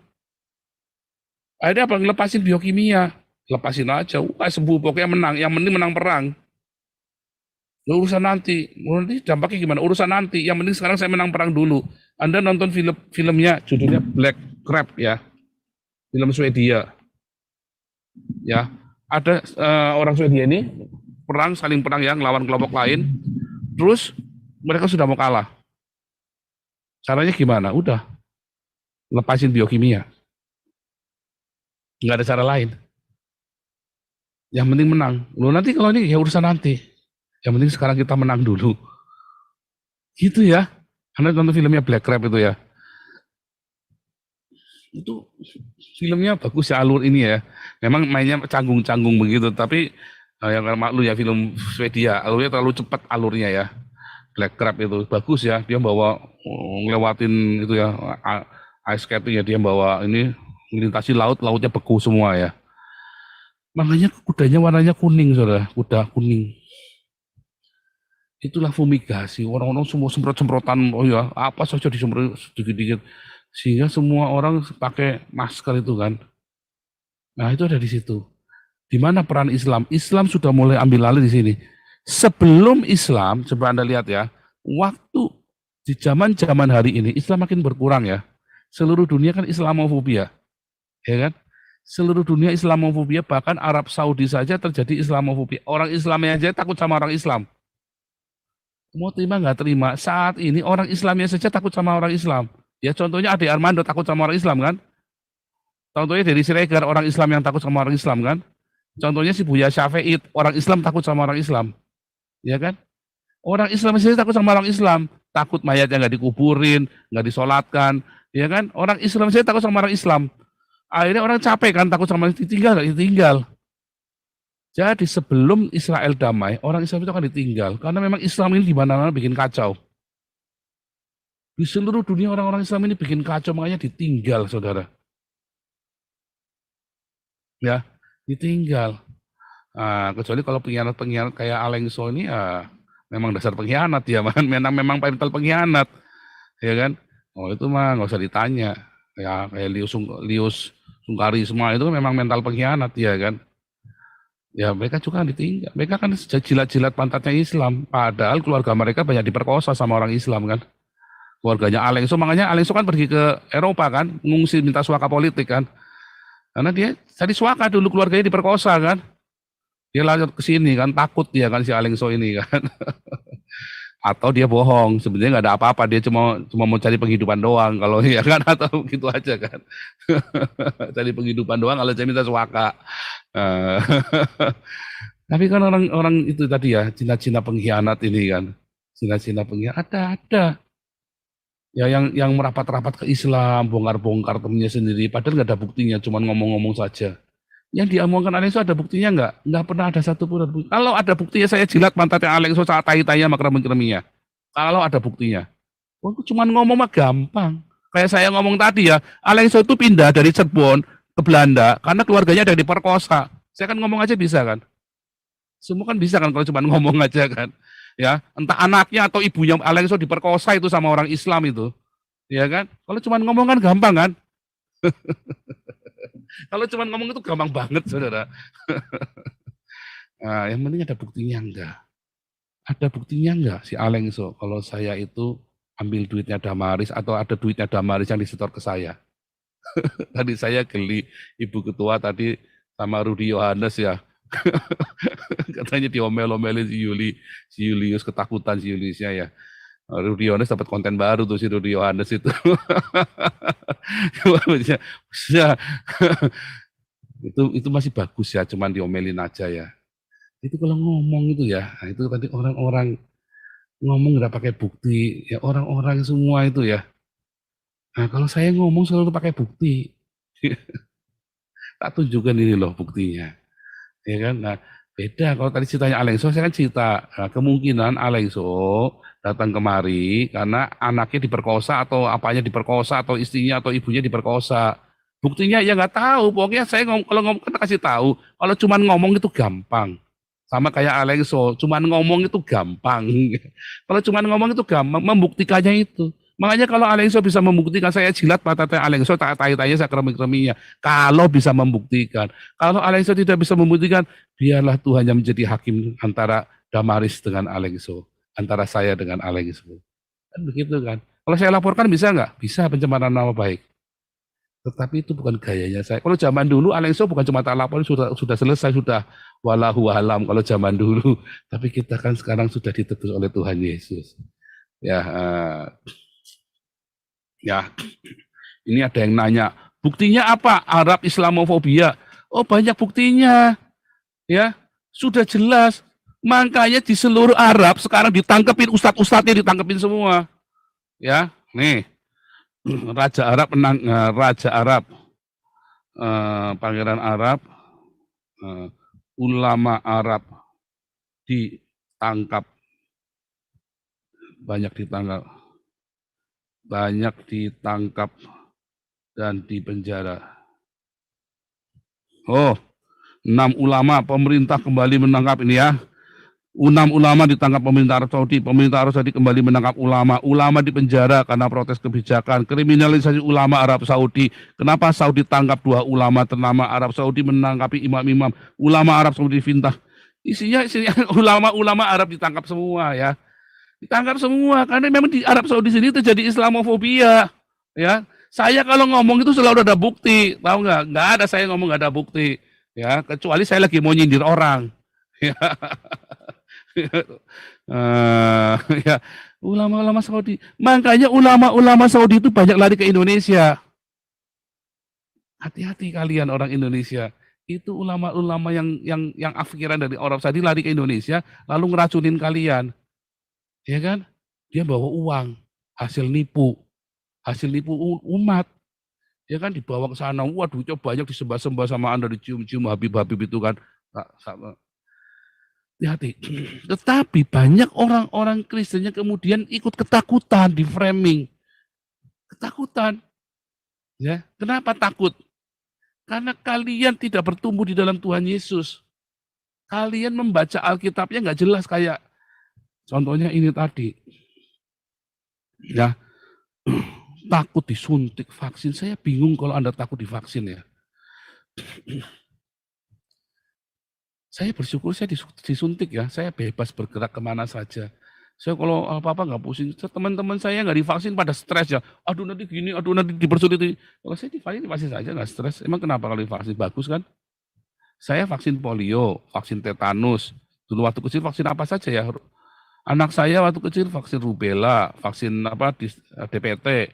Akhirnya apa? Ngelepasin biokimia. Lepasin aja. Wah, sembuh. Pokoknya menang. Yang penting menang perang. Nah, urusan nanti. Nanti dampaknya gimana? Urusan nanti. Yang penting sekarang saya menang perang dulu. Anda nonton filmnya, judulnya Black Crab ya. Film Swedia. Ya. Ada orang Swedia ini perang, saling perang ya, ngelawan kelompok lain. Terus mereka sudah mau kalah. Caranya gimana? Udah. Lepasin biokimia. Nggak ada cara lain. Yang penting menang. Loh nanti kalau ini ya urusan nanti. Yang penting sekarang kita menang dulu. Gitu ya. Anda nonton filmnya Black Crab itu ya. Itu filmnya bagus ya, alur ini ya. Memang mainnya canggung-canggung begitu. Tapi yang maklum ya film Swedia. Alurnya terlalu cepat alurnya ya. Black Crab itu bagus ya. Dia bawa ngelewatin itu ya. Ice skating ya, dia bawa ini melintasi laut, lautnya beku semua ya. Makanya kudanya warnanya kuning, saudara, kuda kuning. Itulah fumigasi, orang-orang semua semprot-semprotan, oh ya, apa saja disemprot sedikit-sedikit. Sehingga semua orang pakai masker itu kan. Nah itu ada di situ. Di mana peran Islam? Islam sudah mulai ambil alih di sini. Sebelum Islam, coba Anda lihat ya, waktu di zaman-zaman hari ini, Islam makin berkurang ya. Seluruh dunia kan Islamofobia, ya kan? Seluruh dunia Islamofobia, bahkan Arab Saudi saja terjadi Islamofobia. Orang Islamnya aja takut sama orang Islam. Mau terima nggak terima, saat ini orang Islamnya saja takut sama orang Islam. Ya contohnya Ade Armando takut sama orang Islam kan? Contohnya dari Siregar, orang Islam yang takut sama orang Islam kan? Contohnya si Buya Syafi'id, orang Islam takut sama orang Islam. Ya kan? Orang Islam saja takut sama orang Islam. Takut mayatnya nggak dikuburin, nggak disolatkan. Ya kan, orang Islam saya takut sama orang Islam. Akhirnya orang capek kan, takut sama ditinggal, nggak ditinggal. Jadi sebelum Israel damai, orang Islam itu akan ditinggal. Karena memang Islam ini di mana-mana bikin kacau. Di seluruh dunia orang-orang Islam ini bikin kacau, makanya ditinggal, saudara. Ya, ditinggal. Nah, kecuali kalau pengkhianat-pengkhianat kayak Alengso ini, ya memang dasar pengkhianat ya, memang mental pengkhianat, ya kan? Oh itu mah nggak usah ditanya, ya kayak Lius Sungkari semua itu memang mental pengkhianat ya kan. Ya mereka juga ditinggal, mereka kan jilat-jilat pantatnya Islam, padahal keluarga mereka banyak diperkosa sama orang Islam kan. Keluarganya Alengso, makanya Alengso kan pergi ke Eropa kan, mengungsi minta suaka politik kan. Karena dia tadi suaka dulu keluarganya diperkosa kan. Dia lanjut ke sini kan, takut dia kan si Alengso ini kan. Atau dia bohong, sebenarnya nggak ada apa-apa, dia cuma mau cari penghidupan doang kalau ya kan, atau gitu aja kan. Cari penghidupan doang kalau saya minta suaka. Tapi kan orang-orang itu tadi ya, Cina-Cina pengkhianat ini kan. Cina-Cina pengkhianat ada. Ya yang merapat-rapat ke Islam, bongkar-bongkar temennya sendiri, padahal nggak ada buktinya, cuma ngomong-ngomong saja. Yang diomongkan Alengso ada buktinya nggak? Nggak pernah ada satupun. Kalau ada buktinya saya jilat pantatnya Alengso saat tai-tainya sama kremi-kreminya. Kalau ada buktinya. Oh, cuma ngomong mah gampang. Kayak saya ngomong tadi ya, Alengso itu pindah dari Cirebon ke Belanda karena keluarganya ada diperkosa. Saya kan ngomong aja bisa kan? Semua kan bisa kan kalau cuma ngomong aja kan? Ya, entah anaknya atau ibunya Alengso diperkosa itu sama orang Islam itu. Ya kan? Kalau cuma ngomong kan gampang kan? Kalau cuma ngomong itu gampang banget, saudara. Nah, yang penting ada buktinya enggak? Ada buktinya enggak si Alengso kalau saya itu ambil duitnya Damaris atau ada duitnya Damaris yang disetor ke saya? Tadi saya geli, Ibu Ketua tadi sama Rudi Yohanes ya. Katanya diomel-omelin si Julius, ketakutan si Juliusnya ya. Rudi Yohanes dapat konten baru tuh si Rudi Yohanes itu. Ya, itu masih bagus ya, cuman diomelin aja ya. Itu kalau ngomong itu ya, nah itu tadi orang-orang ngomong nggak pakai bukti, ya orang-orang semua itu ya. Nah kalau saya ngomong selalu pakai bukti, tak tunjukkan ini loh buktinya, ya kan? Nah beda kalau tadi ceritanya Alengso, saya kan cerita, nah, kemungkinan Alengso datang kemari karena anaknya diperkosa atau apanya diperkosa atau istrinya atau ibunya diperkosa. Buktinya ya nggak tahu, pokoknya saya kalau ngomong kan kasih tahu. Kalau cuman ngomong itu gampang. Sama kayak Alengso, cuman ngomong itu gampang. Kalau cuman ngomong itu gampang, membuktikannya itu. Makanya kalau Alengso bisa membuktikan, saya jilat mata Alengso, tai-tainya saya keremi-kereminya. Kalau bisa membuktikan. Kalau Alengso tidak bisa membuktikan, biarlah Tuhan yang menjadi hakim antara Damaris dengan Alengso. Antara saya dengan Alengso. Kan begitu kan. Kalau saya laporkan bisa nggak? Bisa, pencemaran nama baik. Tetapi itu bukan gayanya saya. Kalau zaman dulu Alengso bukan cuma tak lapor, sudah selesai, sudah walahu alam kalau zaman dulu. Tapi kita kan sekarang sudah ditebus oleh Tuhan Yesus. Ya, ya. Ini ada yang nanya, buktinya apa? Arab Islamofobia. Oh banyak buktinya. Ya, sudah jelas. Makanya di seluruh Arab sekarang ditangkepin, ustadz-ustadznya ditangkepin semua. Ya, nih. Raja Arab Pangeran Arab, ulama Arab ditangkap, banyak ditangkap dan dipenjara. Oh, 6 ulama pemerintah kembali menangkap ini ya. 6 ulama ditangkap pemerintah Arab Saudi. Pemerintah Arab Saudi kembali menangkap ulama. Ulama dipenjara karena protes kebijakan. Kriminalisasi ulama Arab Saudi. Kenapa Saudi tangkap 2 ulama ternama Arab Saudi menangkapi imam-imam. Ulama Arab Saudi fintah. Isinya ulama-ulama Arab ditangkap semua ya. Ditangkap semua karena memang di Arab Saudi sini terjadi Islamofobia. Ya, saya kalau ngomong itu selalu ada bukti. Tahu nggak? Nggak ada saya ngomong nggak ada bukti. Ya, kecuali saya lagi mau nyindir orang. Ya. Ya, ulama-ulama Saudi. Makanya ulama-ulama Saudi itu banyak lari ke Indonesia. Hati-hati kalian orang Indonesia. Itu ulama-ulama yang afikiran dari Arab Saudi lari ke Indonesia lalu ngeracunin kalian. Ya kan? Dia bawa uang, hasil nipu umat. Ya kan dibawa ke sana. Waduh, banyak disembah-sembah sama Anda, dicium-cium Habib-Habib itu kan. Hati-hati. Tetapi banyak orang-orang Kristennya kemudian ikut ketakutan, di framing. Ketakutan. Ya, kenapa takut? Karena kalian tidak bertumbuh di dalam Tuhan Yesus. Kalian membaca Alkitabnya nggak jelas kayak contohnya ini tadi. Ya. Takut disuntik vaksin. Saya bingung kalau Anda takut divaksin ya. Saya bersyukur saya disuntik ya, saya bebas bergerak kemana saja. Saya kalau apa-apa nggak pusing. Teman-teman saya nggak divaksin pada stres ya. Aduh nanti gini, aduh nanti dipersulit. Kalau saya divaksin saja nggak stres. Emang kenapa kalau divaksin? Bagus kan? Saya vaksin polio, vaksin tetanus. Dulu waktu kecil vaksin apa saja ya. Anak saya waktu kecil vaksin rubella, vaksin DPT.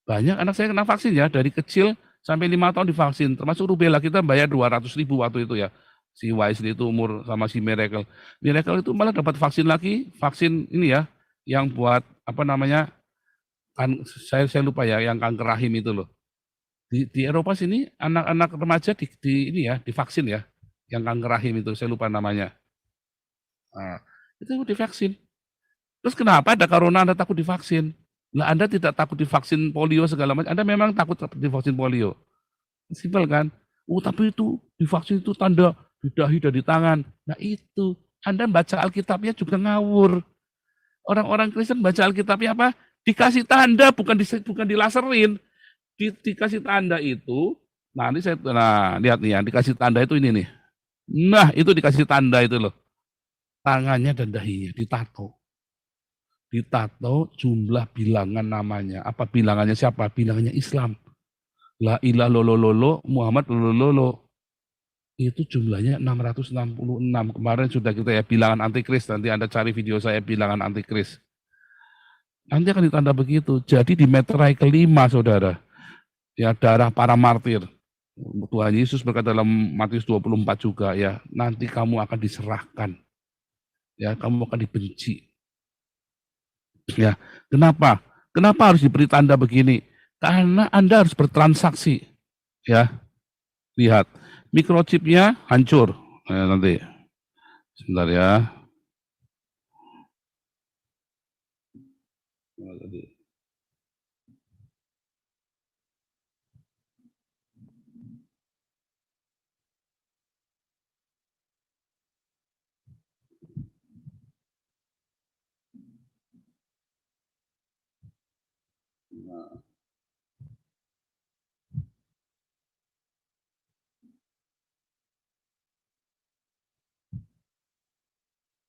Banyak anak saya kena vaksin ya, dari kecil sampai 5 tahun divaksin. Termasuk rubella kita bayar 200.000 waktu itu ya. Si Wesley itu umur sama si Miracle. Miracle itu malah dapat vaksin lagi, vaksin ini ya, yang buat apa namanya, kan saya lupa ya, yang kanker rahim itu loh. Di Eropa sini anak-anak remaja ini ya, divaksin ya, yang kanker rahim itu saya lupa namanya. Nah, itu divaksin. Terus kenapa ada corona Anda takut divaksin? Nah, Anda tidak takut divaksin polio segala macam, Anda memang takut divaksin polio. Simpel kan? Tapi itu divaksin itu tanda di dahi dan di tangan. Nah itu, Anda baca Alkitabnya juga ngawur. Orang-orang Kristen baca Alkitabnya apa? Dikasih tanda, bukan dilaserin. Dikasih tanda itu, nah lihat nih ya, dikasih tanda itu ini nih. Nah itu dikasih tanda itu loh. Tangannya dan dahinya ditato. Ditato jumlah bilangan namanya. Apa bilangannya siapa? Bilangannya Islam. La ilaha lolo, Muhammad lolo. Itu jumlahnya 666. Kemarin sudah kita ya bilangan antikris. Nanti Anda cari video saya bilangan antikris. Nanti akan ditanda begitu. Jadi di meterai kelima, saudara, ya darah para martir. Tuhan Yesus berkata dalam Matius 24 juga ya, nanti kamu akan diserahkan. Ya, kamu akan dibenci. Ya, kenapa? Kenapa harus diberi tanda begini? Karena Anda harus bertransaksi. Ya. Lihat, microchipnya hancur. Nanti. Sebentar ya.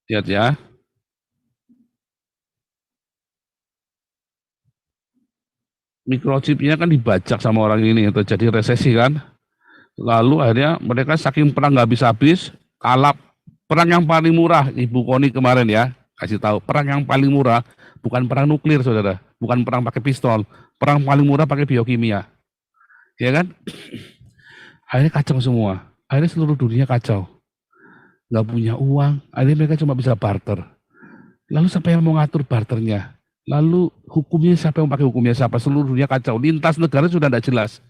Lihat ya. Microchipnya kan dibajak sama orang ini, terjadi resesi kan. Lalu akhirnya mereka saking perang nggak habis-habis, kalap. Perang yang paling murah, Ibu Koni kemarin ya, kasih tahu, perang yang paling murah bukan perang nuklir, saudara, bukan perang pakai pistol, perang paling murah pakai biokimia, ya kan? Akhirnya kacau semua, akhirnya seluruh dunia kacau, nggak punya uang, akhirnya mereka cuma bisa barter. Lalu siapa yang mau ngatur barternya? Lalu hukumnya siapa yang pakai hukumnya siapa? Seluruh dunia kacau, lintas negara sudah tidak jelas.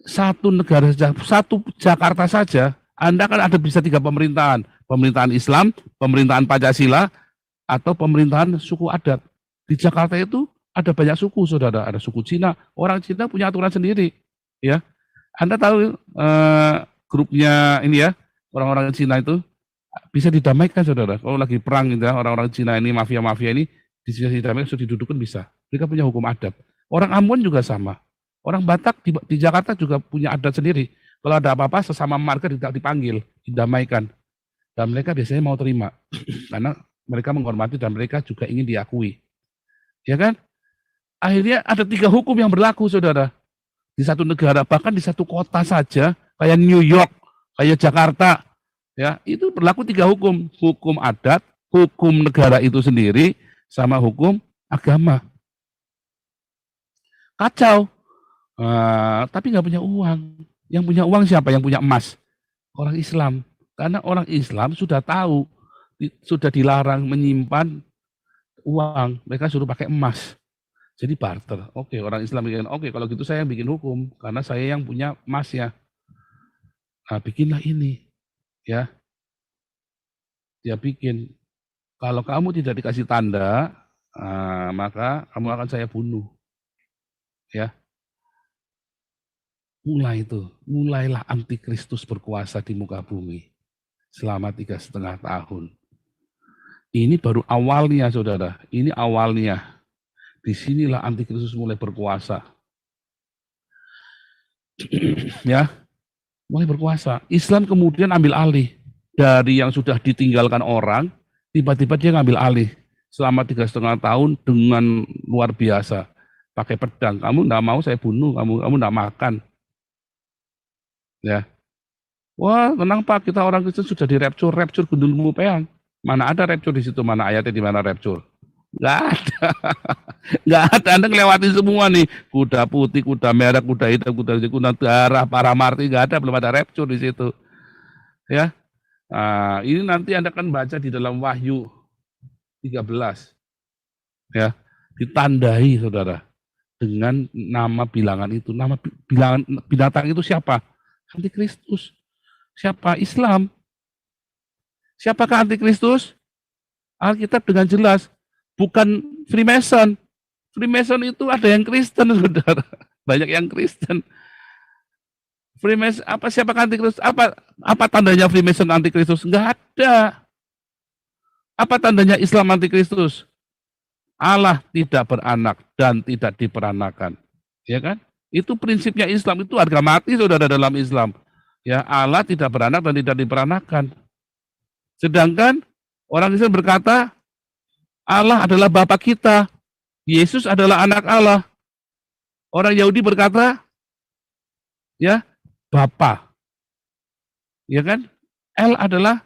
Satu negara saja, satu Jakarta saja, Anda kan ada bisa 3 pemerintahan. Pemerintahan Islam, pemerintahan Pancasila, atau pemerintahan suku adat. Di Jakarta itu ada banyak suku, saudara. Ada suku Cina. Orang Cina punya aturan sendiri. Ya, Anda tahu grupnya ini ya, orang-orang Cina itu bisa didamaikan, saudara. Kalau lagi perang gitu ya, orang-orang Cina ini, mafia-mafia ini, bisa didamaikan, sudah didudukkan bisa. Mereka punya hukum adat. Orang Ambon juga sama. Orang Batak di Jakarta juga punya adat sendiri. Kalau ada apa-apa, sesama marga dipanggil, didamaikan. Dan mereka biasanya mau terima. Karena mereka menghormati dan mereka juga ingin diakui. Ya kan? Akhirnya ada 3 hukum yang berlaku, saudara. Di satu negara, bahkan di satu kota saja, kayak New York, kayak Jakarta, ya itu berlaku 3 hukum. Hukum adat, hukum negara itu sendiri, sama hukum agama. Kacau. Tapi nggak punya uang. Yang punya uang siapa? Yang punya emas. Orang Islam. Karena orang Islam sudah tahu, sudah dilarang menyimpan uang. Mereka suruh pakai emas. Jadi barter. Oke, orang Islam bikin, oke kalau gitu saya yang bikin hukum. Karena saya yang punya emasnya. Nah, bikinlah ini. Ya. Dia bikin. Kalau kamu tidak dikasih tanda, maka kamu akan saya bunuh. Ya. Mulailah antikristus berkuasa di muka bumi selama 3,5 tahun. Ini baru awalnya, saudara. Ini awalnya. Disinilah antikristus mulai berkuasa. Ya, mulai berkuasa. Islam kemudian ambil alih dari yang sudah ditinggalkan orang, tiba-tiba dia ngambil alih selama 3,5 tahun dengan luar biasa. Pakai pedang, kamu enggak mau saya bunuh, kamu enggak makan. Ya, wah tenang Pak, kita orang Kristen sudah di rapture gundulmu peang. Mana ada rapture di situ, mana ayatnya di mana rapture? Nggak ada, nggak ada. Anda ngelewatin semua nih, kuda putih, kuda merah, kuda hitam, kuda darah, para martir, nggak ada, belum ada rapture di situ. Ya, nah, ini nanti Anda akan baca di dalam Wahyu 13. Ya, ditandai saudara dengan nama bilangan itu. Nama bilangan binatang itu siapa? Antikristus. Siapa? Islam. Siapakah antikristus? Alkitab dengan jelas, bukan Freemason. Freemason itu ada yang Kristen, saudara. Banyak yang Kristen. Freemason apa? Siapakah antikristus? Apa tandanya Freemason antikristus? Enggak ada. Apa tandanya Islam antikristus? Allah tidak beranak dan tidak diperanakan. Ya kan? Itu prinsipnya Islam, itu harga mati saudara dalam Islam. Ya, Allah tidak beranak dan tidak diperanakan. Sedangkan orang Kristen berkata Allah adalah Bapa kita. Yesus adalah anak Allah. Orang Yahudi berkata ya Bapa. Ya kan? El adalah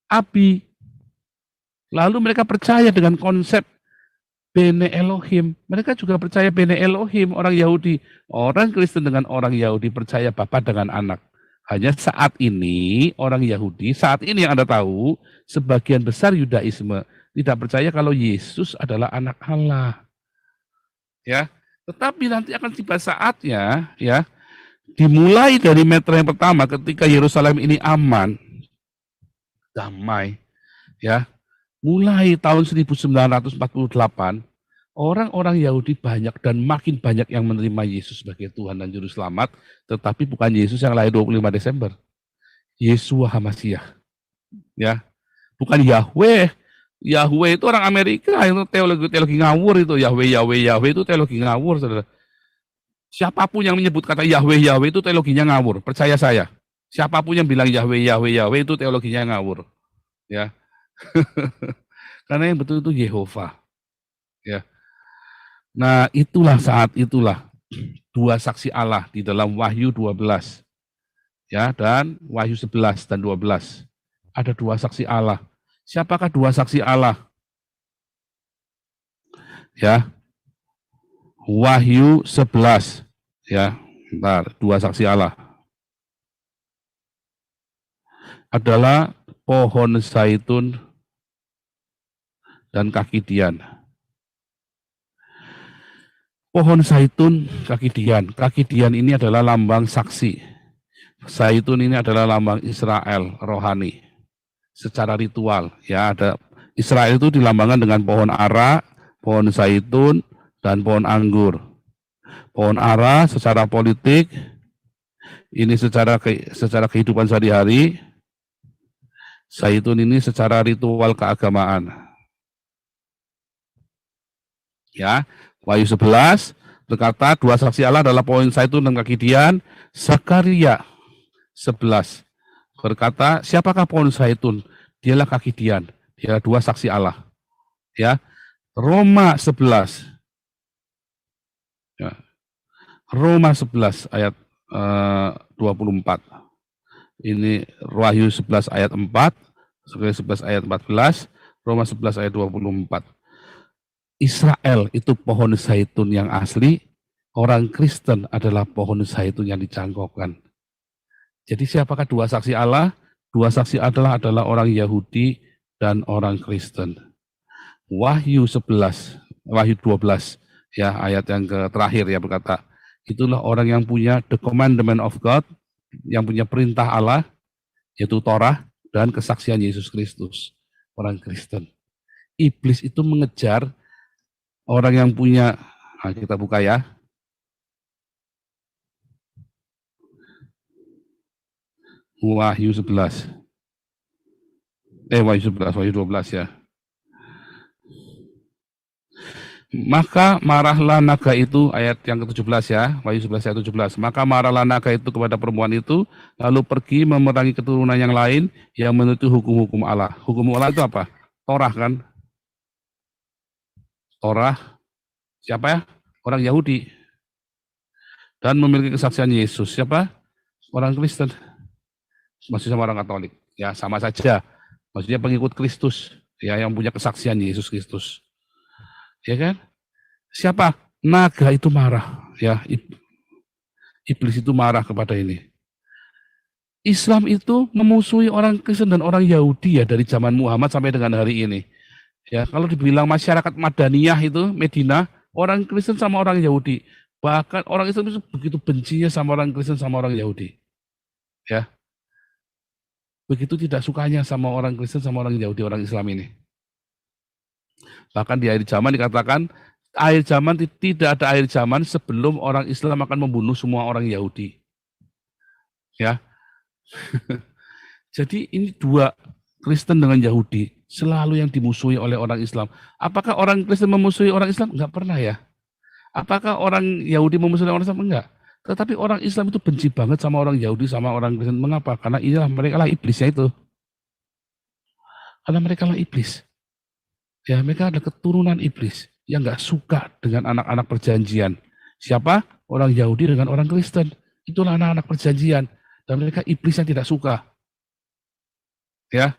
Abi. Lalu mereka percaya dengan konsep Bene Elohim. Mereka juga percaya Bene Elohim, orang Yahudi. Orang Kristen dengan orang Yahudi percaya Bapa dengan anak. Hanya saat ini, orang Yahudi, saat ini yang Anda tahu, sebagian besar Yudaisme tidak percaya kalau Yesus adalah anak Allah. Ya, tetapi nanti akan tiba saatnya, ya, dimulai dari meter yang pertama ketika Yerusalem ini aman, damai, ya. Mulai tahun 1948, orang-orang Yahudi banyak dan makin banyak yang menerima Yesus sebagai Tuhan dan Juru Selamat, tetapi bukan Yesus yang lahir 25 Desember. Yeshua HaMashiach. Ya. Bukan Yahweh. Yahweh itu orang Amerika, itu teologi ngawur itu. Yahweh itu teologi ngawur, saudara. Siapapun yang menyebut kata Yahweh itu teologinya ngawur, percaya saya. Siapapun yang bilang Yahweh itu teologinya ngawur. Ya. Karena yang betul itu Yehova. Ya. Nah, saat itulah dua saksi Allah di dalam Wahyu 12. Ya, dan Wahyu 11 dan 12. Ada dua saksi Allah. Siapakah dua saksi Allah? Ya. Wahyu 11. Ya, bentar, dua saksi Allah. Adalah pohon zaitun dan kaki dian. Pohon zaitun, kaki dian. Kaki dian ini adalah lambang saksi. Zaitun ini adalah lambang Israel rohani. Secara ritual, ya, ada Israel itu dilambangkan dengan pohon ara, pohon zaitun, dan pohon anggur. Pohon ara secara politik, ini secara kehidupan sehari-hari. Zaitun ini secara ritual keagamaan. Ya, Wahyu 11 berkata dua saksi Allah adalah pohon zaitun dan kaki dian. Zakaria 11 berkata, siapakah pohon zaitun? Dialah kaki dian. Dialah dua saksi Allah. Ya, Roma 11. Ya. Roma 11 ayat 24. Ini Wahyu 11 ayat 4, Zakaria 11 ayat 14, Roma 11 ayat 24. Israel itu pohon zaitun yang asli, orang Kristen adalah pohon zaitun yang dicangkokkan. Jadi siapakah dua saksi Allah? Dua saksi adalah orang Yahudi dan orang Kristen. Wahyu 11, Wahyu 12, ya, ayat yang terakhir ya berkata, itulah orang yang punya the commandment of God, yang punya perintah Allah, yaitu Torah dan kesaksian Yesus Kristus, orang Kristen. Iblis itu mengejar orang yang punya, nah kita buka ya. Wahyu 11. Wahyu 11, Wahyu 12 ya. Maka marahlah naga itu, ayat yang ke-17 ya, Wahyu 11 ayat 17. Maka marahlah naga itu kepada perempuan itu, lalu pergi memerangi keturunan yang lain yang menuruti hukum-hukum Allah. Hukum Allah itu apa? Torah kan? Torah, siapa ya? Orang Yahudi. Dan memiliki kesaksian Yesus. Siapa? Orang Kristen. Maksudnya sama orang Katolik. Ya, sama saja. Maksudnya pengikut Kristus. Ya, yang punya kesaksian Yesus Kristus. Ya kan? Siapa? Naga itu marah. Ya, iblis itu marah kepada ini. Islam itu memusuhi orang Kristen dan orang Yahudi ya dari zaman Muhammad sampai dengan hari ini. Ya, kalau dibilang masyarakat Madaniyah itu, Medina, orang Kristen sama orang Yahudi. Bahkan orang Islam itu begitu bencinya sama orang Kristen sama orang Yahudi. Ya. Begitu tidak sukanya sama orang Kristen sama orang Yahudi, orang Islam ini. Bahkan di akhir zaman dikatakan, tidak ada akhir zaman sebelum orang Islam akan membunuh semua orang Yahudi. Ya. Jadi ini dua, Kristen dengan Yahudi, selalu yang dimusuhi oleh orang Islam. Apakah orang Kristen memusuhi orang Islam? Enggak pernah ya. Apakah orang Yahudi memusuhi orang Islam? Enggak. Tetapi orang Islam itu benci banget sama orang Yahudi, sama orang Kristen. Mengapa? Karena inilah mereka lah iblisnya itu. Karena mereka lah iblis. Ya, mereka ada keturunan iblis yang enggak suka dengan anak-anak perjanjian. Siapa? Orang Yahudi dengan orang Kristen. itulah anak-anak perjanjian, dan mereka iblis yang tidak suka. Ya.